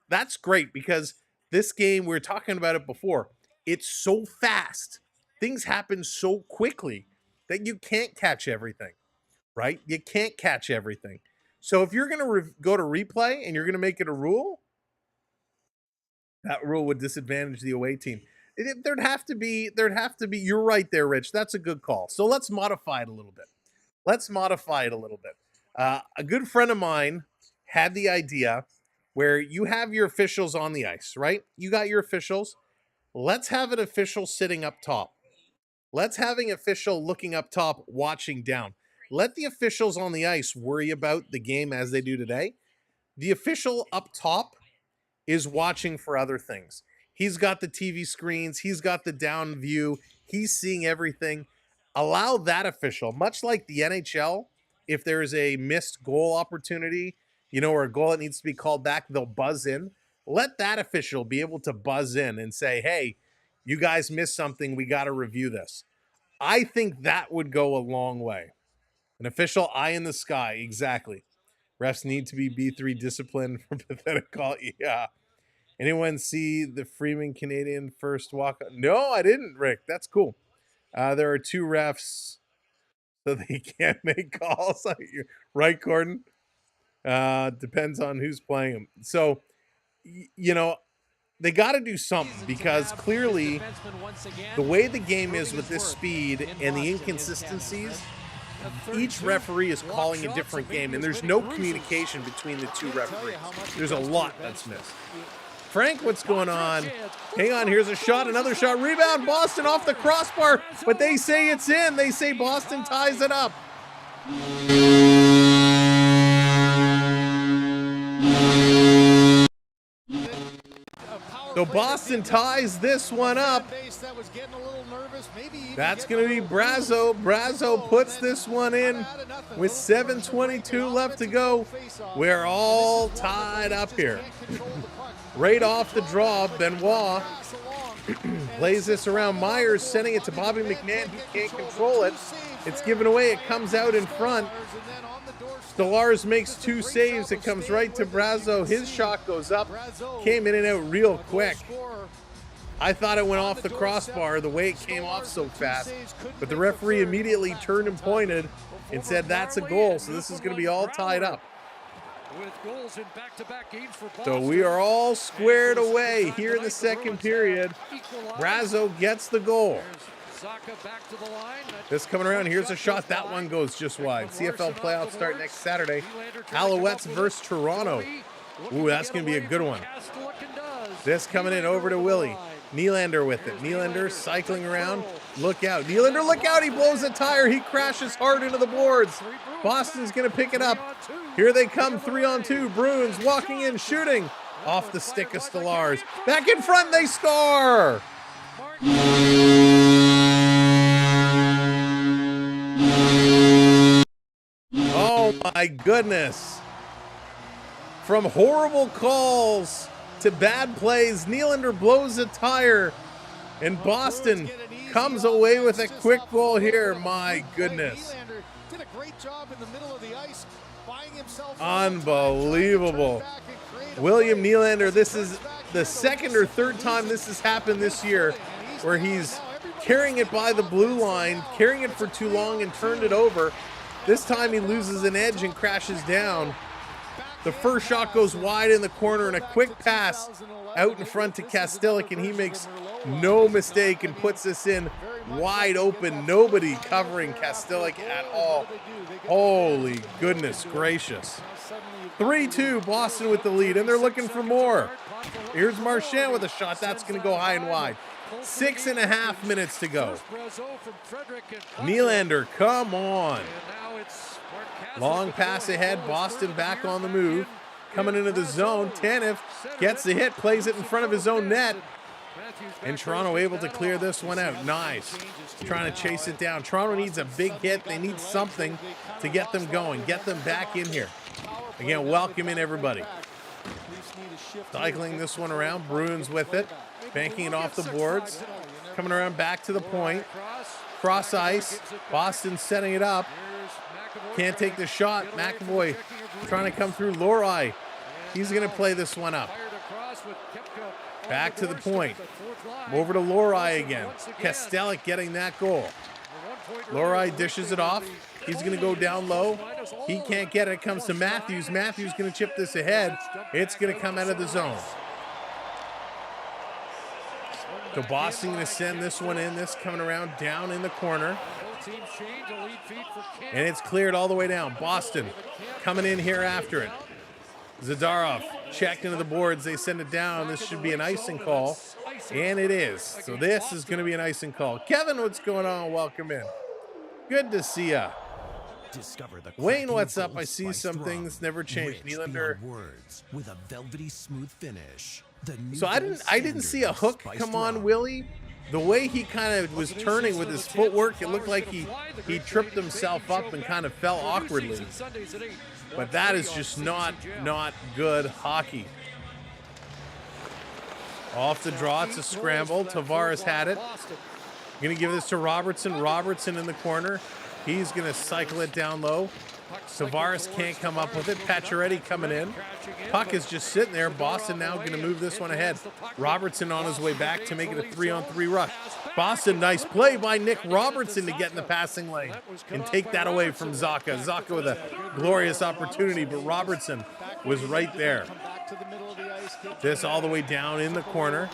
that's great, because this game, we were talking about it before, it's so fast. Things happen so quickly that you can't catch everything, right? You can't catch everything. So if you're going to go to replay and you're going to make it a rule, that rule would disadvantage the away team. There'd have to be, you're right there, Rich. That's a good call. So let's modify it a little bit. A good friend of mine had the idea where you have your officials on the ice, right? You got your officials. Let's have an official sitting up top. Let's have an official looking up top, watching down. Let the officials on the ice worry about the game as they do today. The official up top is watching for other things. He's got the TV screens. He's got the down view. He's seeing everything. Allow that official, much like the NHL, if there is a missed goal opportunity or a goal that needs to be called back, they'll buzz in. Let that official be able to buzz in and say, hey, you guys missed something. We got to review this. I think that would go a long way. An official eye in the sky. Exactly. Refs need to be B3 disciplined for pathetic call. Yeah. Anyone see the Freeman Canadian first walk? No, I didn't, Rick. That's cool. There are 2 refs, so they can't make calls. Right, Gordon? Depends on who's playing them. So, they got to do something, because clearly the way the game is with this speed and the inconsistencies, each referee is calling a different game, and there's no communication between the 2 referees. There's a lot that's missed. Frank, what's going on? Hang on, here's a shot, another shot, rebound, Boston off the crossbar, but they say it's in. They say Boston ties it up. So Boston ties this one up. That's going to be Brazo. Brazo puts this one in with 7:22 left to go. We're all tied up here. Right off the draw, Benoit plays this around. Myers sending it to Bobby McNabb. He can't control it. It's given away. It comes out in front. Stolarz makes 2 saves. It comes right to Brazo. His shot goes up. Came in and out real quick. I thought it went off the crossbar the way it came off so fast. But the referee immediately turned and pointed and said that's a goal. So this is going to be all tied up. So we are all squared away here in the second period. Brazo gets the goal. This coming around. Here's a shot. That one goes just wide. CFL playoffs start next Saturday. Alouettes versus Toronto. Ooh, that's going to be a good one. This coming in over to Willie. Nylander with it. Nylander cycling around. Look out. Nylander, look out. He blows a tire. He crashes hard into the boards. Boston's going to pick it up. Here they come, 3-on-2. Bruins walking in, shooting. Off the stick of Stolarz. Back in front, they score! Oh my goodness. From horrible calls to bad plays, Nylander blows a tire, and Boston comes away with a quick goal here. My goodness. Unbelievable. William Nylander, this is the second or third time this has happened this year, where he's carrying it by the blue line, carrying it for too long and turned it over. This time he loses an edge and crashes down. The first shot goes wide in the corner, and a quick pass out in front to Kastelic, and he makes no mistake and puts this in wide open. Nobody covering Kastelic at all. Holy goodness gracious. 3-2, Boston with the lead, and they're looking for more. Here's Marchand with a shot. That's going to go high and wide. 6.5 minutes to go. Nylander, come on. Long pass ahead. Boston back on the move. Coming into the zone. Tanev gets the hit, plays it in front of his own net. And Toronto able to clear this one out. Nice. Trying to chase it down. Toronto needs a big hit. They need something to get them going. Get them back in here. Again, welcome in everybody. Cycling this one around. Bruins with it. Banking it off the boards. Coming around back to the point. Cross ice. Boston setting it up. Can't take the shot. McAvoy trying to come through. Lohrei. He's going to play this one up. Back to the point. Over to Lohrei again. Kastelic getting that goal. Lohrei dishes it off. He's going to go down low. He can't get it. It comes to Matthews. Matthews going to chip this ahead. It's going to come out of the zone. So Boston going to send this one in. This coming around down in the corner. And it's cleared all the way down. Boston coming in here after it. Zadarov checked into the boards. They send it down. This should be an icing call. And it is. So this is going to be an icing call. Kevin, what's going on? Welcome in. Good to see ya. Wayne, what's up? I see some things never changed. Nylander. With a velvety smooth finish. So I didn't see a hook come on Willie. The way he kind of was turning with his footwork, it looked like he tripped himself up and kind of fell awkwardly. but that is just not good hockey. Off the draw, it's a scramble. Tavares had it. Going to give this to Robertson. Robertson in the corner. He's going to cycle it down low. Tavares can't come up with it. Pacioretty coming in. Puck is just sitting there. Boston now going to move this one ahead. Robertson on his way back to make it a 3-on-3 rush. Boston, nice play by Nick Robertson to get in the passing lane and take that away from Zacha. Zacha with a glorious opportunity, but Robertson was right there. This all the way down in the corner.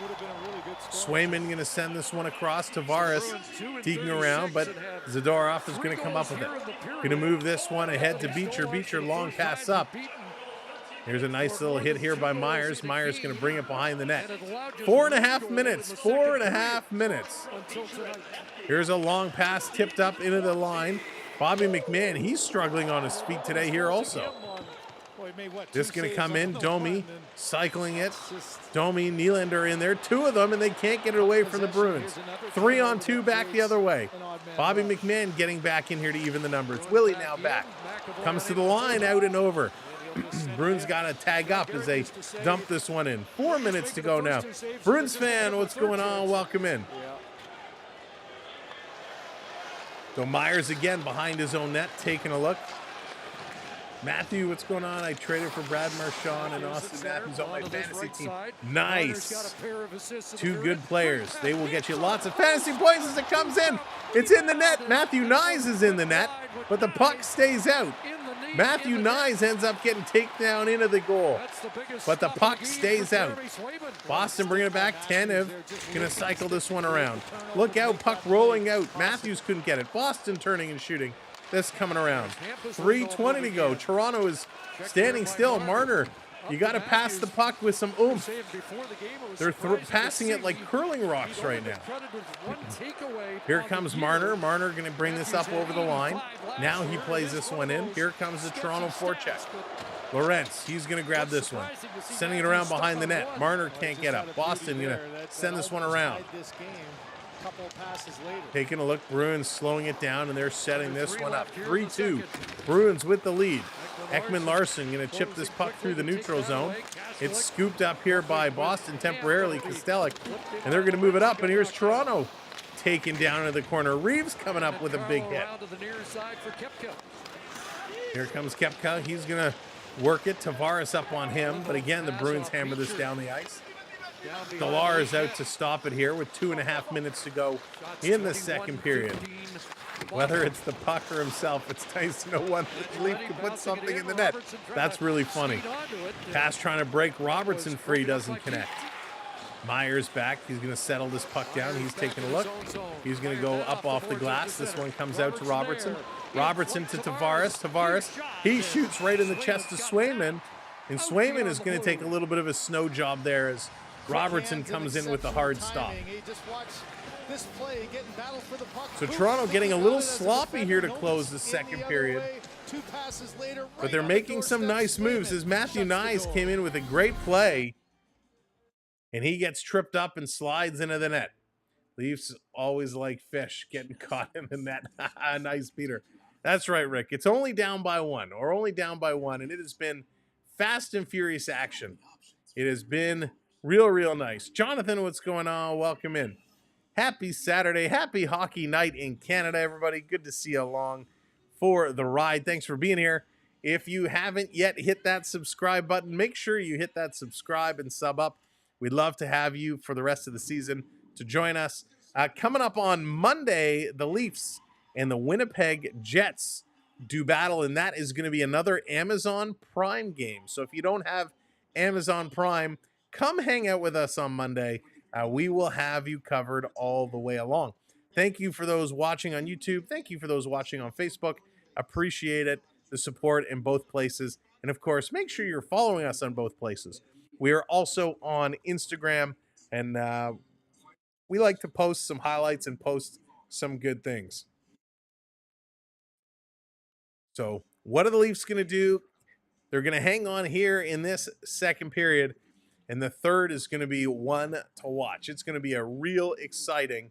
Swayman going to send this one across. Tavares deking around, but Zadorov is going to come up with it. Going to move this one ahead to Beecher. Beecher long pass up. Here's a nice little hit here by Myers. Myers going to bring it behind the net. 4.5 minutes. 4.5 minutes. Here's a long pass tipped up into the line. Bobby McMahon, he's struggling on his feet today here also. This is going to come in. Domi cycling it. Domi, Nylander in there. Two of them, and they can't get it away from the Bruins. 3-on-2 back the other way. Bobby McMahon getting back in here to even the numbers. Willie now back. Comes to the line, out and over. Bruins got to tag up as they dump this one in. 4 minutes to go now. Bruins fan, what's going on? Welcome in. So Myers again behind his own net, taking a look. Matthew, what's going on? I traded for Brad Marchand and Austin Matthews on my fantasy team. Nice. Two good players. They will get you lots of fantasy points as it comes in. It's in the net. Matthew Nyes is in the net, but the puck stays out. Matthew Nyes ends up getting taken down into the goal, but the puck stays out. Boston bringing it back. Tanev going to cycle this one around. Look out, puck rolling out. Matthews couldn't get it. Boston turning and shooting. This coming around. 3:20 to go. Toronto is standing still. Marner, you got to pass the puck with some oomph. They're passing it like curling rocks right now. Here comes Marner. Marner going to bring this up over the line. Now he plays this one in. Here comes the Toronto forecheck. Lorentz, he's going to grab this one. Sending it around behind the net. Marner can't get up. Boston going to send this one around. Taking a look, Bruins slowing it down, and they're setting this one up. 3-2. Bruins with the lead. Ekman Larson going to chip this puck through the neutral zone. It's scooped up here by Boston temporarily, Kostelic, and they're going to move it up, and here's Toronto taken down into the corner. Reeves coming up with a big hit. Here comes Koepka. He's going to work it. Tavares up on him, but again, the Bruins hammer this down the ice. Galar is out to stop it here with 2.5 minutes to go in the second period. Whether it's the puck or himself, it's nice to know one Leaf can put something in the net. That's really funny. Pass trying to break Robertson free, doesn't connect. Myers back. He's going to settle this puck down. He's taking a look. He's going to go up off the glass. This one comes out to Robertson. Robertson to Tavares. Tavares, he shoots right in the chest of Swayman. And Swayman is going to take a little bit of a snow job there as Robertson comes in with the hard stop. So Toronto getting a little sloppy here to close the second period. But they're making some nice moves as Matthew Nyes came in with a great play. And he gets tripped up and slides into the net. Leafs always like fish getting caught in the net. Nice, Peter. That's right, Rick. It's only down by one, and it has been fast and furious action. It has been real nice. Jonathan, what's going on? Welcome in. Happy Saturday. Happy hockey night in Canada, everybody. Good to see you along for the ride. Thanks for being here. If you haven't yet hit that subscribe button, make sure you hit that subscribe and sub up. We'd love to have you for the rest of the season to join us. Coming up on Monday, the Leafs and the Winnipeg Jets do battle, and that is going to be another Amazon Prime game. So if you don't have Amazon Prime, come hang out with us on Monday. We will have you covered all the way along. Thank you for those watching on YouTube. Thank you for those watching on Facebook. Appreciate it, the support in both places. And of course, make sure you're following us on both places. We are also on Instagram, and we like to post some highlights and post some good things. So what are the Leafs going to do? They're going to hang on here in this second period, and the third is going to be one to watch. It's going to be a real exciting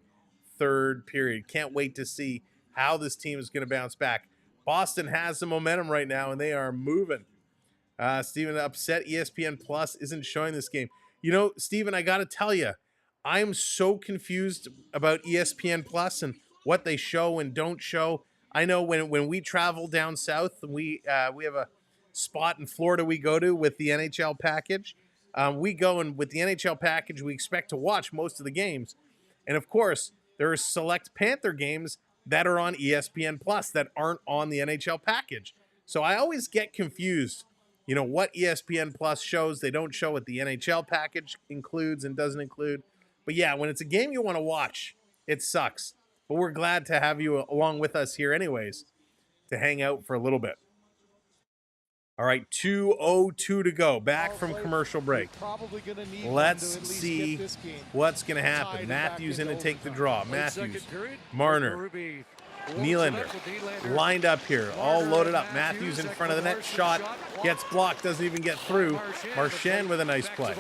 third period. Can't wait to see how this team is going to bounce back. Boston has some momentum right now, and they are moving. Steven, upset ESPN Plus isn't showing this game. You know, Steven, I got to tell you, I'm so confused about ESPN Plus and what they show and don't show. I know when we travel down south, we have a spot in Florida we go to with the NHL package. We go, and with the NHL package, we expect to watch most of the games. And of course, there are select Panther games that are on ESPN Plus that aren't on the NHL package. So I always get confused, you know, what ESPN Plus shows. They don't show what the NHL package includes and doesn't include. But yeah, when it's a game you want to watch, it sucks. But we're glad to have you along with us here anyways to hang out for a little bit. All right, 2:02 to go. Back from commercial break. Let's see what's going to happen. Matthews in to take the draw. Matthews, Marner, Nylander lined up here, all loaded up. Matthews in front of the net. Shot gets blocked, doesn't even get through. Marchand with a nice play.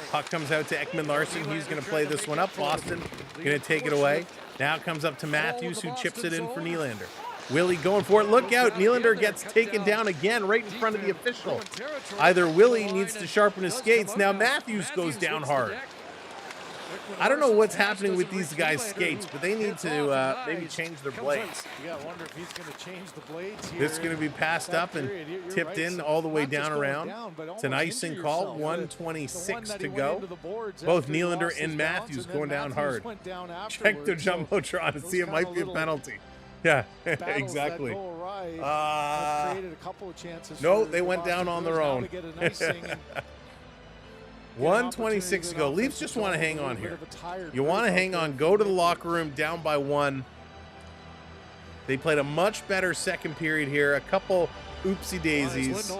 Puck comes out to Ekman Larson. He's going to play this one up. Boston going to take it away. Now it comes up to Matthews, who chips it in for Nylander. Willie going for it. Look out. Nylander gets taken down again right in front of the official. Either Willie needs to sharpen his skates. Now Matthews goes down hard. I don't know what's happening with these guys' skates, but they need to maybe change their blades. Yeah, I wonder if he's going to change the blades here. This is going to be passed up and tipped in all the way down around. It's an icing call. 1:26 to go. Both Nylander and Matthews going down hard. Check the Jumbotron to see it might be a penalty. Yeah, exactly. No, they went down on their own. 1:26 to go. Leafs just want to hang on here. You want to hang on. Go to the locker room down by 1. They played a much better second period here. A couple oopsie daisies.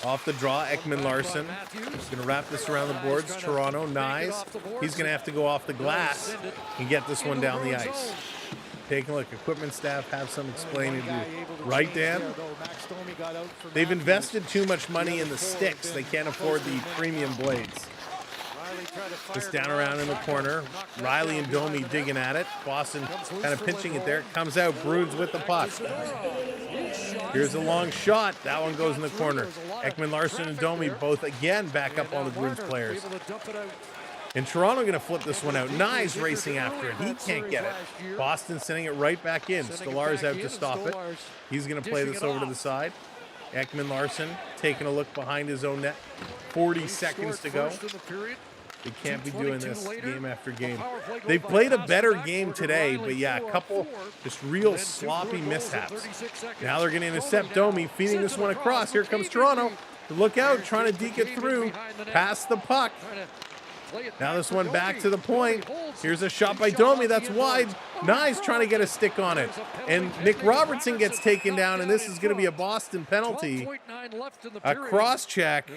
Off the draw, Ekman Larson. He's going to wrap this around the boards. Toronto, nice. He's going to have to go off the glass and get this one down the ice. Take a look. Equipment staff have some explaining to do. Right, Dan? They've invested too much money in the sticks. They can't afford the premium blades. Just down around in the corner. Riley and Domi digging at it. Boston kind of pinching it there. Comes out. Bruins with the puck. Here's a long shot. That one goes in the corner. Ekman Larson and Domi both again back up on the Bruins players. And Toronto going to flip this one out. Nice racing after it. He can't get it. Boston sending it right back in. Stolar's out to stop it. He's going to play this over to the side. Ekman Larson taking a look behind his own net. 40 seconds to go. They can't be doing this game after game. They played a better game today, but yeah, a couple just real sloppy mishaps. Now they're going to intercept Domi, feeding this one across. Here comes Toronto. Look out, trying to deke it through. Pass the puck. Now this one back to the point. Here's a shot by Domi. That's wide. Nice, trying to get a stick on it. And Nick Robertson gets taken down, and this is going to be a Boston penalty. A cross-check.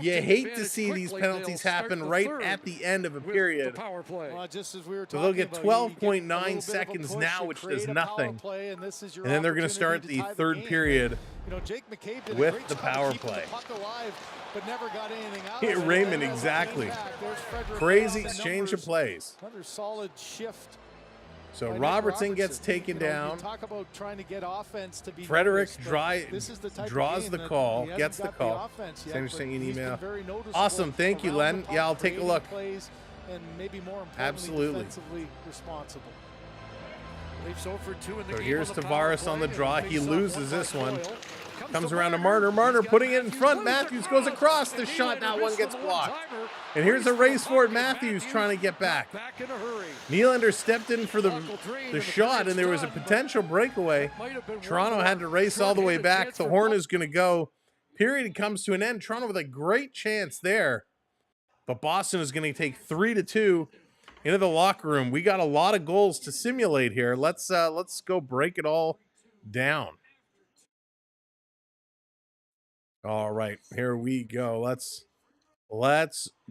You hate to see these penalties happen right at the end of a period. So they'll get 12.9 seconds now, which is nothing. And then they're going to start the third period with the power play. But never got anything out of it. Raymond, exactly. Crazy exchange of plays. Another solid shift. So Robertson gets taken down. Talk about trying to get offense to be Frederick the draws the call, gets the call. Send an email. Awesome, thank you, Len. Yeah, I'll take a look. And maybe more importantly, absolutely defensively responsible. So here's Tavares on the draw. He loses this one. Comes around to Marner. Marner putting it in front. Matthews goes across the shot. That one gets blocked. And here's a race for it. Matthews trying to get back. Nylander stepped in for the shot, and there was a potential breakaway. Toronto had to race all the way back. The horn is going to go. Period comes to an end. Toronto with a great chance there. But Boston is going to take 3-2 into the locker room. We got a lot of goals to simulate here. Let's go break it all down. All right, here we go. Let's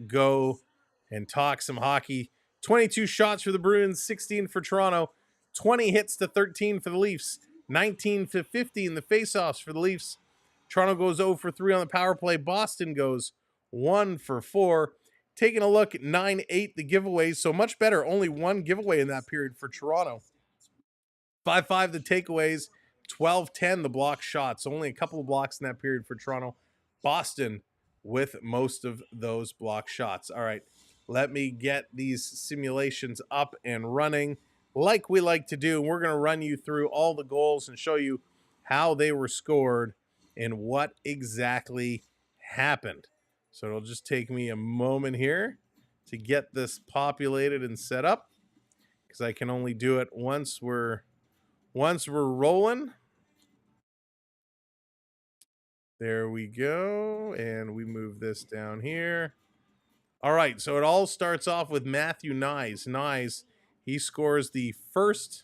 go and talk some hockey. 22 shots for the Bruins, 16 for Toronto, 20 hits to 13 for the Leafs, 19 to 50 in the faceoffs for the Leafs. Toronto goes 0 for 3 on the power play. Boston goes 1 for 4. Taking a look at 9-8, the giveaways. So much better. Only one giveaway in that period for Toronto. 5-5 the takeaways, 12-10 the block shots. Only a couple of blocks in that period for Toronto. Boston with most of those block shots. All right, let me get these simulations up and running like we like to do. We're going to run you through all the goals and show you how they were scored and what exactly happened. So it'll just take me a moment here to get this populated and set up, because I can only do it once we're rolling. There we go. And we move this down here. All right, so it all starts off with Matthew Knies. Knies, he scores the first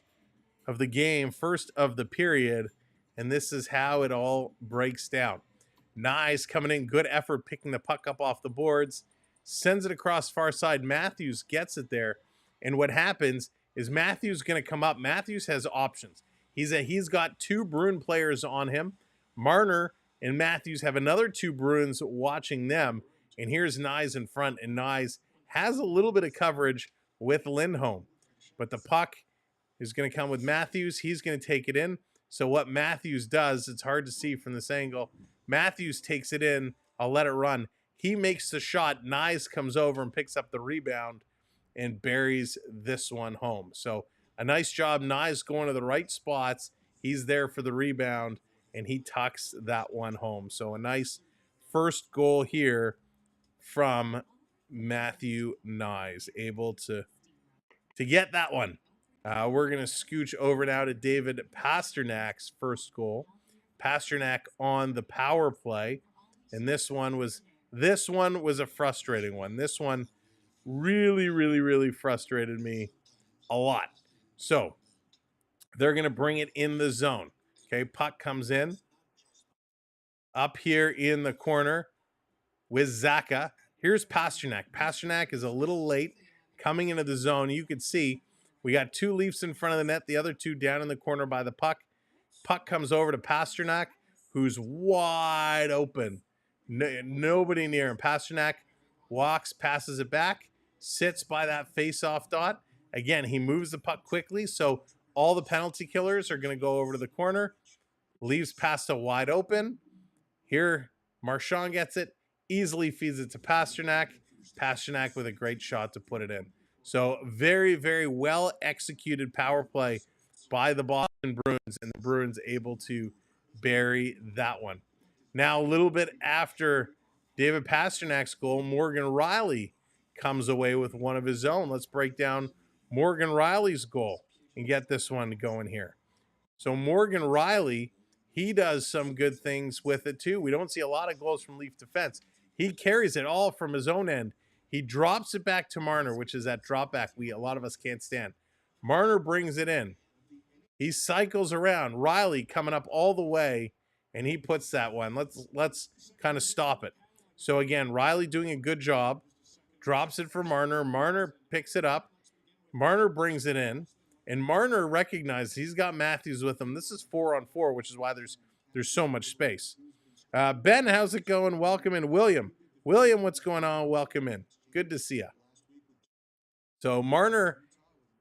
of the game, first of the period, and this is how it all breaks down. Knies coming in, good effort, picking the puck up off the boards, sends it across far side. Matthews gets it there, and what happens is Matthews going to come up. Matthews has options. He's got 2 Bruin players on him. Marner and Matthews have another 2 Bruins watching them. And here's Knies in front, and Knies has a little bit of coverage with Lindholm. But the puck is going to come with Matthews. He's going to take it in. So what Matthews does, it's hard to see from this angle. Matthews takes it in. I'll let it run. He makes the shot. Knies comes over and picks up the rebound and buries this one home. So a nice job. Knies going to the right spots. He's there for the rebound, and he tucks that one home. So a nice first goal here from Matthew Knies, able to get that one. We're going to scooch over now to David Pasternak's first goal. Pasternak on the power play, and this one was a frustrating one. This one really frustrated me a lot. So they're going to bring it in the zone. Okay, puck comes in up here in the corner with Zacha. Here's Pasternak. Pasternak is a little late coming into the zone. You could see we got 2 Leafs in front of the net, the other 2 down in the corner by the puck. Puck comes over to Pasternak, who's wide open. Nobody near him. Pasternak walks, passes it back, sits by that face-off dot. Again, he moves the puck quickly, so all the penalty killers are going to go over to the corner. Leaves past a wide open. Here, Marchand gets it, easily feeds it to Pasternak. Pasternak with a great shot to put it in. So very well executed power play by the Boston Bruins, and the Bruins able to bury that one. Now, a little bit after David Pasternak's goal, Morgan Rielly comes away with one of his own. Let's break down Morgan Rielly's goal and get this one going here. So Morgan Rielly, he does some good things with it too. We don't see a lot of goals from Leaf defense. He carries it all from his own end. He drops it back to Marner, which is that drop back a lot of us can't stand. Marner brings it in. He cycles around. Rielly coming up all the way, and he puts that one. Let's kind of stop it. So again, Rielly doing a good job. Drops it for Marner. Marner picks it up. Marner brings it in, and Marner recognizes he's got Matthews with him. This is 4-on-4, which is why there's so much space. Ben, how's it going? Welcome in. William, what's going on? Welcome in. Good to see you. So Marner,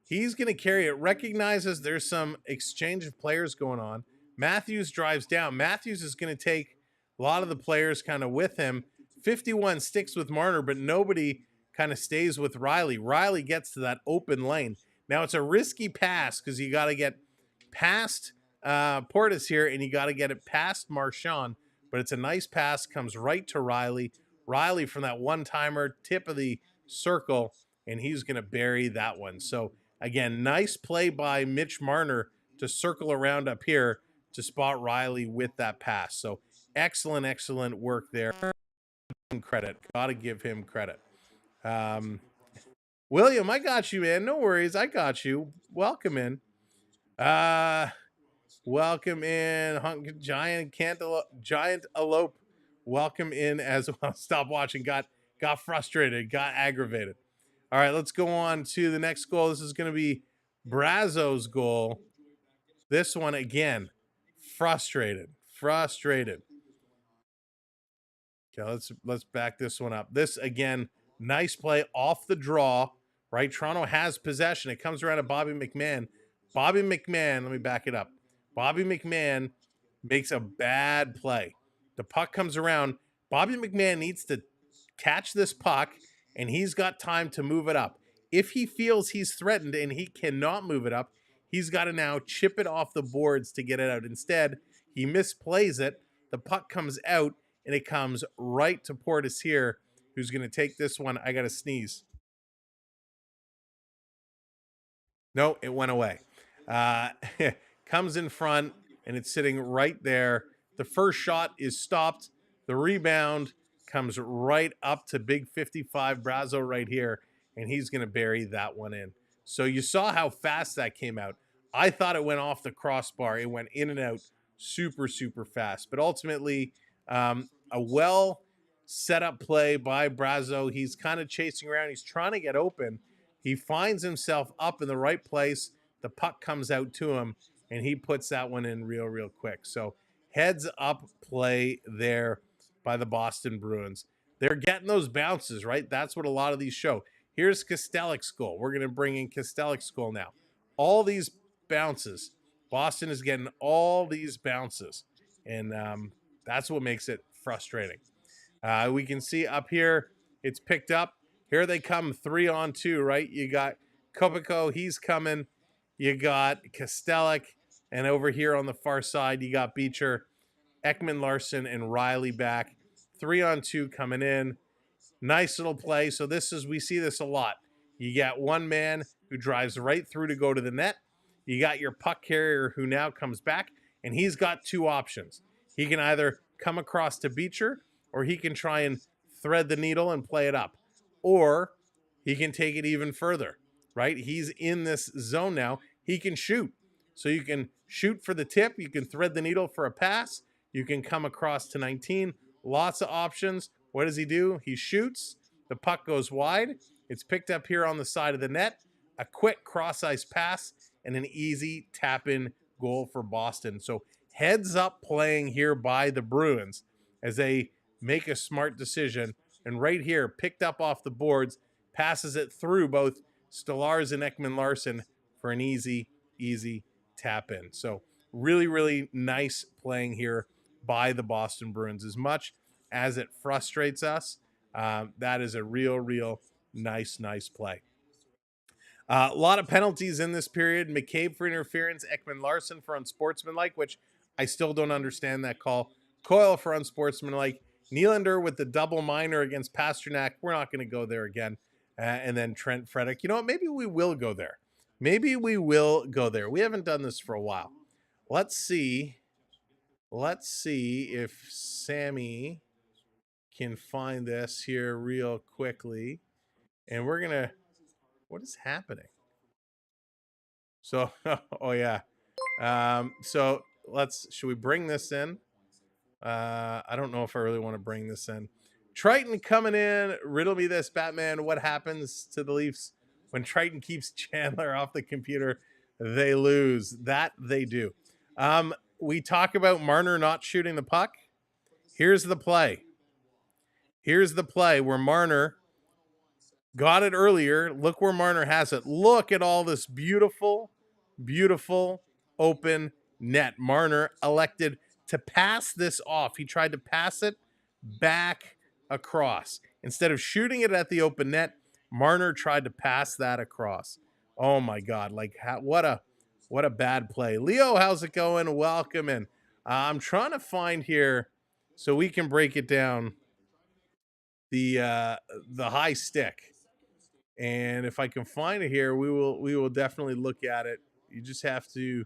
he's going to carry it. Recognizes there's some exchange of players going on. Matthews drives down. Matthews is going to take a lot of the players kind of with him. 51 sticks with Marner, but nobody kind of stays with Rielly. Rielly gets to that open lane. Now, it's a risky pass because you got to get past Portis here, and you got to get it past Marchand. But it's a nice pass, comes right to Rielly. Rielly from that one-timer, tip of the circle, and he's going to bury that one. So, again, nice play by Mitch Marner to circle around up here to spot Rielly with that pass. So, excellent work there. Credit. Got to give him credit. William, I got you, man. No worries. I got you. Welcome in. Welcome in. Giant Elope. Welcome in as well. Stop watching. Got frustrated. Got aggravated. All right, let's go on to the next goal. This is going to be Brazo's goal. This one, again, frustrated. Okay, let's back this one up. This, again, nice play off the draw, right? Toronto has possession. It comes around to Bobby McMahon. Bobby McMahon, let me back it up. Bobby McMahon makes a bad play. The puck comes around. Bobby McMahon needs to catch this puck, and he's got time to move it up. If he feels he's threatened and he cannot move it up, he's got to now chip it off the boards to get it out. Instead, he misplays it. The puck comes out, and it comes right to Portis here, who's going to take this one. I got to sneeze. No, it went away. Comes in front, and it's sitting right there. The first shot is stopped. The rebound comes right up to big 55 Brazo right here, and he's going to bury that one in. So you saw how fast that came out. I thought it went off the crossbar. It went in and out super, super fast. But ultimately, a well set up play by Brazo. He's kind of chasing around. He's trying to get open. He finds himself up in the right place. The puck comes out to him, and he puts that one in real, real quick. So heads up play there by the Boston Bruins. They're getting those bounces, right? That's what a lot of these show. Here's Kostelik's goal. We're going to bring in Kostelik's goal now. All these bounces. Boston is getting all these bounces, and that's what makes it frustrating. We can see up here, it's picked up. Here they come 3-on-2, right? You got Kopiko, he's coming. You got Kostelik, and over here on the far side, you got Beecher, Ekman Larson, and Riley back. 3-on-2 coming in. Nice little play. So we see this a lot. You got one man who drives right through to go to the net. You got your puck carrier who now comes back, and he's got two options. He can either come across to Beecher, or he can try and thread the needle and play it up. Or he can take it even further, right? He's in this zone now. He can shoot. So you can shoot for the tip. You can thread the needle for a pass. You can come across to 19. Lots of options. What does he do? He shoots. The puck goes wide. It's picked up here on the side of the net. A quick cross-ice pass and an easy tap-in goal for Boston. So heads up playing here by the Bruins as they make a smart decision. And right here, picked up off the boards, passes it through both Stolarz and Ekman Larson for an easy, easy tap-in. So really, really nice playing here by the Boston Bruins. As much as it frustrates us, that is a real, real nice play. A lot of penalties in this period. McCabe for interference, Ekman Larson for unsportsmanlike, which I still don't understand that call. Coyle for unsportsmanlike. Nylander with the double minor against Pasternak. We're not going to go there again. And then Trent Frederick. You know what? Maybe we will go there. Maybe we will go there. We haven't done this for a while. Let's see. Let's see if Sammy can find this here real quickly. And we're going to... What is happening? So, oh yeah. So should we bring this in? I don't know if I really want to bring this in. Triton coming in. Riddle me this, Batman. What happens to the Leafs when Triton keeps Chandler off the computer? They lose. That they do. We talk about Marner not shooting the puck. Here's the play. Here's the play where Marner got it earlier. Look where Marner has it. Look at all this beautiful, beautiful open net. Marner elected to pass this off. He tried to pass it back across. Instead of shooting it at the open net, Marner tried to pass that across. Oh my God. Like what a bad play. Leo, how's it going? Welcome in. I'm trying to find here so we can break it down. The high stick. And if I can find it here, we will definitely look at it. You just have to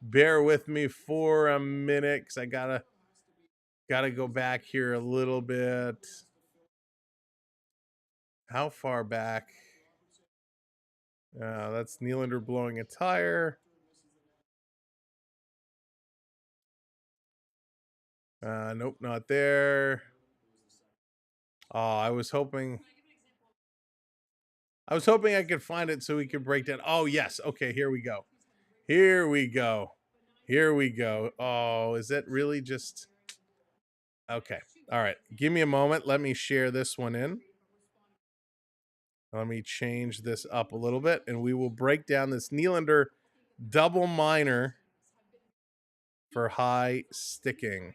bear with me for a minute because I gotta go back here a little bit. How far back? That's Nylander blowing a tire. Nope, not there. Oh, I was hoping I could find it so we could break down. Oh, yes. Okay, here we go. Here we go. Here we go. Oh, is it really just... Okay. All right. Give me a moment. Let me share this one in. Let me change this up a little bit, and we will break down this Nylander double minor for high sticking.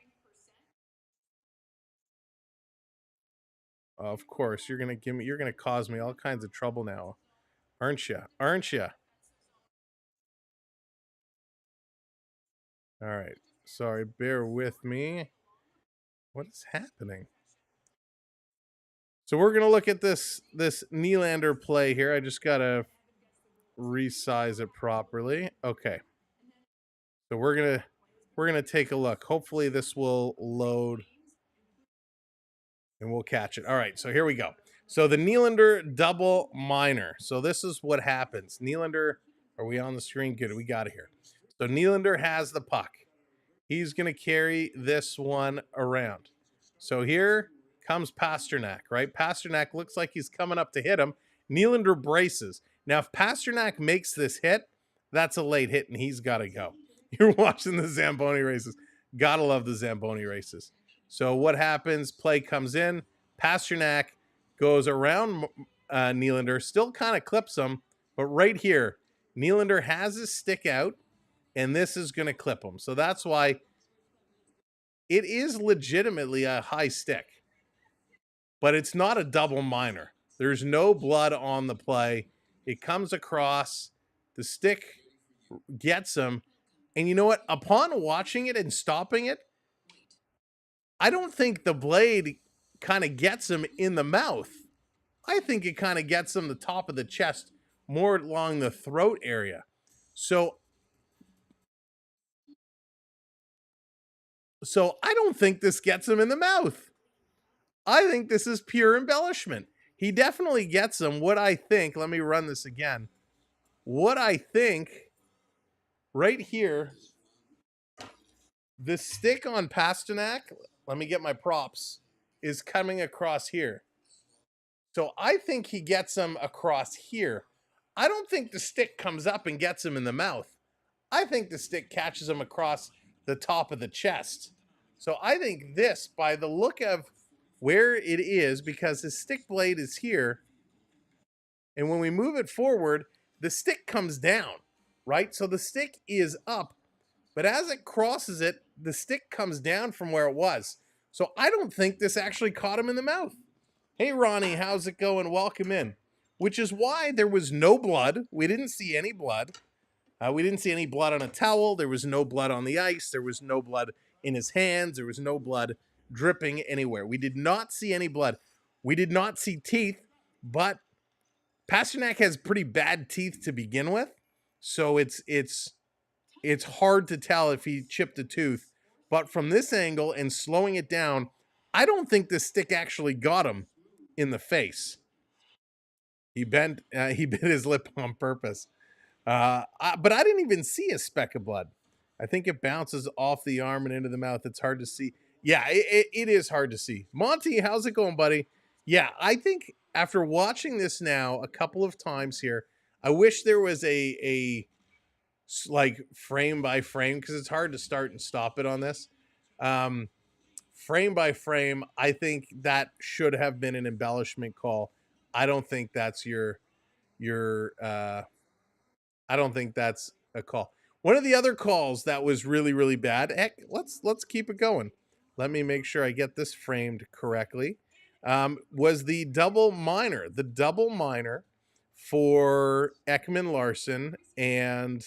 Of course, you're gonna cause me all kinds of trouble now, aren't you? Aren't you? All right. Sorry, bear with me. What is happening? So we're gonna look at this Nylander play here. I just gotta resize it properly. Okay. So we're gonna take a look. Hopefully this will load and we'll catch it. All right, so here we go. So the Nylander double minor. So this is what happens. Nylander, are we on the screen? Good, we got it here. So Nylander has the puck. He's going to carry this one around. So here comes Pasternak, right? Pasternak looks like he's coming up to hit him. Nylander braces. Now, if Pasternak makes this hit, that's a late hit, and he's got to go. You're watching the Zamboni races. Gotta love the Zamboni races. So what happens? Play comes in. Pasternak goes around Nylander, still kind of clips him, but right here, Nylander has his stick out, and this is going to clip him. So that's why it is legitimately a high stick, but it's not a double minor. There's no blood on the play. It comes across, the stick gets him, and you know what? Upon watching it and stopping it, I don't think the blade kind of gets him in the mouth. I think it kind of gets him the top of the chest, more along the throat area. So I don't think this gets him in the mouth. I think this is pure embellishment. He definitely gets him. What I think, let me run this again. What I think right here, the stick on Pasternak, let me get my props, is coming across here. So I think he gets him across here. I don't think the stick comes up and gets him in the mouth. I think the stick catches him across the top of the chest. So I think this, by the look of where it is, because his stick blade is here, and when we move it forward, the stick comes down, right? So the stick is up, but as it crosses it, the stick comes down from where it was. So I don't think this actually caught him in the mouth. Hey, Ronnie, how's it going? Welcome in. Which is why there was no blood. We didn't see any blood. We didn't see any blood on a towel. There was no blood on the ice. There was no blood in his hands. There was no blood dripping anywhere. We did not see any blood. We did not see teeth, but Pasternak has pretty bad teeth to begin with. So it's hard to tell if he chipped a tooth. But from this angle and slowing it down, I don't think the stick actually got him in the face. He bit his lip on purpose. But I didn't even see a speck of blood. I think it bounces off the arm and into the mouth. It's hard to see. Yeah, it is hard to see. Monty, how's it going, buddy? Yeah, I think after watching this now a couple of times here, I wish there was a like frame by frame, because it's hard to start and stop it on this. Frame by frame, I think that should have been an embellishment call. I don't think that's I don't think that's a call. One of the other calls that was really, really bad. Heck, let's keep it going. Let me make sure I get this framed correctly. Was the double minor. The double minor for Ekman Larson and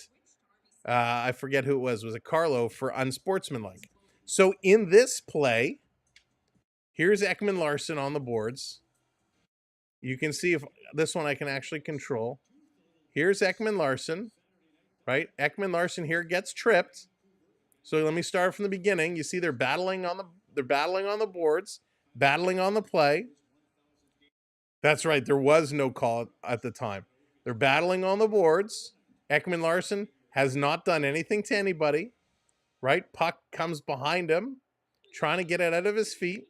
I forget who it was. Was it Carlo for unsportsmanlike? So in this play, here's Ekman Larson on the boards. You can see if this one I can actually control. Here's Ekman Larson, right? Ekman Larson here gets tripped. So let me start from the beginning. You see they're battling on the boards, battling on the play. That's right. There was no call at the time. They're battling on the boards. Ekman Larson has not done anything to anybody, right? Puck comes behind him, trying to get it out of his feet.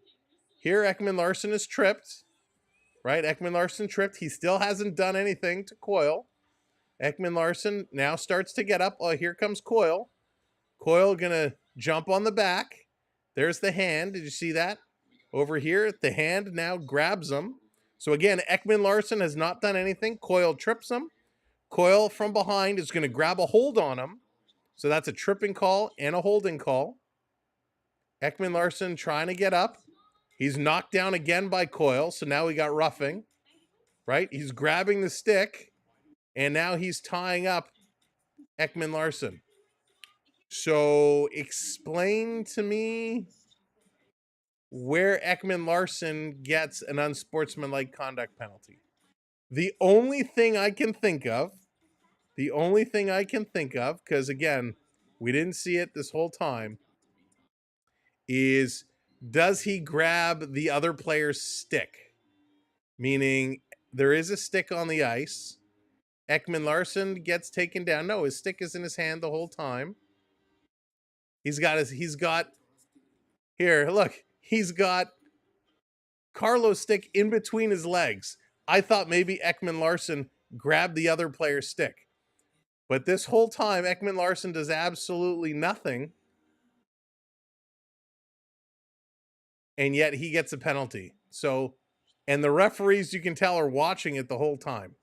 Here, Ekman Larson is tripped, right? Ekman Larson tripped. He still hasn't done anything to Coyle. Ekman Larson now starts to get up. Oh, here comes Coyle. Coyle gonna jump on the back. There's the hand. Did you see that? Over here, the hand now grabs him. So again, Ekman Larson has not done anything. Coyle trips him. Coyle from behind is going to grab a hold on him. So that's a tripping call and a holding call. Ekman Larsson trying to get up. He's knocked down again by Coyle. So now we got roughing, right? He's grabbing the stick and now he's tying up Ekman Larsson. So explain to me where Ekman Larsson gets an unsportsmanlike conduct penalty. The only thing I can think of, because again, we didn't see it this whole time, is does he grab the other player's stick? Meaning there is a stick on the ice. Ekman Larsson gets taken down. No, his stick is in his hand the whole time. He's got Carlo's stick in between his legs. I thought maybe Ekman Larsson grabbed the other player's stick. But this whole time, Ekman Larsson does absolutely nothing. And yet he gets a penalty. So, and the referees, you can tell, are watching it the whole time.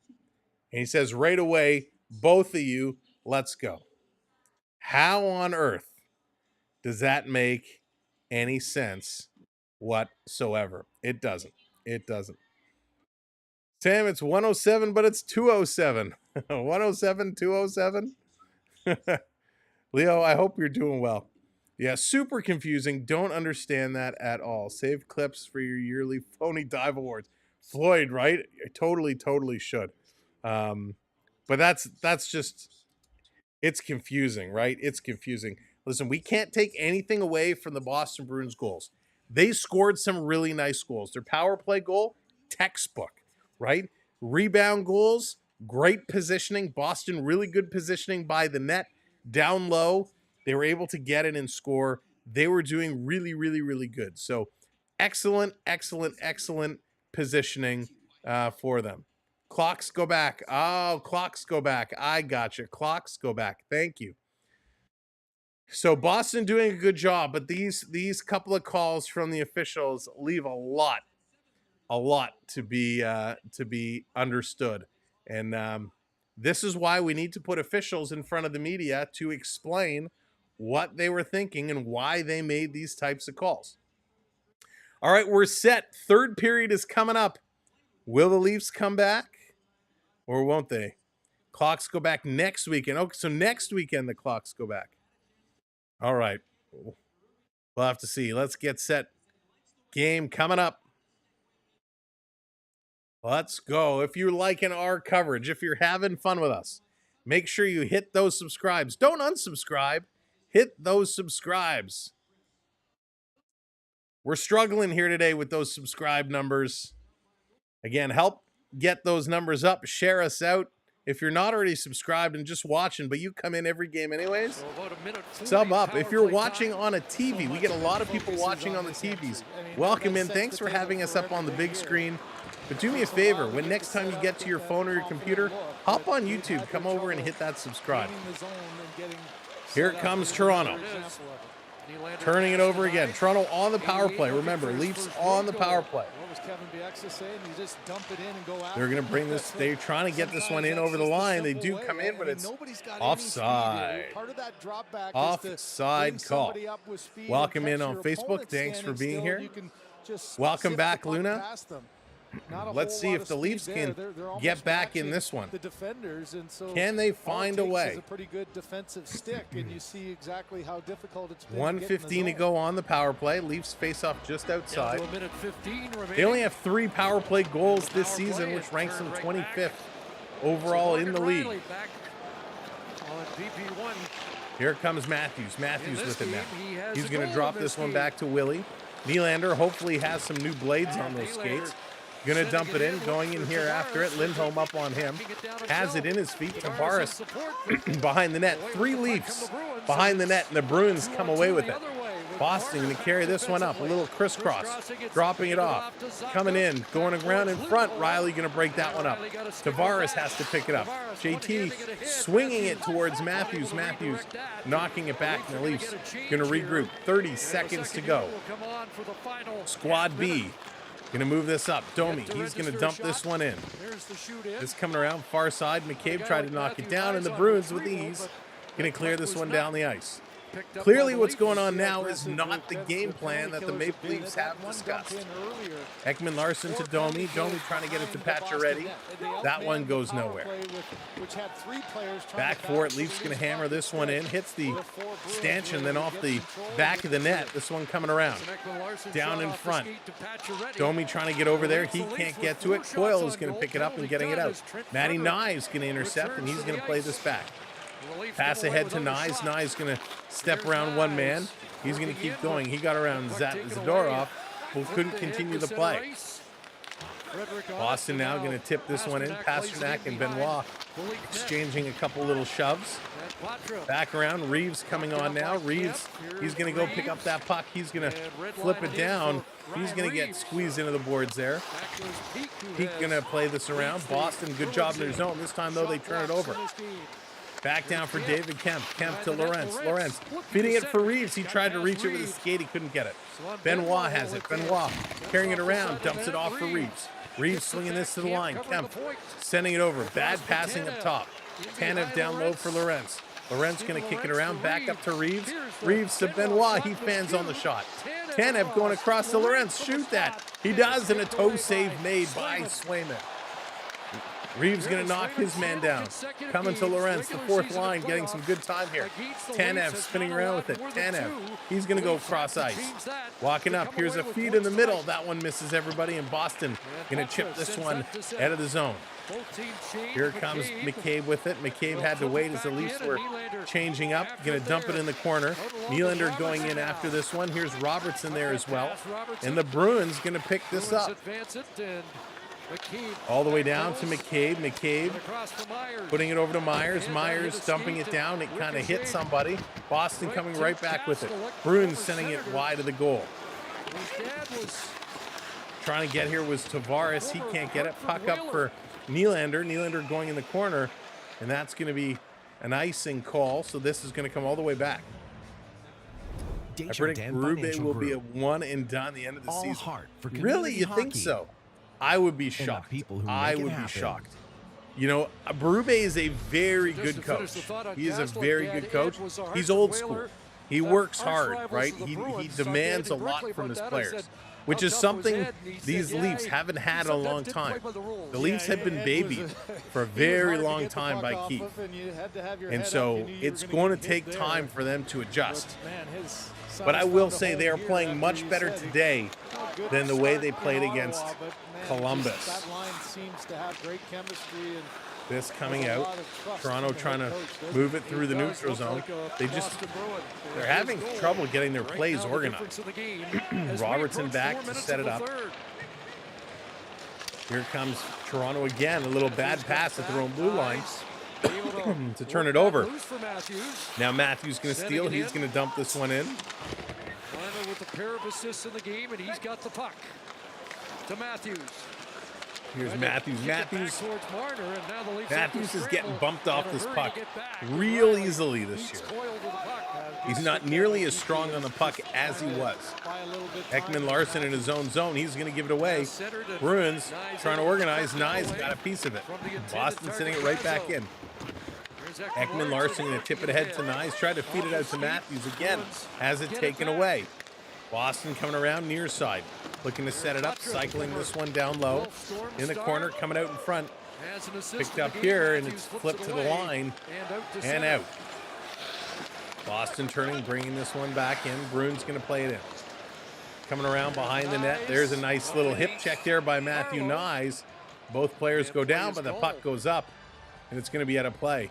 And he says right away, both of you, let's go. How on earth does that make any sense whatsoever? It doesn't. It doesn't. Sam, it's 107, but it's 207. 107, 207. Leo, I hope you're doing well. Yeah, super confusing. Don't understand that at all. Save clips for your yearly phony dive awards. Floyd, right? Totally should. But that's just, it's confusing, right? It's confusing. Listen, we can't take anything away from the Boston Bruins goals. They scored some really nice goals. Their power play goal, textbook, right? Rebound goals, great positioning. Boston, really good positioning by the net, down low. They were able to get it and score. They were doing really good. So excellent positioning for them. Clocks go back. Oh, clocks go back. I gotcha. Clocks go back. Thank you. So Boston doing a good job, but these couple of calls from the officials leave a lot to be understood. And this is why we need to put officials in front of the media to explain what they were thinking and why they made these types of calls. All right, we're set. Third period is coming up. Will the Leafs come back or won't they? Clocks go back next weekend. Okay, so next weekend the clocks go back. All right. We'll have to see. Let's get set. Game coming up. Let's go. If you're liking our coverage, if you're having fun with us, make sure you hit those subscribes. Don't unsubscribe. Hit those subscribes. We're struggling here today with those subscribe numbers. Again, help get those numbers up. Share us out. If you're not already subscribed and just watching, but you come in every game anyways, sub up. If you're watching on a TV, we get a lot of people watching on the TVs. Welcome in. Thanks for having us up on the big screen. But do me a favor, when next time you get to your phone or your computer, hop on YouTube, come over and hit that subscribe. Here comes Toronto. Turning it over again. Toronto on the power play. Remember, Leafs on the power play. They're going to bring this. They're trying to get this one in over the line. They do come in, but it's offside. Offside call. Welcome in on Facebook. Thanks for being here. Welcome back, Luna. Let's see if the Leafs can get back in this one. Can they find a way? 1:15 to go on the power play. Leafs face off just outside. They only have 3 power play goals this season, which ranks them 25th overall in the league. Here comes Matthews. Matthews with it now. He's going to drop this one back to Willie. Nylander hopefully has some new blades on those skates. Going to dump it in, going in here after it. Lindholm up on him. Has it in his feet. Tavares behind the net. 3 Leafs behind the net, and the Bruins come away with it. Boston going to carry this one up. A little crisscross. Dropping it off. Coming in. Going around in front. Riley going to break that one up. Tavares has to pick it up. JT swinging it towards Matthews. Matthews knocking it back, and the Leafs going to regroup. 30 seconds to go. Squad B Gonna move this up. Domi, he's gonna dump this one in. Here's the shoot in. This coming around far side. McCabe tried to knock it down, and the Bruins with ease gonna clear this one down the ice. Clearly what's going on now is not the game plan that the Maple Leafs have discussed. Ekman Larson to Domi. Domi trying to get it to Pacioretty. That one goes nowhere. Back for it. Leafs going to hammer this one in. Hits the stanchion, then off the back of the net. This one coming around. Down in front. Domi trying to get over there. He can't get to it. Coyle is going to pick it up and getting it out. Matty Knies going to intercept, and he's going to play this back. Pass ahead to Knies. Knies going to step around one man. He's going to keep going. He got around Zadorov, who couldn't continue the play. Boston now going to tip this one in. Pasternak and Benoit exchanging a couple little shoves. Back around. Reeves coming on now. Reeves, he's going to go pick up that puck. He's going to flip it down. He's going to get squeezed into the boards there. He's going to play this around. Boston, good job in their zone. This time, though, they turn it over. Back down for David Kemp. Kemp to Lawrence. Lawrence feeding it for Reeves. He tried to reach it with his skate. He couldn't get it. Benoit has it. Benoit carrying it around. Dumps it off for Reeves. Reeves swinging this to the line. Kemp sending it over. Bad passing up top. Tanev down low for Lawrence. Lawrence going to kick it around. Back up to Reeves. Reeves to Benoit. He fans on the shot. Tanev going across to Lawrence. Shoot that. He does, and a toe save made by Swayman. Reeves going to knock his man down. Coming to Lawrence, the fourth line, getting some good time here. Tanev spinning around with it. Tanev, he's going to go cross ice. Walking up, here's a feed in the middle. That one misses everybody, and Boston going to chip this one out of the zone. Here comes McCabe with it. McCabe had to wait as the Leafs were changing up. Going to dump it in the corner. Nylander going in after this one. Here's Robertson there as well. And the Bruins going to pick this up. All the way down to McCabe. McCabe putting it over to Myers. Myers dumping it down. It kind of hit somebody. Boston coming right back with it. Bruins sending it wide of the goal. Trying to get here was Tavares. He can't get it. Puck up for Nylander. Nylander going in the corner. And that's going to be an icing call. So this is going to come all the way back. I predict Berube will be a one and done the end of the season. Really? You think so? I would be shocked. I would be shocked. You know, Berube is a very good coach. He is a very good coach. He's old school. He works hard, right? He demands a lot from his players, which is something these Leafs haven't had in a long time. The Leafs have been babied for a very long time by Keith. And so it's going to take time for them to adjust. But I will say they are playing much better today than the way they played against Columbus. This coming out. Toronto trying to move it through the neutral zone. They're having trouble getting their plays organized. Robertson back to set it up. Here comes Toronto again. A little bad pass at their own blue line to turn it over. Now Matthews going to steal. He's going to dump this one in. With a pair of assists in the game, and he's got the puck to Matthews. Here's Matthews. Matthews is getting bumped off this puck real easily this year. He's not nearly as strong on the puck as he was. Ekman Larson in his own zone. He's going to give it away. Bruins trying to organize. Knies got a piece of it. Boston sending it right back in. Ekman Larson going to tip it ahead to Knies. Try to feed it out to Matthews again. Has it taken away. Boston coming around near side. Looking to set it up. Cycling this one down low. In the corner. Coming out in front. Picked up here, and it's flipped to the line. And out. Boston turning, bringing this one back in. Bruins going to play it in. Coming around behind the net. There's a nice little hip check there by Matthew Knies. Both players go down, but the puck goes up, and it's going to be out of play.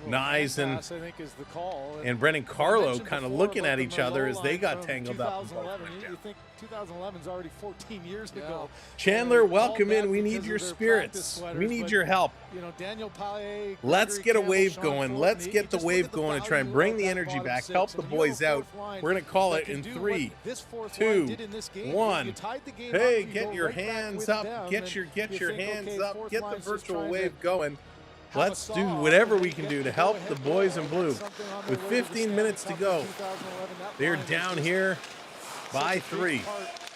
Knies and Brendan Carlo kind of looking at each other as they got tangled up. You think 2011's already 14 years ago. Chandler, welcome in. We need your spirits. We need your help. Let's get a wave going. Let's get the wave going and try and bring the energy back. Help the boys out. We're going to call it in 3, 2, 1. Hey, get your hands up. Get your hands up. Get the virtual wave going. Let's do whatever we can do to help the boys in blue. With 15 minutes to go, they're down here by 3.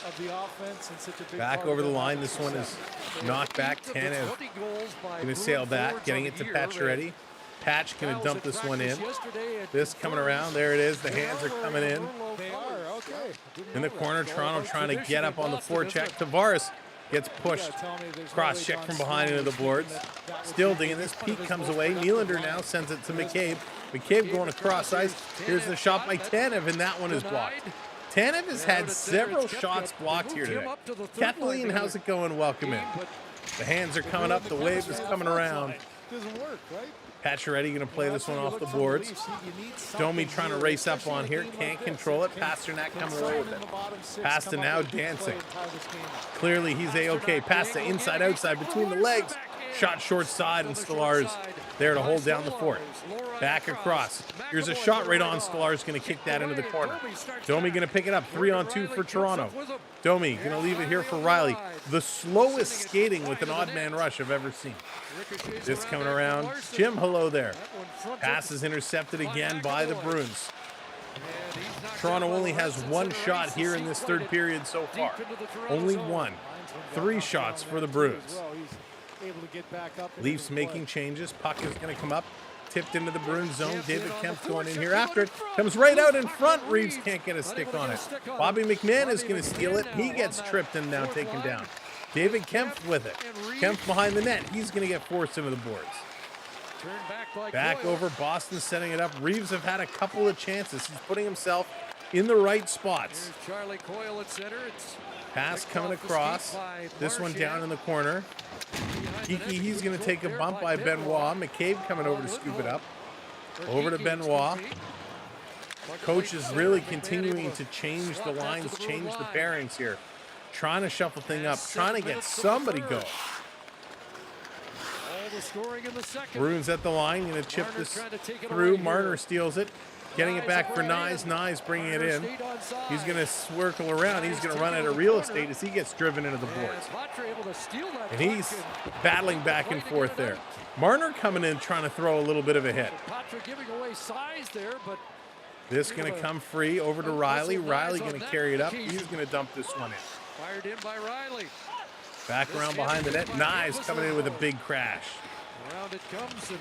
of the offense and such a big Back part over of the their line. This one is knocked back. Tanev going to sail back, getting it to Pacioretty. Patch going to dump this one in. This coming around. There it is. The hands are coming in. They are, okay. In the corner, Toronto trying to get up on the forecheck. Tavares gets pushed. Cross check from behind into the boards. Still digging this. Peak comes away. Nylander now sends it to McCabe. McCabe going across ice. Here's the shot by Tanev, and that one is blocked. Tanev has had several shots blocked here today. Kathleen, how's it going? Welcome in. The hands are coming up. The wave is coming around. Doesn't work, right? Pacioretty going to play this one off the boards. Domi trying to race up on here. Can't control it. Pasternak coming away with it. Pasta now dancing. Clearly he's A-OK. Pasta inside, outside, between the legs. Shot short side, and Stolarz there to hold down the fort. Back across. Here's a shot right on. Stolarz going to kick that into the corner. Domi going to pick it up. 3-on-2 for Toronto. Domi going to leave it here for Riley. The slowest skating with an odd man rush I've ever seen. This coming around. Jim, hello there. Pass is intercepted again by the Bruins. Toronto only has one shot here in this third period so far. Only one. 3 shots for the Bruins. Leafs making changes. Puck is going to come up. Tipped into the Bruins zone. David Kemp going in here after it. Comes right out in front. Reeves can't get a stick on it. Bobby McMahon is going to steal it. He gets tripped and now taken down. David Kemp with it. Kemp behind the net. He's going to get forced into the boards. Back over. Boston setting it up. Reeves have had a couple of chances. He's putting himself in the right spots. Pass coming across. This one down in the corner. Kiki, he's going to take a bump by Benoit. McCabe coming over to scoop it up. Over to Benoit. Coach is really continuing to change the lines, change the pairings here. Trying to shuffle thing up, trying to get somebody going. Bruins at the line, going to chip this through. Marner steals it. Getting it back for Nyes. Nyes bringing it in. He's going to swircle around. He's going to run out of real estate as he gets driven into the boards. And he's battling back and forth there. Marner coming in trying to throw a little bit of a hit. This going to come free over to Riley. Riley going to carry it up. He's going to dump this one in. Fired in by Riley. Back around behind the net. Nyes coming in with a big crash. Around it comes and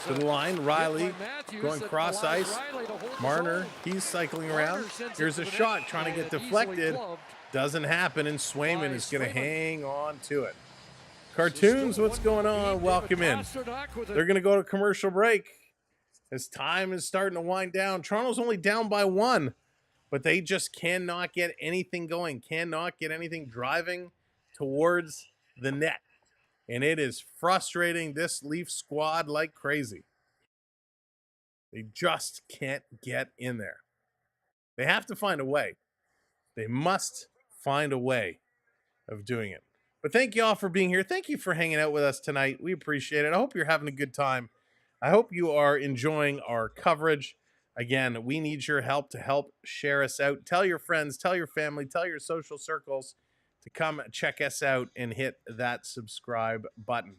to the line, Riley going cross ice. Marner, he's cycling around. Here's a shot trying to get deflected. Doesn't happen, and Swayman is going to hang on to it. Cartoons, what's going on? Welcome in. They're going to go to commercial break as time is starting to wind down. Toronto's only down by 1, but they just cannot get anything going, cannot get anything driving towards the net. And it is frustrating this Leaf squad like crazy. They just can't get in there. They have to find a way. They must find a way of doing it. But thank you all for being here. Thank you for hanging out with us tonight. We appreciate it. I hope you're having a good time. I hope you are enjoying our coverage. Again, we need your help to help share us out. Tell your friends, tell your family, tell your social circles to come check us out and hit that subscribe button.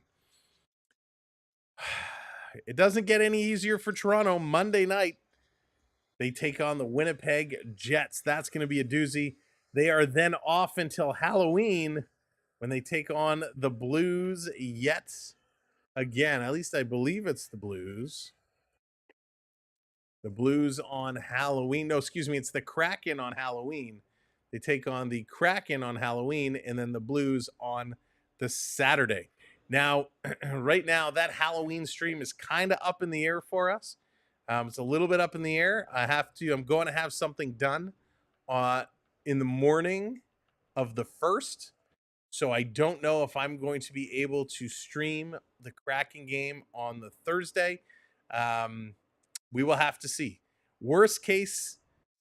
It doesn't get any easier for Toronto. Monday night, they take on the Winnipeg Jets. That's going to be a doozy. They are then off until Halloween when they take on the Blues yet again. At least I believe it's the Blues. The Blues on Halloween. No, excuse me. It's the Kraken on Halloween. They take on the Kraken on Halloween and then the Blues on the Saturday. Now, right now, that Halloween stream is kind of up in the air for us. It's a little bit up in the air. I'm going to have something done in the morning of the 1st. So I don't know if I'm going to be able to stream the Kraken game on the Thursday. We will have to see. Worst case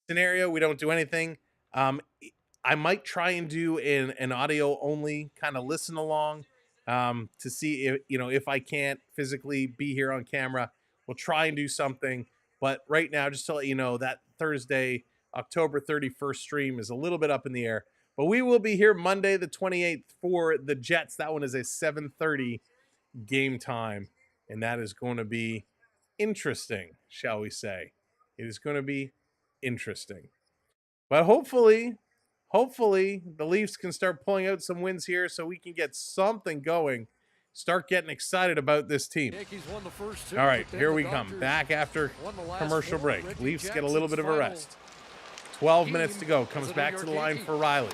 scenario, we don't do anything. I might try and do an audio only kind of listen along to see if I can't physically be here on camera. We'll try and do something. But right now, just to let you know, that Thursday, October 31st stream is a little bit up in the air. But we will be here Monday the 28th for the Jets. That one is a 7:30 game time. And that is going to be interesting, shall we say. It is going to be interesting. But hopefully hopefully the Leafs can start pulling out some wins here so we can get something going. Start getting excited about this team. Yankees won the first 2, All right, but then here the we come. Dodgers Back after won the last commercial 4. break. Reggie Leafs get a little bit of a Jackson's rest. 12 game minutes to go. as Comes a back New to the York line Yankee. for Riley.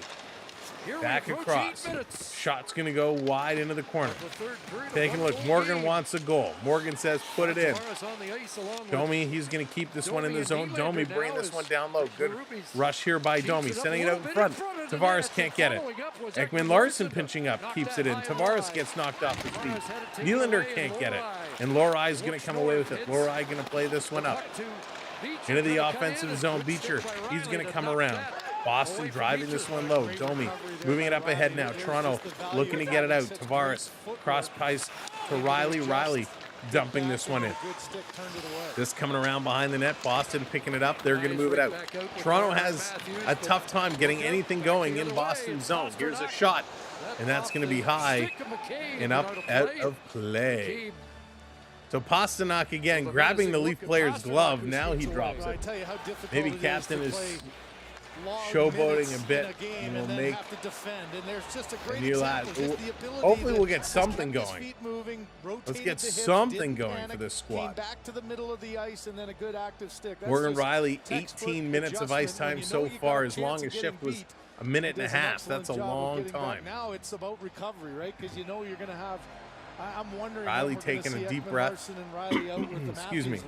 Here we Back approach across. 8 minutes. Shot's going to go wide into the corner. The third period, Taking a look. 1-goal Morgan lead. wants a goal. Morgan says put it in. Tavares on the ice along with Domi, he's going to keep this one in the Domi zone. and Domi Nylander bring now this one is down low. Good Berubis rush here by keeps Domi. it up Sending a it out little in bit in front. front of the Tavares net, can't get it. following up was Ekman Ekman Larson Larson. pinching up. Knocked Keeps that it in. high Tavares Lorai. gets knocked off his feet. Tavares had it taken Nylander away, can't and get it. Lorai And Lorai's going to looks come away with north, it. hits Lorai going to play this one up. puck to Beecher, Into the trying to cut offensive in. zone. Good Beecher, stick by he's Riley going to to come knock around. that Boston away from driving Beecher. this one low. Domi moving it up ahead now. Toronto looking to get it out. Tavares cross ice to Riley. Riley dumping this one in. This coming around behind the net. Boston picking it up. They're going to move it out. Toronto has a tough time getting anything going in Boston's zone. Here's a shot, and that's going to be high and up out of play. So Pasternak again grabbing the Leaf player's glove. Now he drops it. Maybe Captain is showboating a bit and will make a new lad. Hopefully we'll get something going. Let's get something going for this squad. Morgan Riley, 18 minutes of ice time so far. His longest shift was a minute and a half. That's a long time. Now it's about recovery, right? Because you know you're going to have. I'm wondering. Riley taking a deep breath. Excuse me.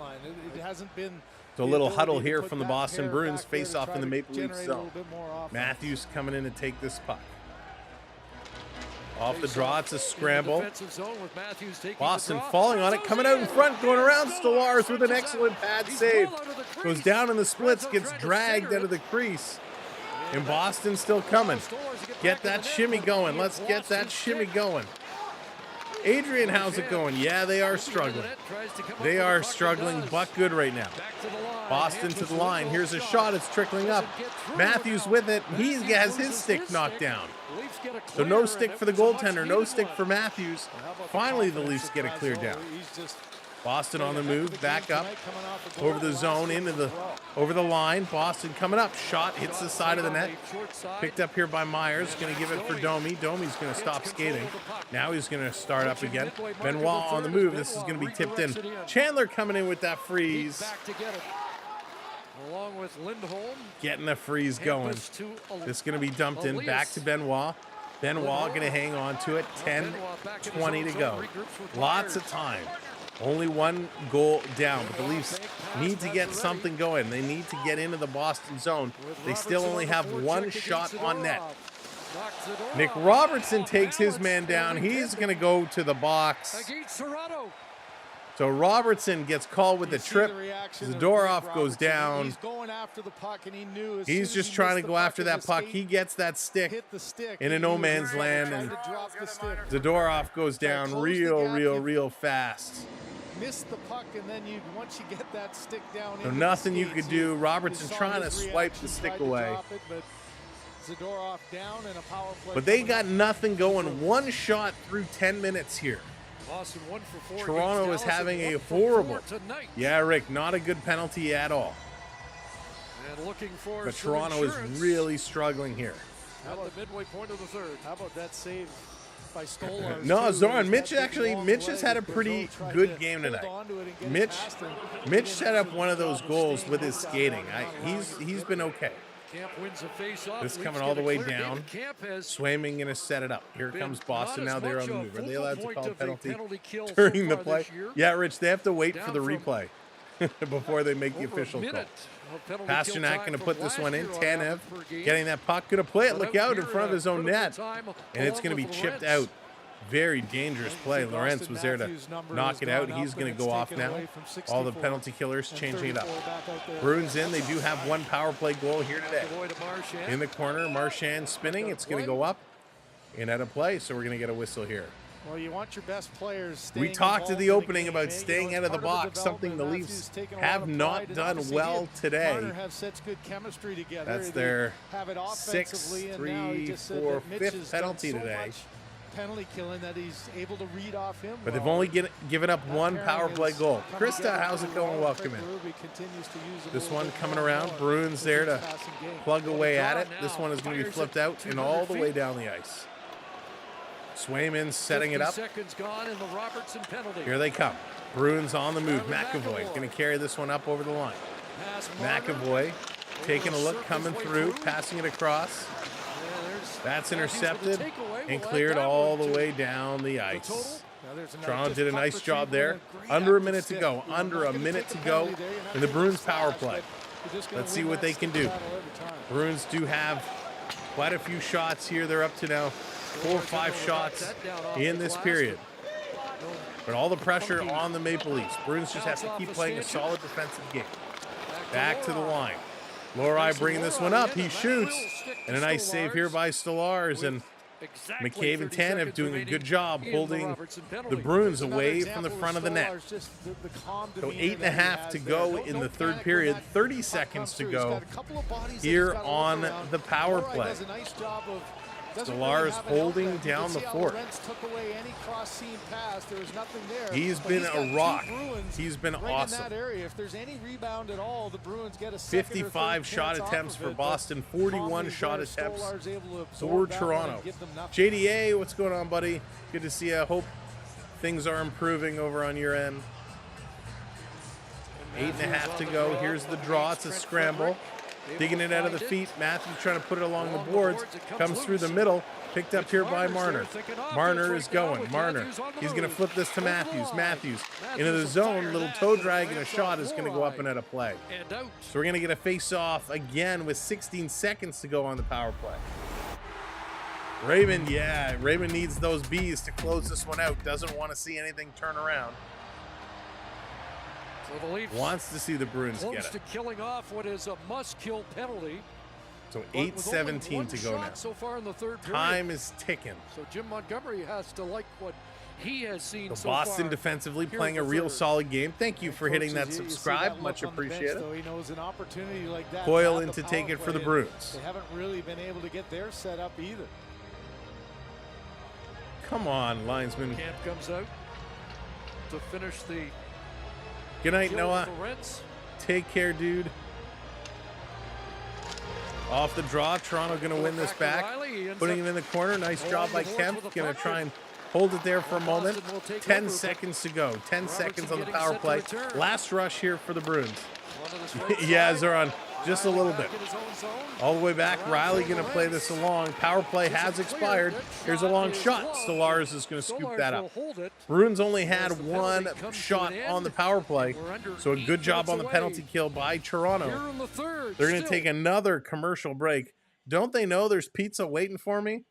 It hasn't been. So a little huddle here from the Boston Bruins. Face off in the Maple Leafs zone. Matthews coming in to take this puck. Off the draw, it's a scramble. Boston falling on it, coming out in front, going around Stolarz with an excellent pad save. Goes down in the splits, gets dragged out of the crease. And Boston still coming. Get that shimmy going. Let's get that shimmy going. Adrian, how's it going? Yeah, they are struggling. They are struggling, but good right now. Boston to the line. Here's a shot. It's trickling up. Matthews with it. He has his stick knocked down. So no stick for the goaltender. No stick for Matthews. Finally, the Leafs get it cleared down. Boston on the move, back up, over the zone, over the line. Boston coming up, shot, hits the side of the net. Picked up here by Myers, going to give it for Domi. Domi's going to stop skating. Now he's going to start up again. Benoit on the move, this is going to be tipped in. Chandler coming in with that freeze. Along with Lindholm. Getting the freeze going. This is going to be dumped in, back to Benoit. Benoit going to hang on to it, 10-20 to go. Lots of time. Only one goal down, but the Leafs need to get something going. They need to get into the Boston zone. They still only have one shot on net. Nick Robertson takes his man down. He's going to go to the box. So Robertson gets called with a trip. Zadorov goes down. He's just trying to go after that puck. He gets that stick in a no man's land, and Zadorov goes down real fast. Miss the puck, and then once you get that stick down. So nothing you could do. Robertson trying to swipe the stick away. Zadorov down in a power play. But they got nothing going. One shot through 10 minutes here. Boston 1 for 4. Toronto is having a horrible. Yeah, Rick, not a good penalty at all. And looking for but Toronto is really struggling here. At the midway point of the third. How about that save by Stolarz? No, Zoran, Mitch has had a pretty good game tonight. Mitch set up one of those goals with his skating. He's been okay. This coming all the way down. Swaiming going to set it up. Here comes Boston. Now they're on the move. Are they allowed to call a penalty during the play? Yeah, Rich, they have to wait for the replay before they make the official call. Pasternak going to put this one in. Tanev getting that puck. Going to play it. Look out in front of his own net. And it's going to be chipped out. Very dangerous play. Lawrence was there to knock it out. He's going to go off now. All the penalty killers changing it up. Bruins in. They do have one power play goal here today. In the corner, Marchand spinning. It's going to go up and out of play. So we're going to get a whistle here. Well, you want your best players. We talked at the opening about staying out of the box, something the Leafs have not done well today. That's their 6th, 3, 4, 5th penalty today. penalty killing that he's able to read off him. But they've well. only given up That one pairing power play is goal. coming Krista, together how's it pretty going? well. Welcome Craig in. Berube continues to use a This little one bit coming more around. power Bruins there within to his passing game. plug away at it. Now This one is going to be fires flipped it out and 200 all the way feet. down the ice. Swayman setting it 50 up. seconds gone in the Robertson penalty. Here they come. Bruins on the move. McAvoy going to carry this one up over the line. Pass Marner. McAvoy taking a look, Circles coming way through, passing it across. Yeah, there's That's Matthews with intercepted the takeaway. and We'll add cleared that all one the to way down the the ice. total. Now there's another Toronto just did a puck nice retrieve job with there. a great Under a active minute to stick. go. You know, Under not a gonna minute take to a go penalty there. You're not in the gonna Bruins slash, power but play. you're just gonna Let's see win what that they can stick do. battle every time. Bruins do have quite a few shots here. They're up to now 4 or 5 shots in this period. But all the pressure on the Maple Leafs. Bruins just have to keep playing a solid defensive game. Back to the line. Lohrei bringing this one up. He shoots. And a nice save here by Stolarz. And McCabe and Tanev doing a good job holding the Bruins away from the front of the net. So 8.5 to go in the third period. 30 seconds to go here on the power play. Stolarz holding down the fort. He's been a rock. He's been awesome. 55 shot attempts for Boston, 41 shot attempts for Toronto. JDA, what's going on, buddy? Good to see you. Hope things are improving over on your end. 8.5 to go. Here's the draw. It's a scramble. Digging it out of the feet. Matthews trying to put it along the boards. Comes through the middle. Picked up here by Marner. Marner is going. Marner. He's going to flip this to Matthews. Matthews into the zone. Little toe drag and a shot is going to go up and out of play. So we're going to get a face-off again with 16 seconds to go on the power play. Raymond, yeah. Raymond needs those Bs to close this one out. Doesn't want to see anything turn around. So the Leafs Wants to see the Bruins close get to it. killing off what is a must-kill penalty. So But with only 8:17 one to go shot now. so far in the third period. Time is ticking. So Jim Montgomery has to like what he has seen So so Boston far defensively here playing in a the real third. solid game. Thank you for hitting that Coaches, you see subscribe. that Much look on the bench, appreciated. though. He knows an opportunity like that. Coyle to in have to the take power it for the play, Bruins. They haven't really been able to get their set up either. Come on, linesman. Camp comes out to finish the Good night, kill Noah. of the Reds. Take care, dude. Off the draw. Toronto going to win this back. Putting it in the corner. Nice job by Kemp. Going to try and hold it there for a moment. 10 seconds to go. 10 seconds on the power play. Last rush here for the Bruins. Yeah, Zoran. Just a little bit. All the way back. Riley going to play this along. Power play has expired. Here's a long shot. Stolarz is going to scoop that up. Bruins only had one shot on the power play. So a good job on the penalty kill by Toronto. They're going to take another commercial break. Don't they know there's pizza waiting for me?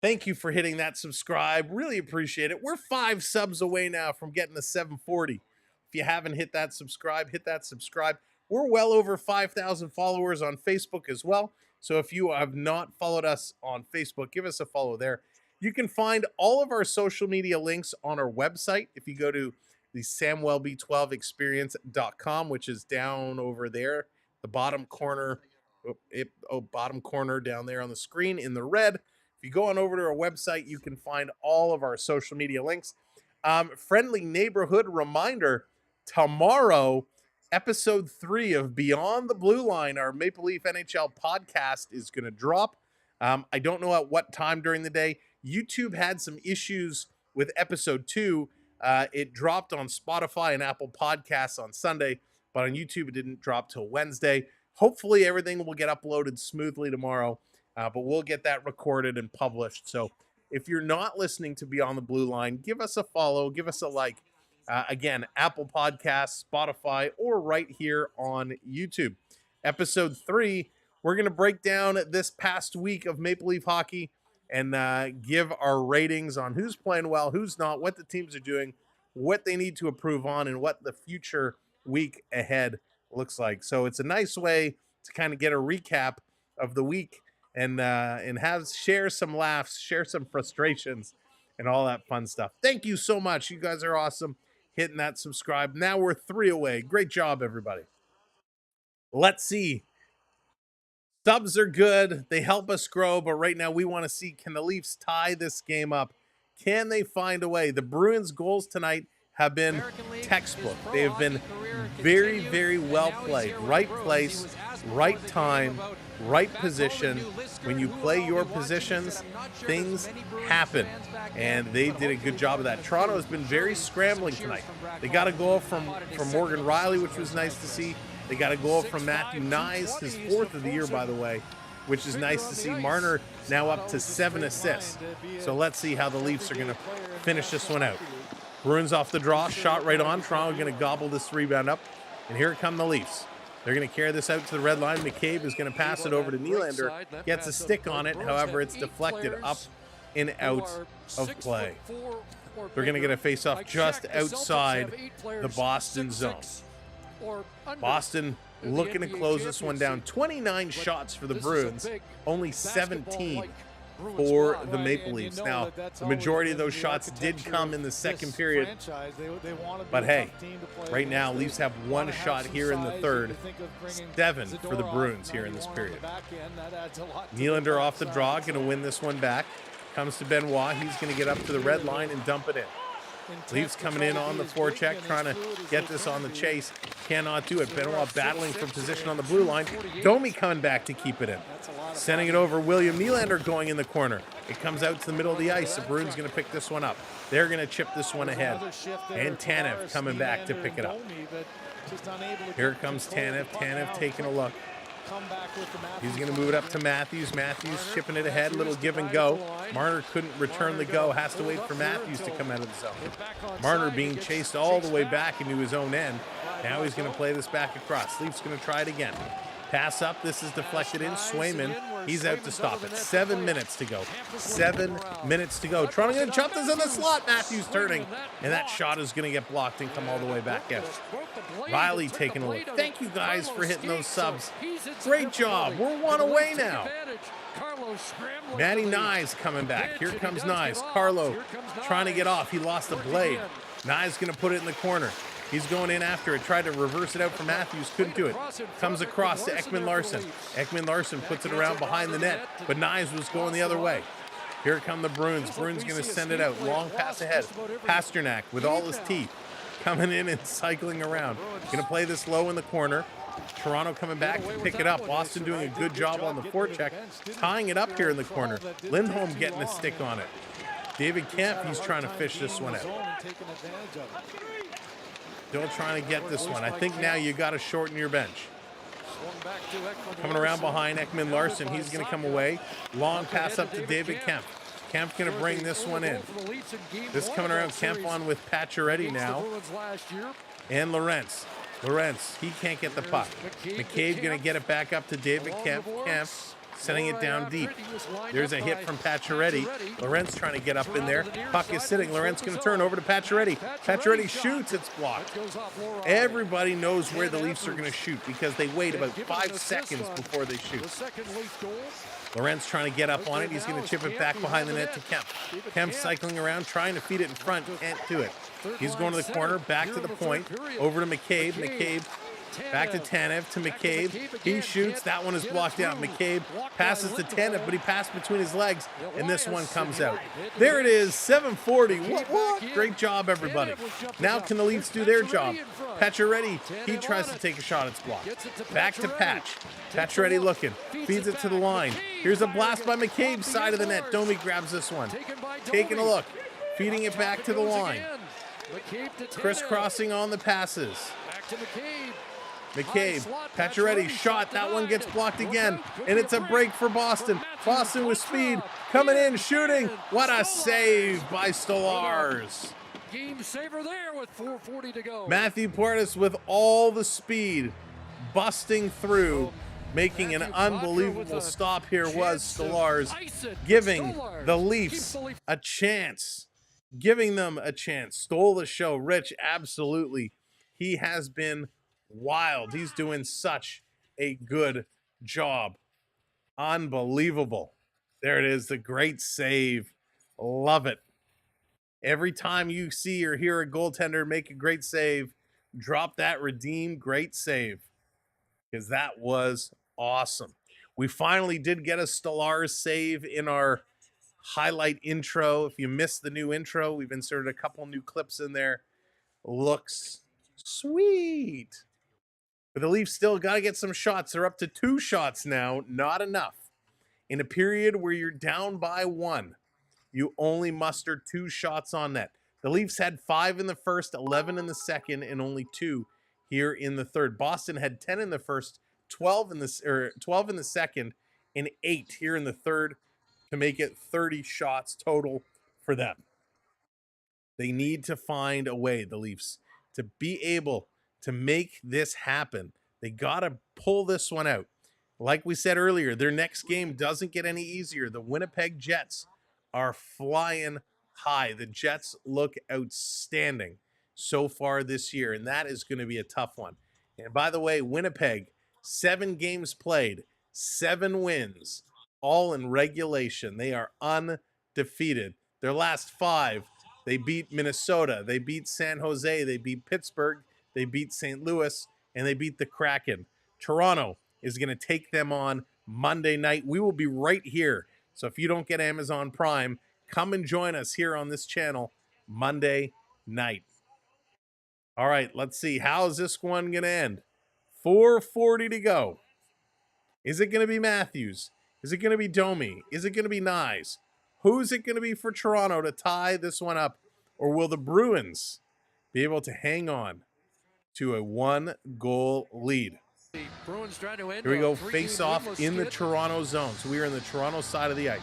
Thank you for hitting that subscribe. Really appreciate it. We're 5 subs away now from getting to 740. If you haven't hit that subscribe, hit that subscribe. We're well over 5,000 followers on Facebook as well. So if you have not followed us on Facebook, give us a follow there. You can find all of our social media links on our website. If you go to the samwelb12experience.com, which is down over there, the bottom corner, bottom corner down there on the screen in the red. If you go on over to our website, you can find all of our social media links. Friendly neighborhood reminder, tomorrow, episode 3 of Beyond the Blue Line, our Maple Leaf NHL podcast, is going to drop. I don't know at what time during the day. YouTube had some issues with episode 2. It dropped on Spotify and Apple Podcasts on Sunday, but on YouTube it didn't drop till Wednesday. Hopefully everything will get uploaded smoothly tomorrow, but we'll get that recorded and published. So if you're not listening to Beyond the Blue Line, give us a follow, give us a like. Again, Apple Podcasts, Spotify, or right here on YouTube. Episode 3, we're going to break down this past week of Maple Leaf hockey and give our ratings on who's playing well, who's not, what the teams are doing, what they need to improve on, and what the future week ahead looks like. So it's a nice way to kind of get a recap of the week and share some laughs, share some frustrations, and all that fun stuff. Thank you so much. You guys are awesome. Hitting that subscribe. Now we're 3 away. Great job, everybody. Let's see Subs are good. They help us grow, but right now we want to see, can the Leafs tie this game up? Can they find a way? The Bruins' goals tonight have been textbook. They have been very, very well played. Right place, right time, right position. When you play your positions, things happen. And they did a good job of that. Toronto has been very scrambling tonight. They got a goal from Morgan Riley, which was nice to see. They got a goal from Matthew Nyes, his 4th of the year, by the way, which is nice to see. Marner now up to 7 assists. So let's see how the Leafs are going to finish this one out. Bruins off the draw, shot right on. Toronto going to gobble this rebound up. And here come the Leafs. They're going to carry this out to the red line. McCabe is going to pass it over to Nylander. Gets a stick on it. However, it's deflected up and out of play. They're going to get a face-off just outside the Boston zone. Boston looking to close this one down. 29 shots for the Bruins, only 17 for the Maple Leafs. Now, the majority of those shots did come in the second period. But hey, right now, Leafs have 1 shot here in the third. 7 for the Bruins here in this period. Nylander off the draw, going to win this one back. Comes to Benoit. He's going to get up to the red line and dump it in. Leafs coming in on the forecheck, trying to get this on the chase. Cannot do it. Benoit battling for position on the blue line. Domi coming back to keep it in. Sending it over. William Nylander going in the corner. It comes out to the middle of the ice. The Bruins going to pick this one up. They're going to chip this one ahead. And Tanev coming back to pick it up. Here comes Tanev. Tanev taking a look. He's going to move it up to Matthews. Matthews chipping it ahead. Little give and go. Marner couldn't return the go. Has to wait for Matthews to come out of the zone. Marner being chased all the way back into his own end. Now he's going to play this back across. Leafs going to try it again. Pass up. This is deflected in. Swayman, he's out to stop it. 7 minutes to go. 7 minutes to go. Toronto going to jump this in the slot. Matthews turning. And that shot is going to get blocked and come all the way back out. Riley taking a look. Thank you guys for hitting those subs. Great job. We're 1 away now. Matty Nyes coming back. Here comes Nyes. Carlo trying to get off. He lost the blade. Nyes going to put it in the corner. He's going in after it. Tried to reverse it out for Matthews. Couldn't do it. Comes across to Ekman Larson. Ekman Larson puts it around behind the net. But Nyes was going the other way. Here come the Bruins. Bruins going to send it out. Long pass ahead. Pasternak with all his teeth. Coming in and cycling around. Going to play this low in the corner. Toronto coming back to pick it up. Boston doing a good job on the forecheck. Tying it up here in the corner. Lindholm getting a stick on it. David Kemp, he's trying to fish this one out. Still trying to get this one. I think now you got to shorten your bench. Coming around behind Ekman Larson. He's going to come away. Long pass up to David Kemp. Kemp's going to bring this one in. This coming around Kemp on with Pacioretty now. And Lorentz. Lorentz, he can't get the puck. McCabe going to get it back up to David Kemp. Kemp sending it down deep. There's a hit from Pacioretty. Lorentz trying to get up in there. Puck is sitting. Lorentz going to turn over to Pacioretty. Pacioretty shoots. It's blocked. Everybody knows where the Leafs are going to shoot because they wait about 5 seconds before they shoot. Lorentz trying to get up on it. He's going to chip it back behind the net to Kemp. Kemp cycling around, trying to feed it in front. Can't do it. He's going to the corner, back to the point, over to McCabe. McCabe back to Tanev, to McCabe. He shoots. That one is blocked out. McCabe passes to Tanev, but he passed between his legs, and this one comes out. There it is, 7:40. What? Great job, everybody. Now can the Leafs do their job? Pacioretty, he tries to take a shot. It's blocked. Back to Patch. Pacioretty looking. Feeds it to the line. Here's a blast by McCabe, side of the net. Domi grabs this one. Taking a look. Feeding it back to the line. Crisscrossing on the passes. McCabe, Pacioretty, shot. That one gets blocked again. And it's a break for Boston. Boston with speed. Coming in, shooting. What a save by Stolarz. Game saver there with 4:40 to go. Matthew Portis with all the speed. Busting through. Making an unbelievable stop here was Stolarz. Giving the Leafs a chance. Giving them a chance. Stole the show. Rich, absolutely. He has been wild. He's doing such a good job. Unbelievable. There it is. The great save. Love it. Every time you see or hear a goaltender make a great save, drop that redeem great save. Because that was awesome. We finally did get a Stellaris save in our highlight intro. If you missed the new intro, we've inserted a couple new clips in there. Looks sweet. But the Leafs still got to get some shots. They're up to 2 shots now. Not enough. In a period where you're down by 1, you only muster 2 shots on net. The Leafs had 5 in the first, 11 in the second, and only 2 here in the third. Boston had 10 in the first, 12 in the second, and 8 here in the third to make it 30 shots total for them. They need to find a way, the Leafs, to be able to make this happen. They got to pull this one out. Like we said earlier, their next game doesn't get any easier. The Winnipeg Jets are flying high. The Jets look outstanding so far this year, and that is going to be a tough one. And by the way, Winnipeg, 7 games played, 7 wins, all in regulation. They are undefeated. Their last 5, they beat Minnesota, they beat San Jose, they beat Pittsburgh, they beat St. Louis, and they beat the Kraken. Toronto is going to take them on Monday night. We will be right here. So if you don't get Amazon Prime, come and join us here on this channel Monday night. All right, let's see. How is this one going to end? 4:40 to go. Is it going to be Matthews? Is it going to be Domi? Is it going to be Nyes? Who's it going to be for Toronto to tie this one up? Or will the Bruins be able to hang on to a 1-goal lead? The Bruins trying to end Here we go, a face off winless in the skid Toronto zone. So we are in the Toronto side of the ice.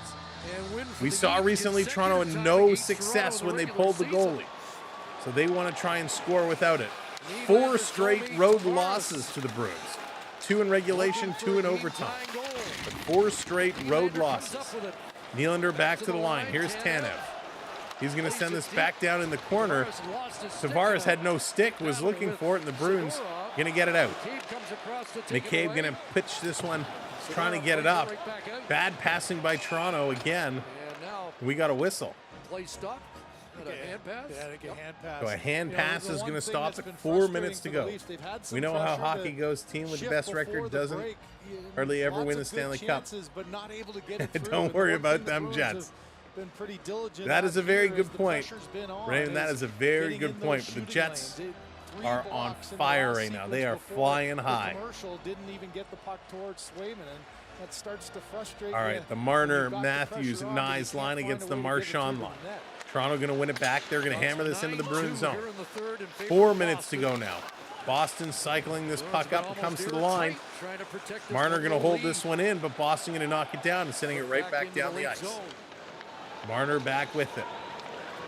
and win for We the saw Leafs recently Toronto had consecutive time no against success Toronto when in they the regular pulled the season. goalie. So they want to try and score without it. 4 straight road losses to the Bruins. 2 in regulation, 2 in overtime. But 4 straight road losses. Nylander back to the line. Here's Tanev. He's going to send this back down in the corner. Tavares had no stick, was looking for it, and the Bruins going to get it out. McCabe going to pitch this one, trying to get it up. Bad passing by Toronto again. We got a whistle. Play stop. A hand pass? Yeah, a hand pass. So a hand pass is going to stop at 4 minutes to go. We know how hockey goes. Team with the best record doesn't hardly ever win the Stanley Cup. Don't worry about them Jets. That is a very good point, Raymond. That is a very good point. But the Jets are on fire right now. They are flying high. Didn't even get the puck towards Swayman, and that starts to frustrate. All right, the Marner, Matthews, Nyes line against the Marchand line. Toronto going to win it back. They're going to hammer this into the Bruins zone. 4 minutes to go now. Boston cycling this puck up and comes to the line. Marner going to hold this one in, but Boston going to knock it down and sending it right back down the ice. Marner back with it.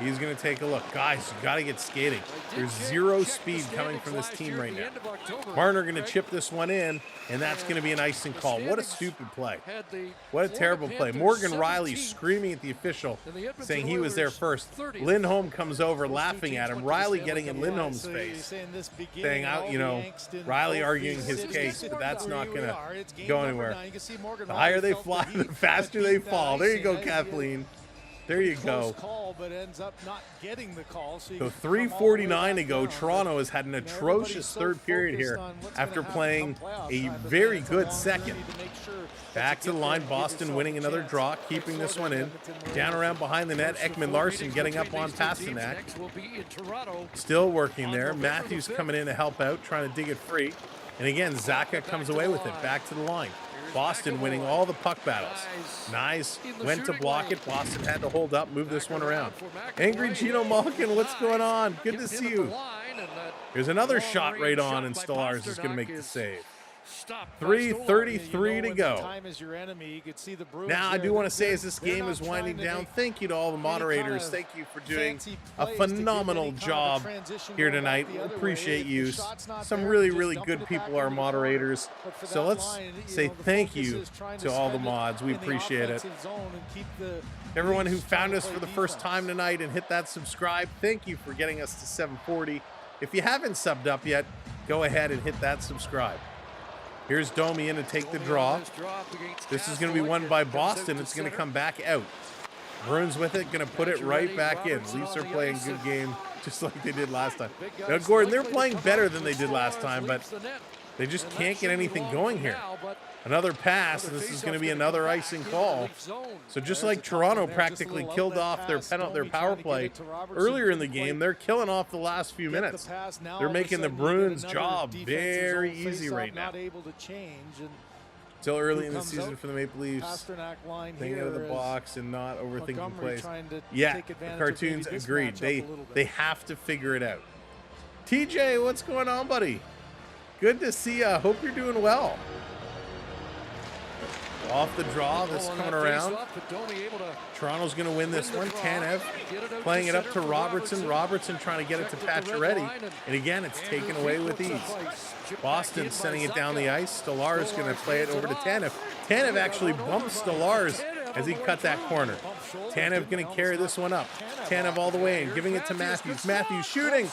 He's going to take a look. Guys, you got to get skating. There's 0 speed coming from this team right now. Marner going to chip this one in, and that's going to be an icing call. What a stupid play. What a terrible play. Morgan Riley screaming at the official, saying he was there first. Lindholm comes over laughing at him. Riley getting in Lindholm's face, saying, Riley arguing his case, but that's not going to go anywhere. The higher they fly, the faster they fall. There you go, Kathleen. There you go. Call, but ends up not getting the call, so 3:49 to go. Toronto has had an atrocious third period here after playing a very good second. Back to the line. Boston winning another draw, keeping this one in. Down around behind the net. Ekman Larson getting up on Pasternak. Still working there. Matthews coming in to help out, trying to dig it free. And again, Zaka comes away with it. Back to the line. Boston winning all the puck battles. Nyes went to block it. Boston had to hold up, move this one around. Angry Gino Malkin, what's going on? Good to see you. Here's another shot right on, and Stellaris is going to make the save. 3:33 to go. Now, I do want to say as this game is winding down, thank you to all the moderators. Thank you for doing a phenomenal job here tonight. We appreciate you. Some really, really good people are moderators. So let's say thank you to all the mods. We appreciate it. Everyone who found us for the first time tonight and hit that subscribe, thank you for getting us to 740. If you haven't subbed up yet, go ahead and hit that subscribe. Here's Domi in to take the draw. This is going to be won by Boston. It's going to come back out. Bruins with it, going to put it right back in. Leafs are playing a good game, just like they did last time. Now, Gordon, they're playing better than they did last time, but They just can't get anything going here. Another pass, and this is going to be another icing call. So just like Toronto practically killed off their power play earlier in the game, they're killing off the last few minutes. They're making the Bruins' job very easy right now. Still early in the season for the Maple Leafs. Thinking out of the box and not overthinking plays. Yeah, the cartoons agreed. They have to figure it out. TJ, what's going on, buddy? Good to see ya. Hope you're doing well. Off the draw, this coming around. Toronto's going to win this one. Tanev playing it up to Robertson. Robertson trying to get it to Pacioretty. And again, it's taken away with ease. Boston sending it down the ice. Stolarz going to play it over to Tanev. Tanev actually bumps Stolarz as he cut that corner. Tanev going to carry this one up. Tanev all the way in, giving it to Matthews. Matthews shooting.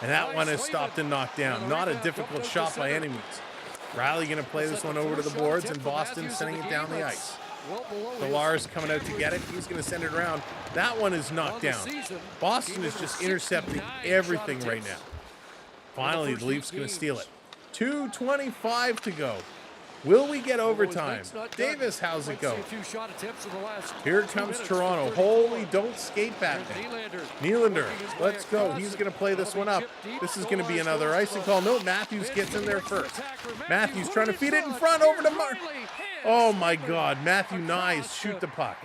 And that one is stopped and knocked down. Not a difficult shot by any means. Riley going to play this one over to the boards, and Boston sending it down the ice. Stolarz coming out to get it. He's going to send it around. That one is knocked down. Boston is just intercepting everything right now. Finally, the Leafs going to steal it. 2:25 to go. Will we get overtime? Davis, how's it go? Here comes Toronto. Holy, don't skate back there. Nylander, let's go. He's going to play this one up. This is going to be another icing call. No, Matthews gets in there first. Matthews trying to feed it in front over to Mark. Oh, my God. Matthew Nyes shoot the puck.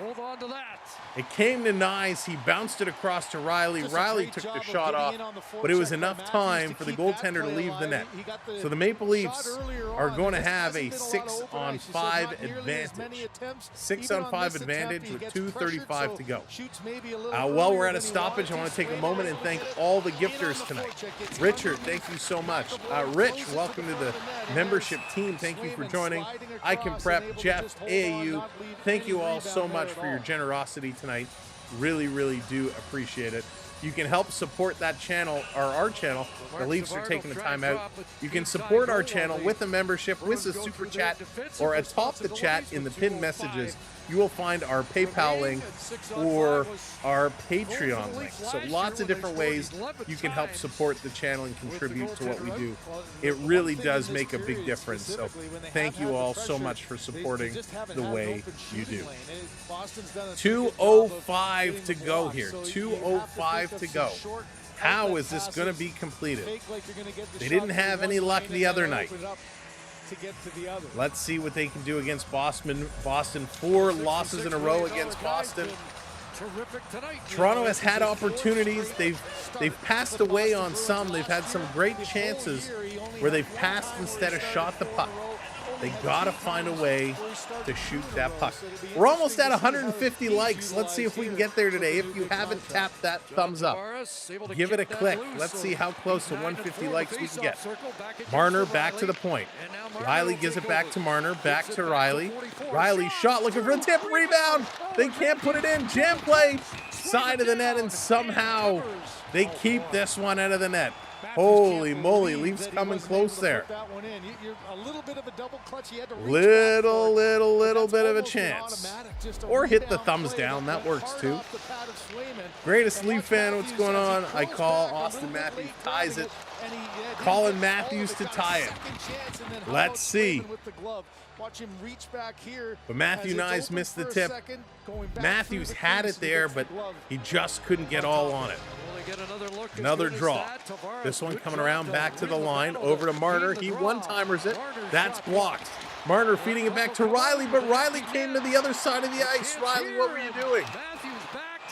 It came to Nyes. He bounced it across to Riley. Riley took the shot off, but it was enough time for the goaltender to leave the net. So the Maple Leafs are going to have a 6-on-5 advantage. 6-on-5 advantage with 2:35 to go. While we're at a stoppage, I want to take a moment and thank all the gifters tonight. Richard, thank you so much. Rich, welcome to the membership team. Thank you for joining. I Can Prep, Jeff, AAU, thank you all so much for your generosity tonight. Really, really do appreciate it. You can help support that channel, or our channel. The Leafs are taking the time out. You can support our channel with a membership, with a super chat, or atop the chat in the pinned messages. You will find our PayPal link or our Patreon link. So lots of different ways you can help support the channel and contribute to what we do. It really does make a big difference. So thank you all so much for supporting the way you do. 2:05 to go here. 2:05 to go. How is this going to be completed? They didn't have any luck the other night. Let's see what they can do against Boston. 4 losses in a row against Boston. Toronto has had opportunities. They've passed away on some. They've had some great chances where they've passed instead of shot the puck. They got to find a way to shoot that puck. We're almost at 150 likes. Let's see if we can get there today. If you haven't tapped that thumbs up, give it a click. Let's see how close to 150 likes we can get. Marner back to the point. Riley gives it back to Marner. Back to Riley. Riley shot looking for a tip. Rebound. They can't put it in. Jam play. Side of the net, and somehow they keep this one out of the net. Holy moly, Leafs coming close there. Little bit of a chance. Or hit the thumbs down, that works too. Greatest Leaf fan, what's going on? I call Austin Matthews, ties it. Colin Matthews to tie it. Let's see. But Matthew Nyes missed the tip. Matthews had it there, but he just couldn't get all on it. Another draw. This one coming around back to the line, over to Marner. He one-timers it. That's blocked. Marner feeding it back to Riley, but Riley came to the other side of the ice. Riley, what were you doing?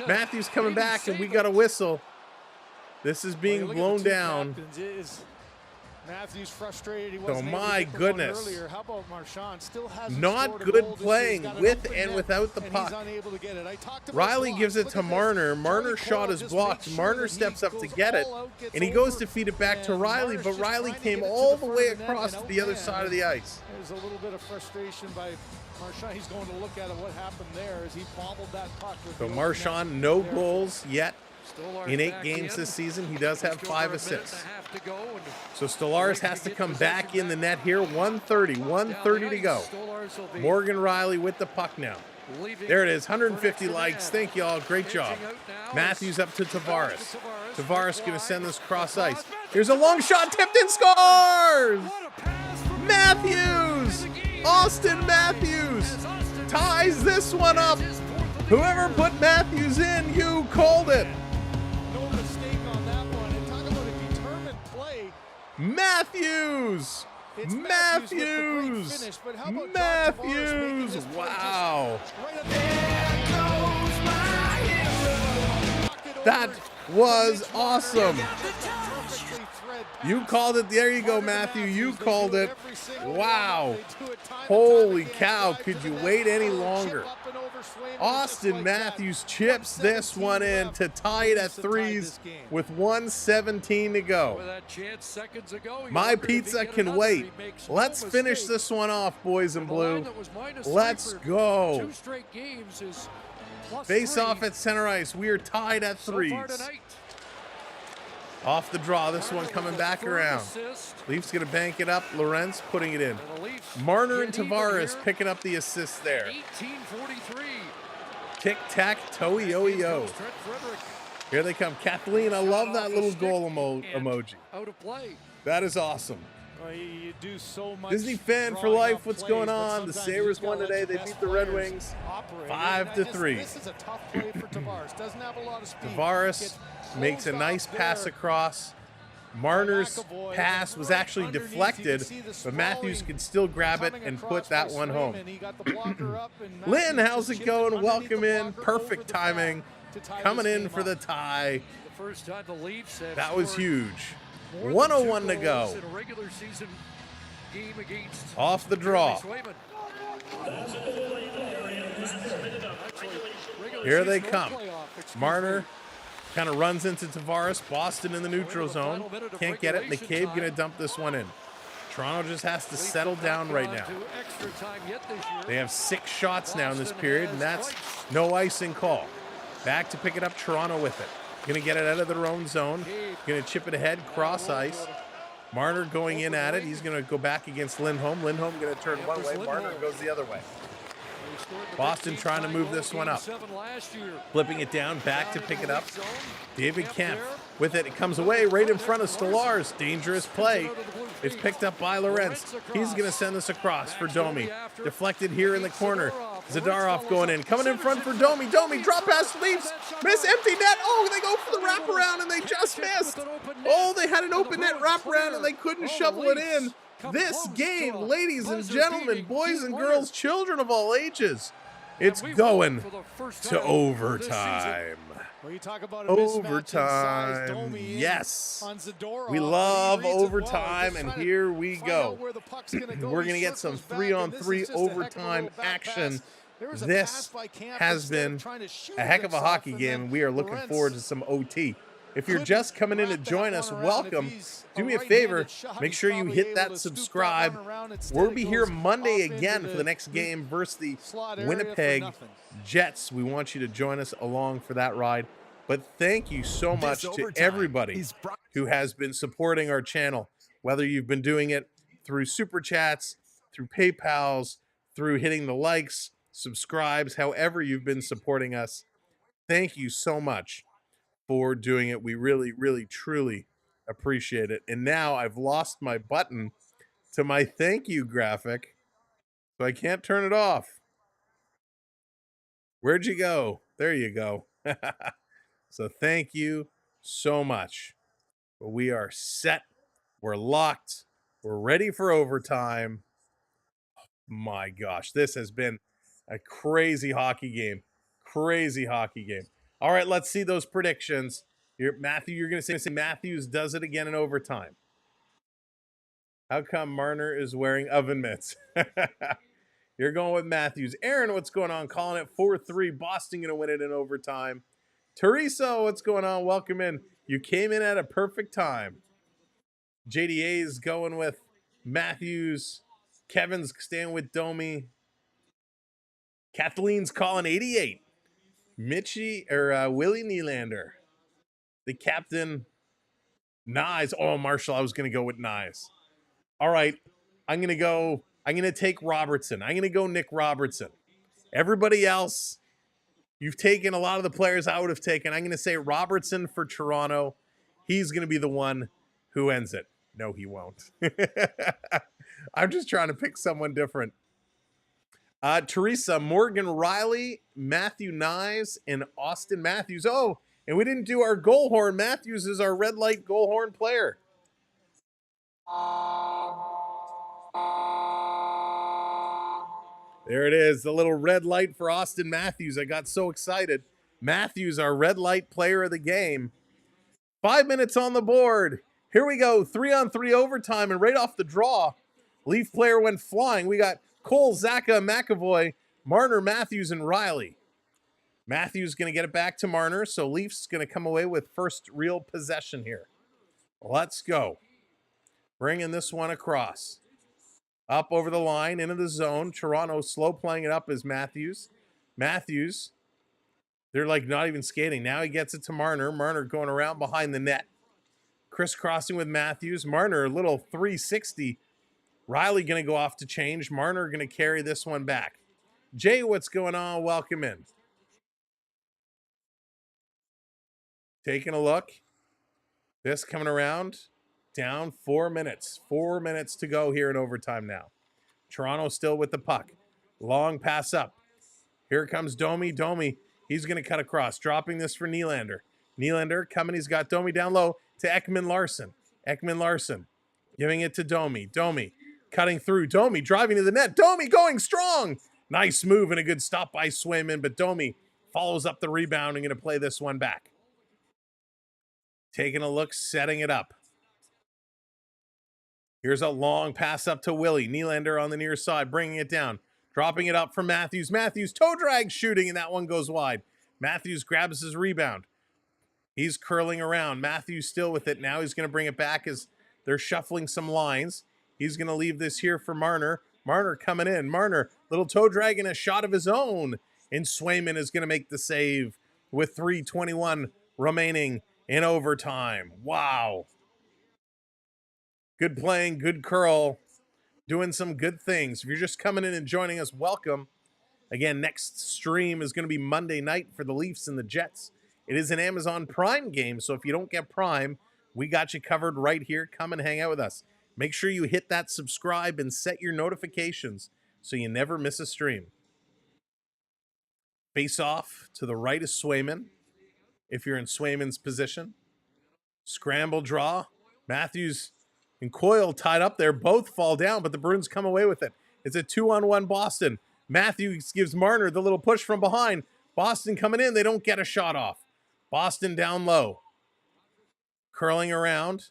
Matthews coming back, and we got a whistle. This is being blown down. Matthews frustrated. Oh my goodness. Not good playing with and without the puck. Riley gives it to Marner. Marner's shot is blocked. Marner steps up to get it, and he goes to feed it back to Riley, but Riley came all the way across to the other side of the ice. There's a little bit of frustration by Marchand. He's going to look at what happened there as he bobbled that puck. So Marchand, no goals yet. In 8 games this season, he does have 5 assists. So Stolarz has to come back in the net here. 1:30 to go. Morgan Riley with the puck now. There it is, 150 likes. Thank you all, great job. Matthews up to Tavares. Tavares going to send this cross ice. Here's a long shot, tipped in, scores! Matthews! Austin Matthews ties this one up. Whoever put Matthews in, you called it. No mistake on that one. And talk about a determined play. Matthews! It's Matthews! with the great finish, but how about John Tavares making Matthews! this play Wow. just right up That was awesome. perfectly thread pass. You called it. There you go, Matthew. You They do called it. every single Wow. one. They do it time and Holy time again. cow. Drive Could to you the wait net. any Chip longer? up and over Swayman, just Austin like that. Matthews chips this one in to tie it at threes with 1:17 to With go. that chance seconds ago, you My wondered if he'd pizza get can another. wait. He makes no Let's finish mistake. this one off, boys in The line blue. that was -3 Let's for go. 2 straight games is Face +3 off at center ice. We are tied at so threes. far tonight. Off the draw. This one coming back around. Leafs going to bank it up. Lorenz putting it in. Marner and Tavares picking up the assist there. 18:43. Tic-tac-toe-yo-yo. Trent Frederick Here they come. Kathleen, I love that little goal emoji. out of play. That is awesome. Well, you do so much Disney fan for drawing life. up What's plays, going but on? The sometimes Sabres you won gotta let today. your They best beat the Red players Wings operate. 5-3. This is a tough play for Tavares. Doesn't have a lot of speed. Tavares Gets makes a closed nice off pass there. across. Marner's McAvoy pass was right actually underneath. You deflected, can see the but Matthews swelling could still grab it coming and across put that by one home. Swayman. He got the blocker up and Lynn, Matthews how's just it chipped going? underneath Welcome the in. blocker over Perfect the pad timing. to tie Coming this in game for up. the tie. The first time the Leafs have That was scored huge. more than 101 2 to goals go. in a regular season game against Off the draw. Swayman. Here they come. Marner kind of runs into Tavares. Boston in the neutral zone. Can't get it. McCabe going to dump this one in. Toronto just has to settle down right now. They have 6 shots now in this period, and that's no icing call. Back to pick it up, Toronto with it. Going to get it out of their own zone. Going to chip it ahead, cross ice. Marner going in at it. He's going to go back against Lindholm. Lindholm going to turn one way. Marner goes the other way. Boston trying to move this one up. Flipping it down, back to pick it up. David Kemp with it. It comes away right in front of Stolarz. Dangerous play. It's picked up by Lorenz. He's going to send this across for Domi. Deflected here in the corner. Zadarov going in. Coming in front for Domi. Domi, drop pass, Leafs. Miss, empty net. Oh, they go for the wraparound and they just missed. Oh, they had an open net wraparound and they couldn't shovel it in. This game, ladies and gentlemen, boys and girls, children of all ages, it's going to overtime. Well, you talk about a mismatch in size, Overtime. Domi in Yes. on Zadorov. We love He reads it well. overtime, Just and trying to here we find go. out where the puck's gonna go. We're He going to get some circles back, and this is 3-on-3 just a heck of a overtime little back action. pass. There was a This pass by Camp has instead of been trying to shoot a it heck of a himself, hockey and game, then and we are looking Lorenz forward to some OT. If you're couldn't just coming in to wrap join that us, one around. welcome. If he's Do a me a right-handed favor, shot, make he's sure you probably hit able that to scoop that subscribe. one around. Instead, We'll it be goes here Monday off into again for the next game versus the slot area for Winnipeg nothing. Jets. We want you to join us along for that ride. But thank you so much This to overtime everybody is brought- who has been supporting our channel, whether you've been doing it through Super Chats, through PayPals, through hitting the likes, subscribes, however you've been supporting us. Thank you so much for doing it. We really, really, truly appreciate it. And now I've lost my button to my thank you graphic, so I can't turn it off. Where'd you go? There you go. So thank you so much. But we are set. We're locked. We're ready for overtime. My gosh, this has been a crazy hockey game. Crazy hockey game. All right, let's see those predictions. Matthew, you're going to say Matthews does it again in overtime. How come Marner is wearing oven mitts? You're going with Matthews. Aaron, what's going on? Calling it 4-3. Boston going to win it in overtime. Teresa, what's going on? Welcome in. You came in at a perfect time. JDA is going with Matthews. Kevin's staying with Domi. Kathleen's calling 88. Willie Nylander. The captain. Nyes. Oh, Marshall, I was going to go with Nyes. All right. I'm going to take Robertson. I'm going to go Nick Robertson. Everybody else, you've taken a lot of the players I would have taken. I'm going to say Robertson for Toronto. He's going to be the one who ends it. No, he won't. I'm just trying to pick someone different. Teresa, Morgan Riley, Matthew Nyes, and Austin Matthews. Oh, and we didn't do our goal horn. Matthews is our red light goal horn player. There it is, the little red light for Austin Matthews. I got so excited. Matthews, our red light player of the game. 5 minutes on the board. Here we go, 3-on-3 overtime, and right off the draw, Leaf player went flying. We got Cole, Zaka, McAvoy, Marner, Matthews, and Riley. Matthews going to get it back to Marner, so Leafs going to come away with first real possession here. Let's go. Bringing this one across. Up over the line, into the zone. Toronto slow playing it up as Matthews. Matthews, they're like not even skating. Now he gets it to Marner. Marner going around behind the net. Crisscrossing with Matthews. Marner, a little 360. Riley going to go off to change. Marner going to carry this one back. Jay, what's going on? Welcome in. Taking a look. This coming around. Down 4 minutes. 4 minutes to go here in overtime now. Toronto still with the puck. Long pass up. Here comes Domi. Domi, he's going to cut across. Dropping this for Nylander. Nylander coming. He's got Domi down low to Ekman Larson. Ekman Larson giving it to Domi. Domi cutting through. Domi driving to the net. Domi going strong. Nice move and a good stop by Swayman, but Domi follows up the rebound and going to play this one back. Taking a look, setting it up. Here's a long pass up to Willie. Nylander on the near side, bringing it down. Dropping it up for Matthews. Matthews toe drag shooting, and that one goes wide. Matthews grabs his rebound. He's curling around. Matthews still with it. Now he's going to bring it back as they're shuffling some lines. He's going to leave this here for Marner. Marner coming in. Marner, little toe drag and a shot of his own. And Swayman is going to make the save with 3:21 remaining in overtime. Wow. Good playing, good curl, doing some good things. If you're just coming in and joining us, welcome. Again, next stream is going to be Monday night for the Leafs and the Jets. It is an Amazon Prime game, so if you don't get Prime, we got you covered right here. Come and hang out with us. Make sure you hit that subscribe and set your notifications so you never miss a stream. Face off to the right is Swayman, if you're in Swayman's position. Scramble draw. Matthews and Coyle tied up there. Both fall down, but the Bruins come away with it. It's a 2-on-1 Boston. Matthews gives Marner the little push from behind. Boston coming in. They don't get a shot off. Boston down low. Curling around.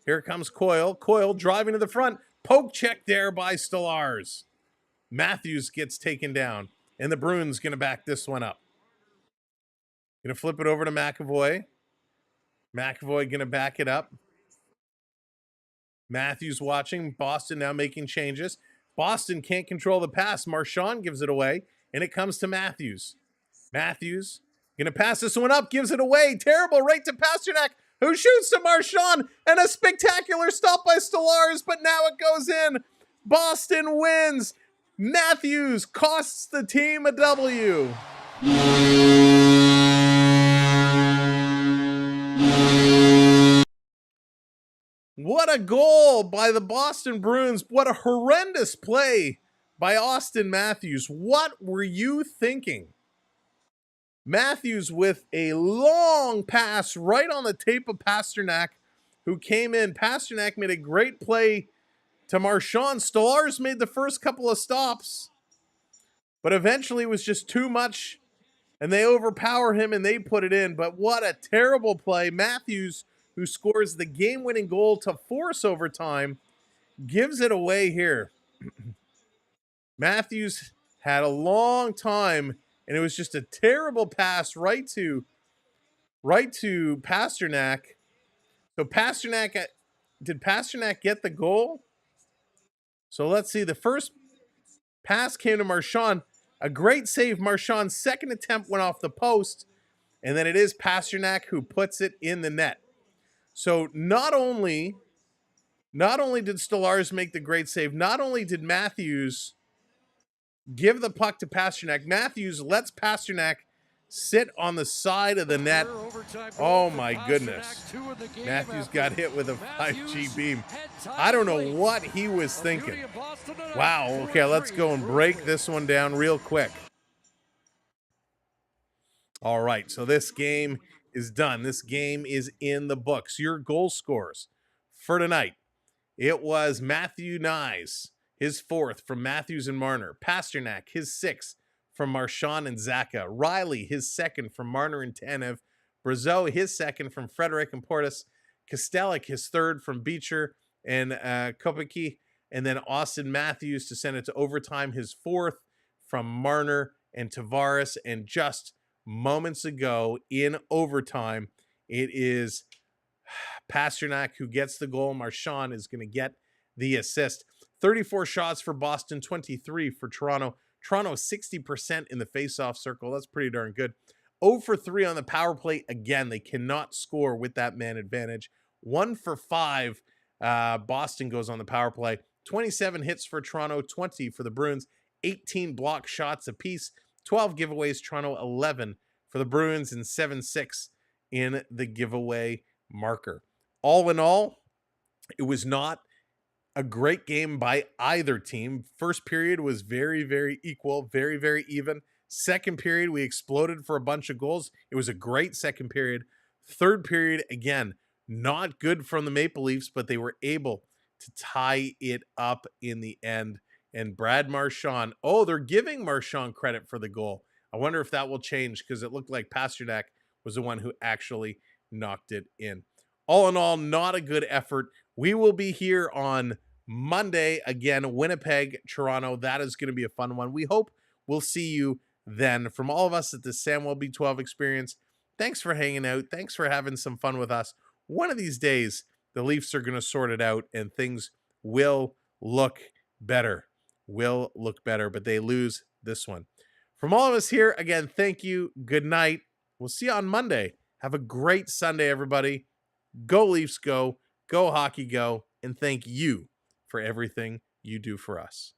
Here comes Coyle. Coyle driving to the front. Poke check there by Stolarz. Matthews gets taken down, and the Bruins going to back this one up. Going to flip it over to McAvoy. McAvoy going to back it up. Matthews watching. Boston now making changes. Boston can't control the pass. Marchand gives it away, and it comes to Matthews. Matthews going to pass this one up, gives it away. Terrible, right to Pasternak, who shoots to Marchand, and a spectacular stop by Stolarz, but now it goes in. Boston wins. Matthews costs the team a W. What a goal by the Boston Bruins. What a horrendous play by Austin Matthews. What were you thinking? Matthews with a long pass right on the tape of Pasternak, who came in. Pasternak made a great play to Marchand. Stolarz made the first couple of stops, but eventually it was just too much, and they overpower him and they put it in. But what a terrible play. Matthews, who scores the game-winning goal to force overtime, gives it away here. Matthews had a long time, and it was just a terrible pass right to Pasternak. So did Pasternak get the goal? So let's see. The first pass came to Marchand. A great save. Marchand's second attempt went off the post, and then it is Pasternak who puts it in the net. So not only did Stolarz make the great save, not only did Matthews give the puck to Pasternak, Matthews lets Pasternak sit on the side of the net. Oh my goodness. Matthews got hit with a 5G beam. I don't know what he was thinking. Wow. Okay, let's go and break this one down real quick. All right, so this game is done. This game is in the books. Your goal scores for tonight. It was Matthew Nyes, his 4th from Matthews and Marner. Pasternak, his 6th from Marchand and Zaka. Riley, his 2nd from Marner and Tanev. Brazeau, his 2nd from Frederick and Portis. Kostelic, his 3rd from Beecher and Kopecki. And then Austin Matthews to send it to overtime, his 4th from Marner and Tavares. And just moments ago in overtime, it is Pasternak who gets the goal. Marchand is going to get the assist. 34 shots for Boston, 23 for Toronto. Toronto 60% in the faceoff circle. That's pretty darn good. 0 for 3 on the power play. Again, they cannot score with that man advantage. 1 for 5. Boston goes on the power play. 27 hits for Toronto, 20 for the Bruins. 18 block shots apiece. 12 giveaways. Toronto 11 for the Bruins and 7-6 in the giveaway marker. All in all, it was not a great game by either team. First period was very, very equal, very, very even. Second period, we exploded for a bunch of goals. It was a great second period. Third period, again, not good from the Maple Leafs, but they were able to tie it up in the end. And Brad Marchand, they're giving Marchand credit for the goal. I wonder if that will change because it looked like Pasternak was the one who actually knocked it in. All in all, not a good effort. We will be here on Monday again, Winnipeg, Toronto. That is going to be a fun one. We hope we'll see you then. From all of us at the Samwelb B12 experience, thanks for hanging out. Thanks for having some fun with us. One of these days, the Leafs are going to sort it out and things will look better. But they lose this one. From all of us here, again, thank you. Good night. We'll see you on Monday. Have a great Sunday, everybody. Go Leafs, go. Go Hockey, go. And thank you for everything you do for us.